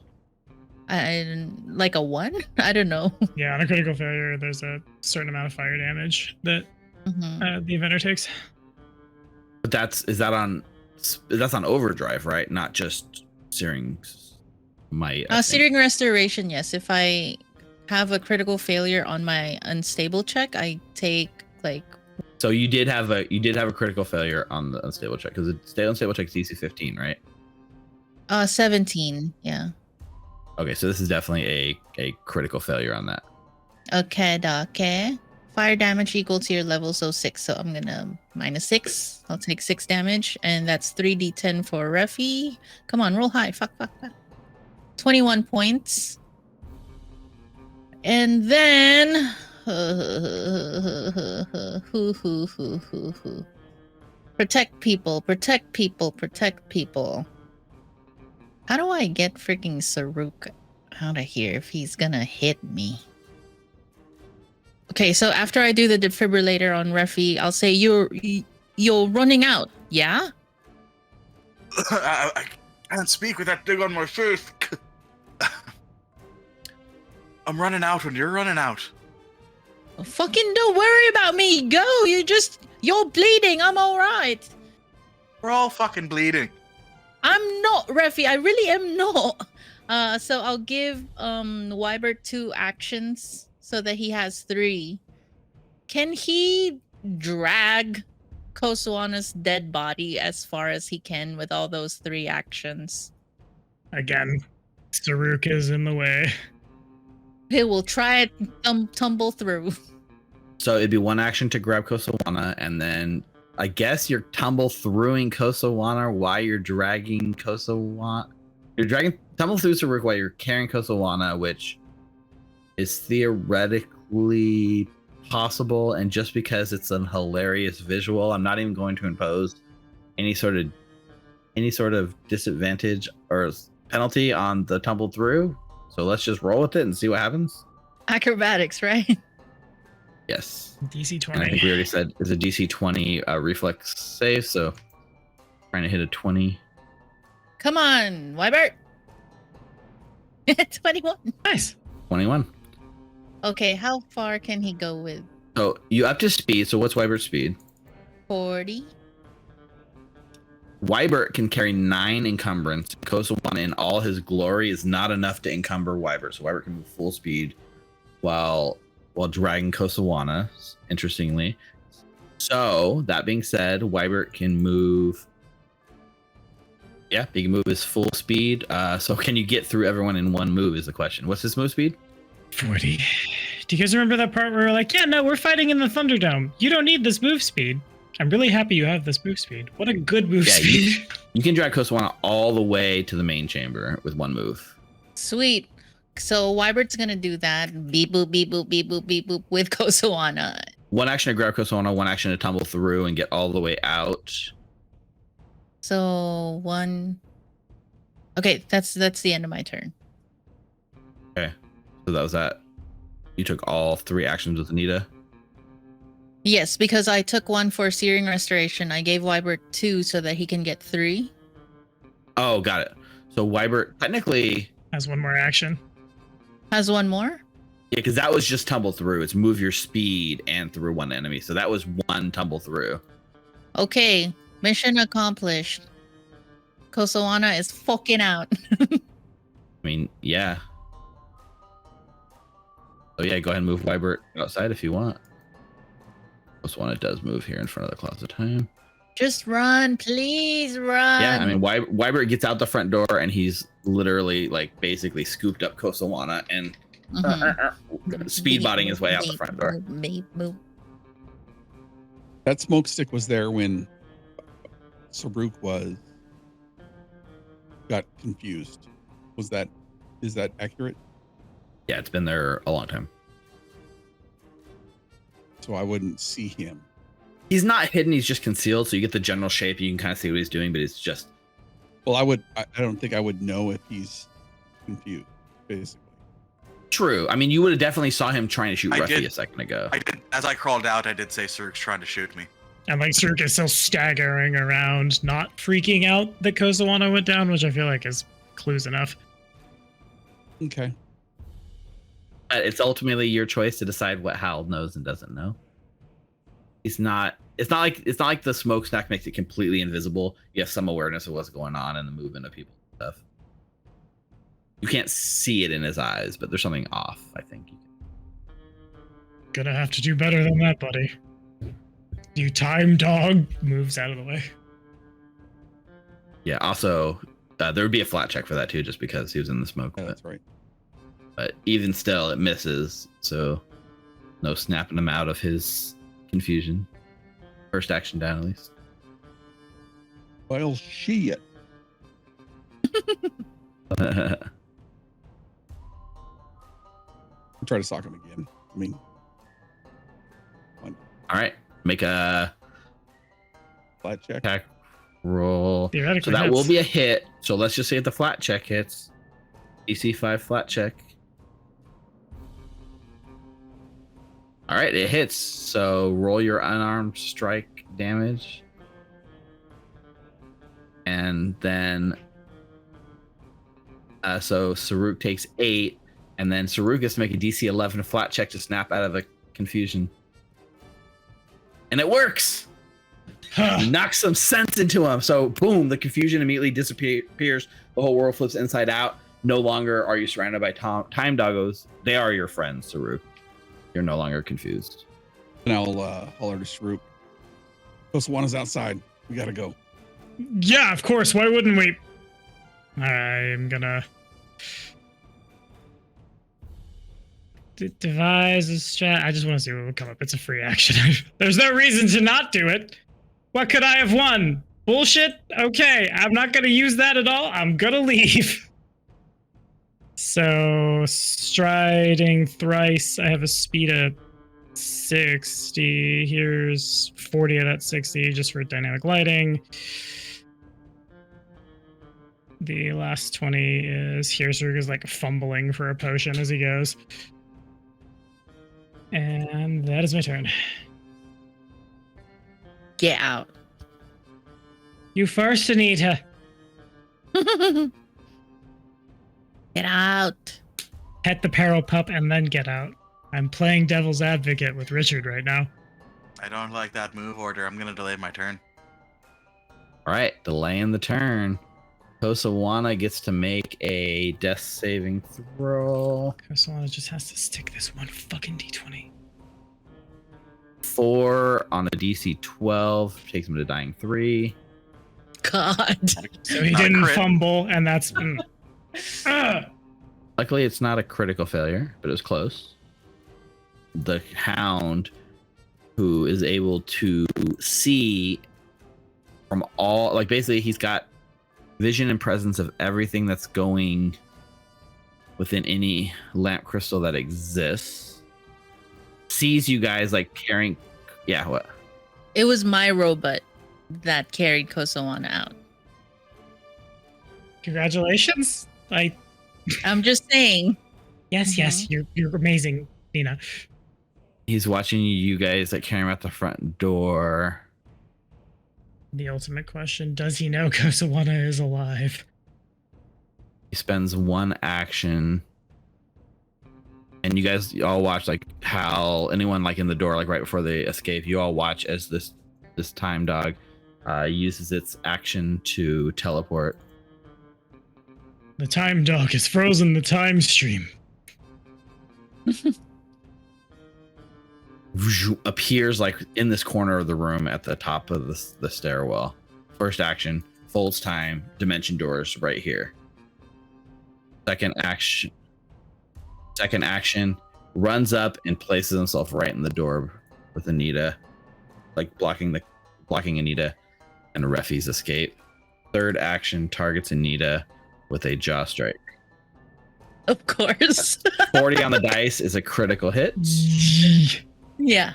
D: Like a 1? I don't know.
B: Yeah, on a critical failure, there's a certain amount of fire damage that the inventor takes.
A: But that's on overdrive, right? Not just searing might. I think.
D: Searing Restoration, yes. If I have a critical failure on my unstable check, I take like.
A: So you did have a critical failure on the unstable check, because the unstable check is DC 15, right?
D: 17, yeah.
A: Okay, so this is definitely a critical failure on that.
D: Okay. Fire damage equal to your level, so 6. So I'm gonna -6. I'll take 6 damage, and that's 3d10 for Ruffy. Come on, roll high. Fuck. 21 points. And then protect people. How do I get freaking Saruk out of here if he's gonna hit me? Okay, so after I do the defibrillator on Ruffy, I'll say you're running out, yeah?
C: I can't speak with that thing on my face. I'm running out when you're running out.
D: Well, fucking don't worry about me. Go. You're bleeding. I'm all right.
C: We're all fucking bleeding.
D: I'm not, Ruffy. I really am not. So I'll give Wybert 2 actions so that he has 3. Can he drag Kosawana's dead body as far as he can with all those 3 actions?
B: Again, Saruk is in the way.
D: He will try to tumble through.
A: So it'd be one action to grab Kosawana, and then I guess you're tumble throughing Kosawana while you're dragging Kosawana. You're tumble through Saruk while you're carrying Kosawana, which is theoretically possible. And just because it's an hilarious visual, I'm not even going to impose any sort of disadvantage or penalty on the tumble through. So let's just roll with it and see what happens.
D: Acrobatics, right?
A: Yes.
B: DC 20.
A: And I think we already said it's a DC 20 reflex save, so trying to hit a 20.
D: Come on, Wybert. 21.
B: Nice.
A: 21.
D: Okay, how far can he go with?
A: So you up to speed. So what's Wybert's speed?
D: 40.
A: Wybert can carry 9 encumbrance. Kosawana in all his glory is not enough to encumber Wybert. So Wybert can move full speed while dragging Kosawana, interestingly. So that being said, Wybert can move. Yeah, he can move his full speed. So can you get through everyone in one move is the question. What's his move speed?
B: 40. Do you guys remember that part where we're like, yeah, no, we're fighting in the Thunderdome. You don't need this move speed. I'm really happy you have this move speed. What a good move
A: Yeah,
B: speed.
A: You can drag Kosawana all the way to the main chamber with one move.
D: Sweet. So Wybert's gonna do that. Beep boop beep boop beep boop beep boop with Kosawana.
A: One action to grab Kosawana, one action to tumble through and get all the way out.
D: So one. Okay, that's the end of my turn.
A: Okay, so that was that. You took all 3 actions with Anita.
D: Yes, because I took one for Searing Restoration. I gave Wybert 2 so that he can get 3.
A: Oh, got it. So Wybert technically,
B: Has one more action.
D: Has one more?
A: yeah, because that was just tumble through. It's move your speed and through one enemy. So that was one tumble through.
D: Okay, mission accomplished. Kosawana is fucking out.
A: I mean, yeah. Oh yeah, go ahead and move Wybert outside if you want. Kosawana does move here in front of the Clouds of Time.
D: Just run, please run.
A: Yeah, I mean, Wybert gets out the front door and he's literally like basically scooped up Kosawana and speedbotting his way out the front door.
E: That smoke stick was there when Saruk got confused. Is that accurate?
A: Yeah, it's been there a long time.
E: So I wouldn't see him.
A: He's not hidden, he's just concealed, so you get the general shape, you can kind of see what he's doing, but it's just...
E: Well, I don't think I would know if he's confused, basically.
A: True. I mean, you would have definitely saw him trying to shoot
C: I
A: Ruffy
C: did.
A: a second ago.
C: I did, as I crawled out, I did say Surik's trying to shoot me.
B: And like Cirque is still staggering around, not freaking out that Kosawana went down, which I feel like is clues enough.
E: Okay.
A: It's ultimately your choice to decide what Hal knows and doesn't know. It's not like the smokestack makes it completely invisible. You have some awareness of what's going on and the movement of people and stuff. You can't see it in his eyes, but there's something off, I think.
B: Gonna have to do better than that, buddy. You time dog moves out of the way.
A: Yeah, also, there would be a flat check for that too, just because he was in the smoke.
E: Yeah, that's right.
A: But even still, it misses. So no snapping him out of his confusion. First action down, at least.
E: Well, shit. I'll try to sock him again. I mean,
A: All right, make a
E: flat check.
A: attack roll.
B: Theoretically,
A: So that
B: hits.
A: will be a hit. So let's just say if the flat check hits. DC 5 flat check. All right, it hits. So roll your unarmed strike damage. And then so Saruk takes 8, and then Saruk gets to make a DC 11 flat check to snap out of the confusion. And it works. You knock some sense into him. So boom, the confusion immediately disappears. The whole world flips inside out. No longer are you surrounded by time doggos. They are your friends, Saruk. You're no longer confused.
E: And I'll holler to Saruk. Kosawana's outside. We gotta go.
B: Yeah, of course. Why wouldn't we? I'm gonna devise a strat. I just want to see what will come up. It's a free action. There's no reason to not do it. What could I have won? Bullshit? Okay, I'm not gonna use that at all. I'm gonna leave. So, striding thrice. I have a speed of 60. Here's 40 of that 60 just for dynamic lighting. The last 20 is here. Saruk is like fumbling for a potion as he goes. And that is my turn.
D: Get out.
B: You first, Anita.
D: Get out.
B: Pet the peril pup and then get out. I'm playing devil's advocate with Richard right now.
C: I don't like that move order. I'm gonna delay my turn.
A: All right, delaying the turn. Kosawana gets to make a death saving throw.
B: Kosawana just has to stick this one fucking d20.
A: 4 on a DC 12 takes him to dying 3.
D: God.
B: So he
C: Not a
B: didn't
C: crit.
B: fumble, and that's.
A: Luckily, it's not a critical failure, but it was close. The hound who is able to see from all, like basically he's got vision and presence of everything that's going within any lamp crystal that exists. Sees you guys like carrying, yeah, what?
D: It was my robot that carried Kosawana out.
B: Congratulations.
D: I'm just saying.
B: Yes, you're amazing, Nina.
A: He's watching you guys like carrying him out the front door.
B: The ultimate question, does he know Kosawana is alive?
A: He spends one action, and you guys all watch like how anyone like in the door, like right before they escape, you all watch as this time dog uses its action to teleport.
B: The time dog has frozen the time stream.
A: Appears like in this corner of the room at the top of the stairwell. First action, folds time, dimension doors right here. Second action, runs up and places himself right in the door with Anita, like blocking Anita and Refi's escape. Third action, targets Anita with a jaw strike.
D: Of course.
A: 40 on the dice is a critical hit.
D: Yeah.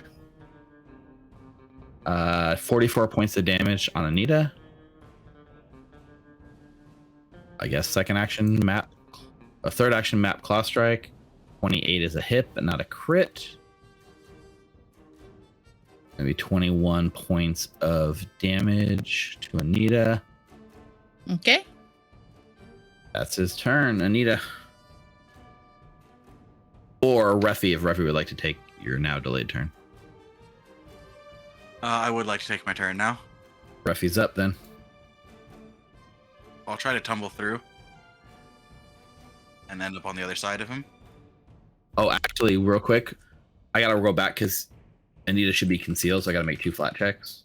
A: 44 points of damage on Anita. I guess second action map. A third action map claw strike. 28 is a hit, but not a crit. Maybe 21 points of damage to Anita.
D: Okay.
A: That's his turn, Anita. Or Refi, if Refi would like to take your now delayed turn.
C: I would like to take my turn now.
A: Refi's up then.
C: I'll try to tumble through and end up on the other side of him.
A: Oh, actually, real quick, I gotta go back because Anita should be concealed, so I gotta make 2 flat checks.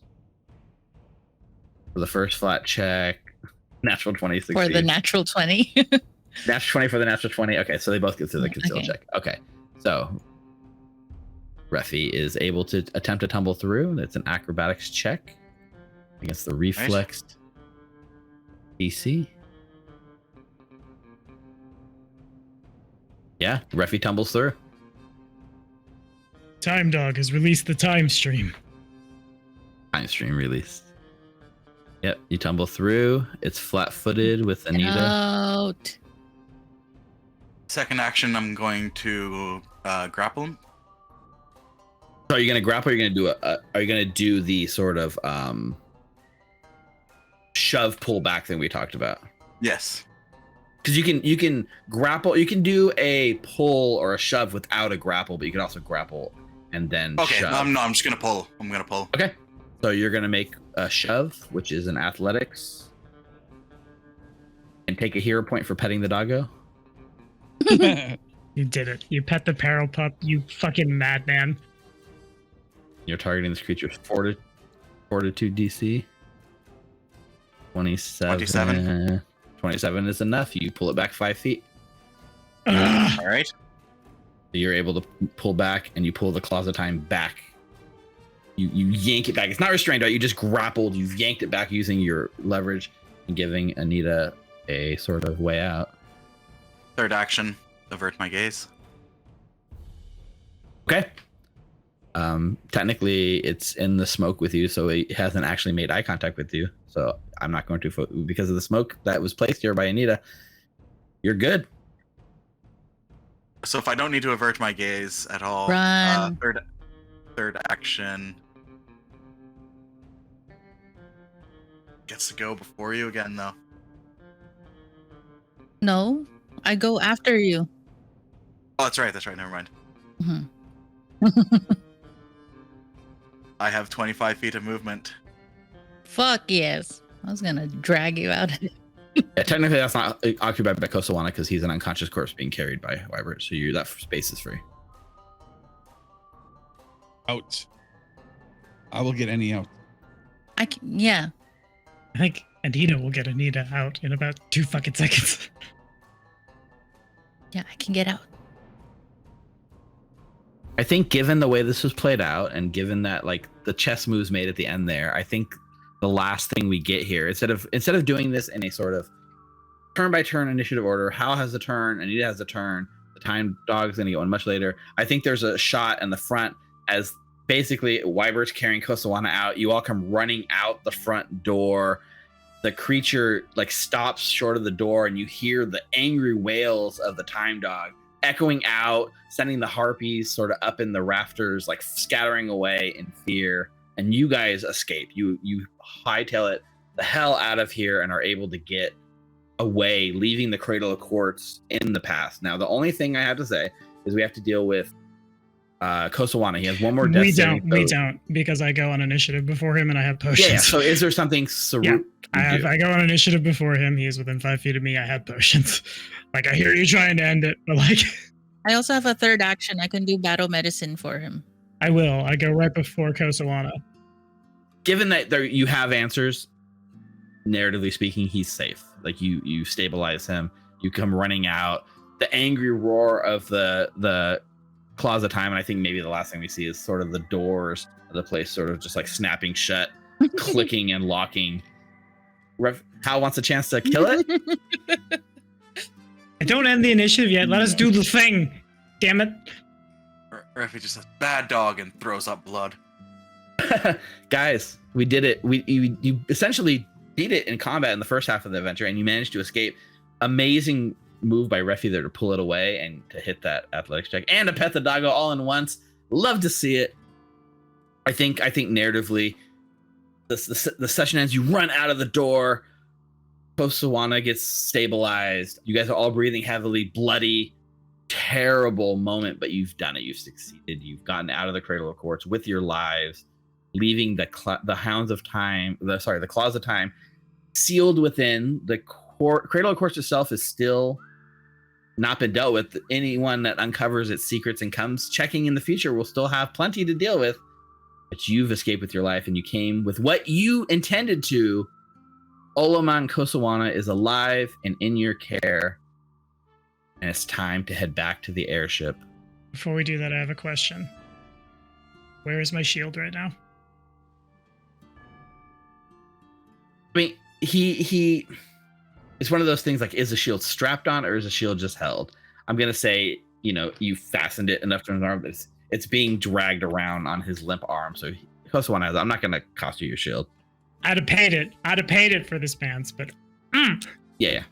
A: For the first flat check, natural 20 succeeds.
D: For the natural 20.
A: Natural 20 for the natural 20. Okay, so they both get through the conceal check. Okay, so Refi is able to attempt to tumble through. That's an acrobatics check against the reflexed DC. Yeah, Refi tumbles through.
B: Time dog has released the time stream.
A: Time stream released. Yep, you tumble through. It's flat-footed with Anita.
D: Out.
C: Second action, I'm going to grapple him.
A: So are you gonna grapple? Or are you gonna do are you gonna do the sort of shove pull back thing we talked about?
C: Yes.
A: Because you can grapple. You can do a pull or a shove without a grapple, but you can also grapple and then shove.
C: No, I'm just gonna pull. I'm gonna pull.
A: Okay. So you're gonna make a shove, which is an athletics, and take a hero point for petting the doggo.
B: You did it. You pet the peril pup, you fucking madman.
A: You're targeting this creature's fortitude DC. 27. 27 is enough. You pull it back 5 feet.
C: All right.
A: You're able to pull back, and you pull the claws of time back. You yank it back. It's not restrained, right? You just grappled. You've yanked it back using your leverage and giving Anita a sort of way out.
C: Third action, avert my gaze.
A: Okay. Technically, it's in the smoke with you, so it hasn't actually made eye contact with you. So I'm not going to, because of the smoke that was placed here by Anita. You're good.
C: So if I don't need to avert my gaze at all,
D: Run.
C: Third action gets to go before you again, though.
D: No, I go after you.
C: Oh, that's right. Never mind.
D: Mhm.
C: I have 25 feet of movement.
D: Fuck yes. I was gonna drag you out.
A: Yeah, technically, that's not occupied by Kosawana because he's an unconscious corpse being carried by Wybert, so that space is free.
E: Out. I will get any out.
D: Yeah.
B: I think Anita will get Anita out in about 2 fucking seconds.
D: Yeah, I can get out.
A: I think given the way this was played out and given that like the chess moves made at the end there, I think the last thing we get here, instead of doing this in a sort of turn by turn initiative order, Hal has a turn, Anita has a turn, the time dog's gonna go in much later. I think there's a shot in the front as basically Wybert's carrying Kosawana out. You all come running out the front door. The creature like stops short of the door, and you hear the angry wails of the time dog echoing out, sending the harpies sort of up in the rafters, like scattering away in fear. And you guys escape. You hightail it the hell out of here and are able to get away, leaving the Cradle of Quartz in the past. Now, the only thing I have to say is we have to deal with Kosawana. He has one more death.
B: We don't, because I go on initiative before him and I have potions.
A: Yeah, so is there something Saruk
B: I go on initiative before him. He is within 5 feet of me. I have potions. Like, I hear you trying to end it, but like...
D: I also have a third action. I can do battle medicine for him.
B: I will. I go right before Kosawana.
A: Given that you have answers, narratively speaking, he's safe. Like, you stabilize him. You come running out. The angry roar of the Claws of Time, and I think maybe the last thing we see is sort of the doors of the place sort of just like snapping shut, clicking and locking. Hal wants a chance to kill it.
B: I don't end the initiative yet. Let us do the thing. Damn it.
C: Reffy just says bad dog and throws up blood.
A: Guys, we did it. You essentially beat it in combat in the first half of the adventure, and you managed to escape. Amazing move by Reffy there to pull it away and to hit that athletics check and to pet the doggo all in once. Love to see it. I think narratively, the session ends. You run out of the door. Kosawana gets stabilized. You guys are all breathing heavily, bloody, terrible moment, but you've done it. You've succeeded. You've gotten out of the Cradle of Quartz with your lives, leaving the Claws of Time sealed within. The Cradle of Quartz itself is still not been dealt with. Anyone that uncovers its secrets and comes checking in the future will still have plenty to deal with, but you've escaped with your life, and you came with what you intended to. Oloman Kosawana is alive and in your care, and it's time to head back to the airship.
B: Before we do that, I have a question. Where is my shield right now?
A: I mean, he it's one of those things like, is the shield strapped on or is the shield just held? I'm going to say, you fastened it enough to his arm, but it's being dragged around on his limp arm. So Kosawana has it. I'm not going to cost you your shield.
B: I'd have paid it for this pants, but
A: yeah.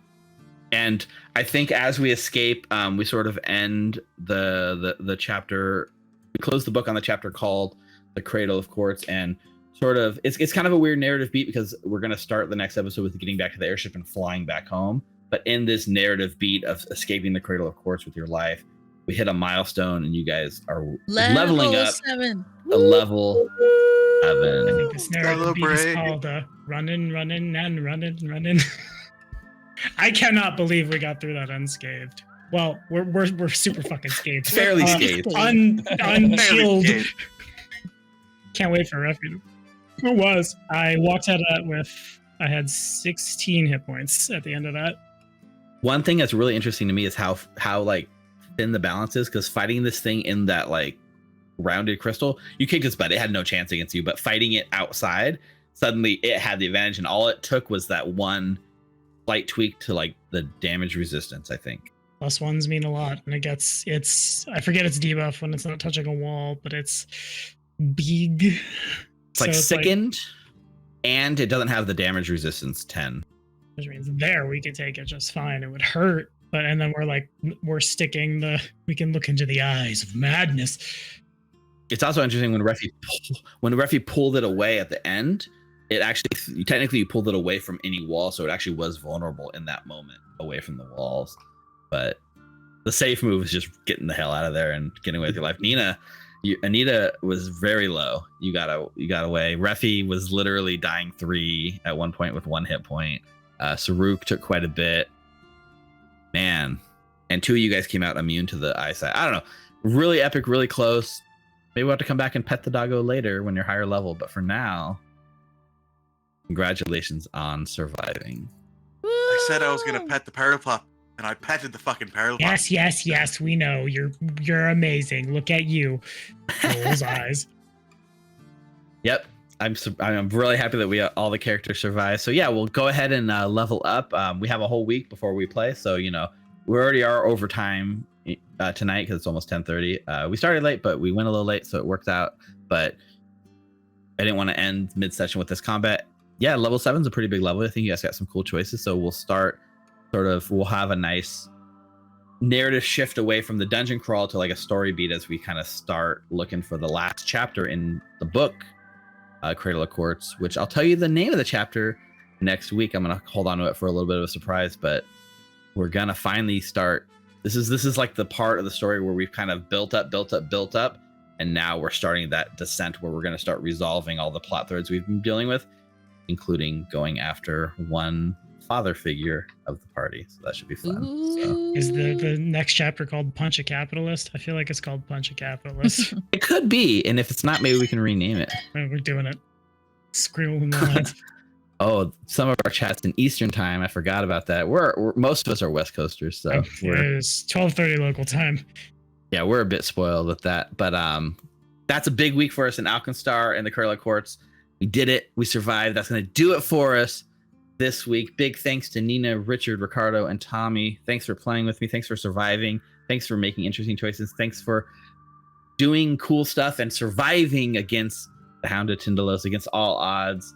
A: And I think as we escape, we sort of end the chapter. We close the book on the chapter called The Cradle of Quartz, and sort of it's kind of a weird narrative beat because we're going to start the next episode with getting back to the airship and flying back home. But in this narrative beat of escaping the Cradle of Quartz with your life, we hit a milestone, and you guys are leveling up
D: 7.
A: a level 7.
B: I think this narrative beat is called running and running. I cannot believe we got through that unscathed. Well, we're super fucking scathed.
A: Fairly scathed.
B: Unhealed. Can't wait for Reffy. It was. I walked out of that I had 16 hit points at the end of that.
A: One thing that's really interesting to me is how like thin the balance is, because fighting this thing in that like rounded crystal, you kicked its butt. It had no chance against you, but fighting it outside, suddenly it had the advantage, and all it took was that one slight tweak to like the damage resistance, I think.
B: +1s mean a lot, and it's I forget its debuff when it's not touching a wall, but it's big.
A: It's like sickened, and it doesn't have the damage resistance 10.
B: Which means there we could take it just fine. It would hurt, and then we're sticking we can look into the eyes of madness.
A: It's also interesting when Reffy pulled it away at the end, it actually technically you pulled it away from any wall, so it actually was vulnerable in that moment away from the walls. But the safe move is just getting the hell out of there and getting away with your life. Anita was very low. You got away. Reffy was literally dying 3 at one point with 1 hit point. Saruk took quite a bit. Man. And 2 of you guys came out immune to the eyesight. I don't know. Really epic, really close. Maybe we'll have to come back and pet the doggo later when you're higher level. But for now, congratulations on surviving.
C: I said I was going to pet the parrot pup, and I petted the fucking parallel.
B: Yes. We know you're amazing. Look at you. Rolls eyes.
A: Yep. I'm really happy that we all the characters survived. So yeah, we'll go ahead and level up. We have a whole week before we play, so we already are overtime tonight because it's almost 10:30. We started late, but we went a little late, so it worked out. But I didn't want to end mid-session with this combat. Yeah, level 7's a pretty big level. I think you guys got some cool choices. So we'll start we'll have a nice narrative shift away from the dungeon crawl to like a story beat as we kind of start looking for the last chapter in the book, Cradle of Quartz, which I'll tell you the name of the chapter next week. I'm gonna hold on to it for a little bit of a surprise, but we're gonna finally start. This is like the part of the story where we've kind of built up, and now we're starting that descent where we're gonna start resolving all the plot threads we've been dealing with, including going after one father figure of the party. So that should be fun. So.
B: Is the next chapter called Punch a Capitalist? I feel like it's called Punch a Capitalist.
A: It could be, and if it's not, maybe we can rename it.
B: We're doing it. Scribble in the lines.
A: Oh, some of our chats in Eastern time. I forgot about that. We're most of us are West Coasters, so
B: it's 12:30 local time.
A: Yeah, we're a bit spoiled with that, but that's a big week for us in Alkenstar and the Cradle of Quartz. We did it. We survived. That's going to do it for us this week. Big thanks to Ninna, Richard, Ricardo, and Tommy. Thanks for playing with me. Thanks for surviving. Thanks for making interesting choices. Thanks for doing cool stuff and surviving against the Hound of Tyndalos, against all odds.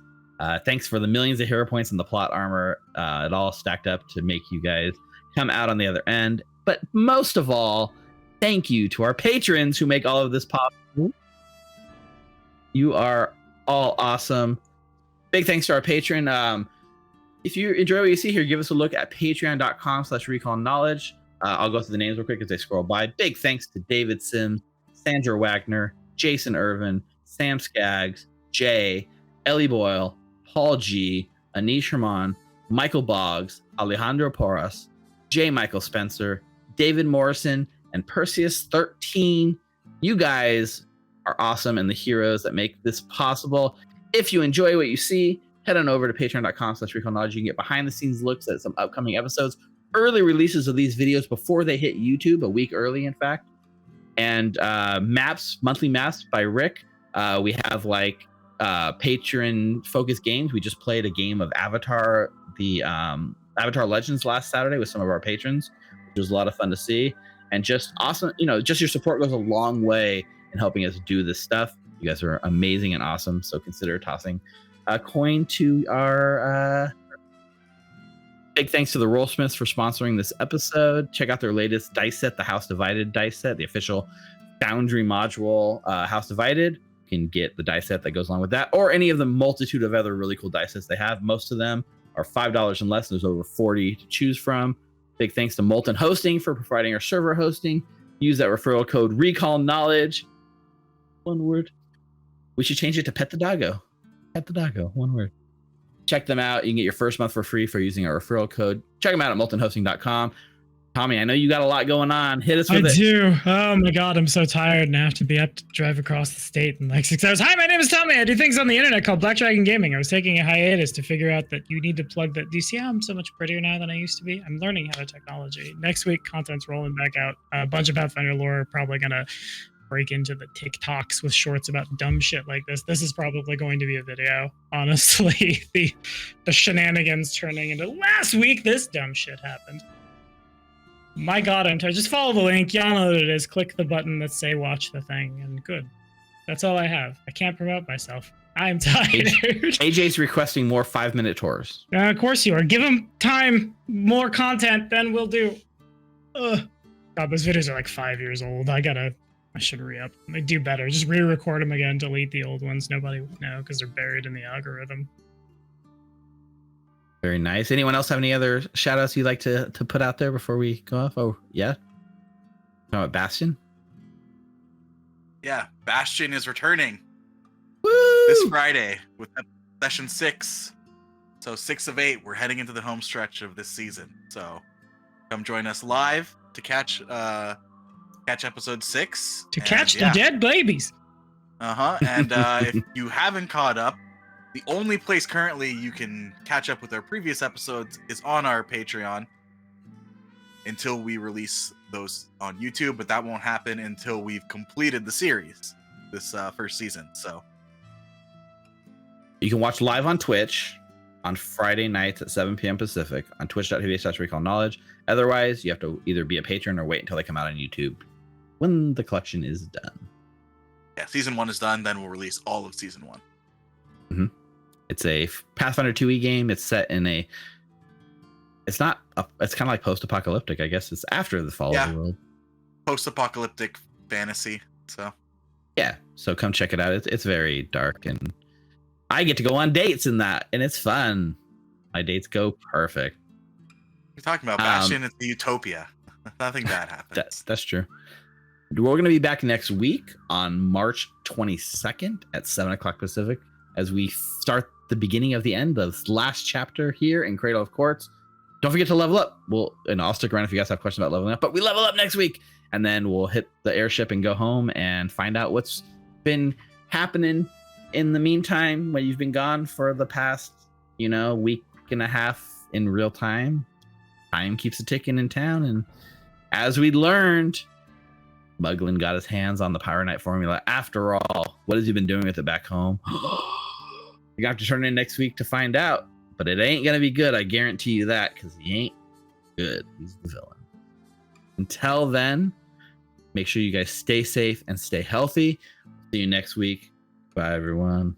A: Thanks for the millions of hero points and the plot armor. It all stacked up to make you guys come out on the other end. But most of all, thank you to our patrons who make all of this possible. You are all awesome. Big thanks to our patron. If you enjoy what you see here, give us a look at patreon.com/recallknowledge. I'll go through the names real quick as they scroll by. Big thanks to David Sims, Sandra Wagner, Jason Irvin, Sam Skaggs, Jay, Ellie Boyle, Paul G, Anish Herman, Michael Boggs, Alejandro Porras, J. Michael Spencer, David Morrison, and Perseus13. You guys are awesome and the heroes that make this possible. If you enjoy what you see, head on over to patreon.com/recallknowledge. You can get behind the scenes looks at some upcoming episodes, early releases of these videos before they hit YouTube, a week early, in fact. And monthly maps by Rick. We have like patron focused games. We just played a game of Avatar, the Avatar Legends last Saturday with some of our patrons, which was a lot of fun to see. And just awesome, just your support goes a long way in helping us do this stuff. You guys are amazing and awesome. So consider tossing a coin to our big thanks to the Rollsmiths for sponsoring this episode. Check out their latest dice set, the House Divided dice set, the official Foundry module, House Divided. You can get the dice set that goes along with that, or any of the multitude of other really cool dice sets they have. Most of them are $5 and less. There's over 40 to choose from. Big thanks to Molten Hosting for providing our server hosting. Use that referral code RecallKnowledge. One word. We should change it to Pet the Doggo. Pet the Doggo. One word. Check them out. You can get your first month for free for using our referral code. Check them out at moltenhosting.com. Tommy, I know you got a lot going on. Hit us with it.
B: I do. Oh my God, I'm so tired and I have to be up to drive across the state in like 6 hours. Hi, my name is Tommy. I do things on the internet called Black Dragon Gaming. I was taking a hiatus to figure out that you need to plug that. Do you see how I'm so much prettier now than I used to be? I'm learning how to technology. Next week, content's rolling back out. A bunch of Pathfinder lore, probably gonna break into the TikToks with shorts about dumb shit like this. This is probably going to be a video, honestly. The shenanigans turning into last week this dumb shit happened. My God, I'm tired. Just follow the link. Y'all know what it is. Click the button that say watch the thing, and good. That's all I have. I can't promote myself. I'm tired.
A: AJ's requesting more 5-minute tours.
B: Of course you are. Give him time, more content, then we'll do. God, those videos are like 5 years old. I should re-up them. They do better. Just re-record them again, delete the old ones. Nobody would know because they're buried in the algorithm.
A: Very nice. Anyone else have any other shout outs you'd like to put out there before we go off? Oh, yeah. Talking about Bastion?
C: Yeah, Bastion is returning
A: Woo!
C: this Friday with session 6. So 6 of 8, we're heading into the home stretch of this season. So come join us live to catch episode 6.
B: To catch the dead babies.
C: And if you haven't caught up, the only place currently you can catch up with our previous episodes is on our Patreon. until we release those on YouTube, but that won't happen until we've completed the series, this first season. So
A: you can watch live on Twitch on Friday nights at 7 p.m. Pacific on twitch.tv/recallknowledge. Otherwise, you have to either be a patron or wait until they come out on YouTube when the collection is done.
C: Yeah, season 1 is done, then we'll release all of season 1.
A: Mm-hmm. It's a Pathfinder 2e game. It's set in a... It's not... It's kind of like post-apocalyptic, I guess. It's after the fall of the world.
C: Post-apocalyptic fantasy, so...
A: Yeah, so come check it out. It's very dark, and I get to go on dates in that, and it's fun. My dates go perfect.
C: You're talking about Bastion, it's the utopia. Nothing bad happens.
A: That's true. We're going to be back next week on March 22nd at 7 o'clock Pacific as we start the beginning of the end of the last chapter here in Cradle of Quartz. Don't forget to level up. And I'll stick around if you guys have questions about leveling up, but we level up next week, and then we'll hit the airship and go home and find out what's been happening in the meantime when you've been gone for the past, week and a half in real time. Time keeps a ticking in town, and as we learned, Muglin got his hands on the Pyronite formula. After all, what has he been doing with it back home? You have to turn in next week to find out, but it ain't gonna be good. I guarantee you that, because he ain't good. He's the villain. Until then, make sure you guys stay safe and stay healthy. See you next week. Bye, everyone.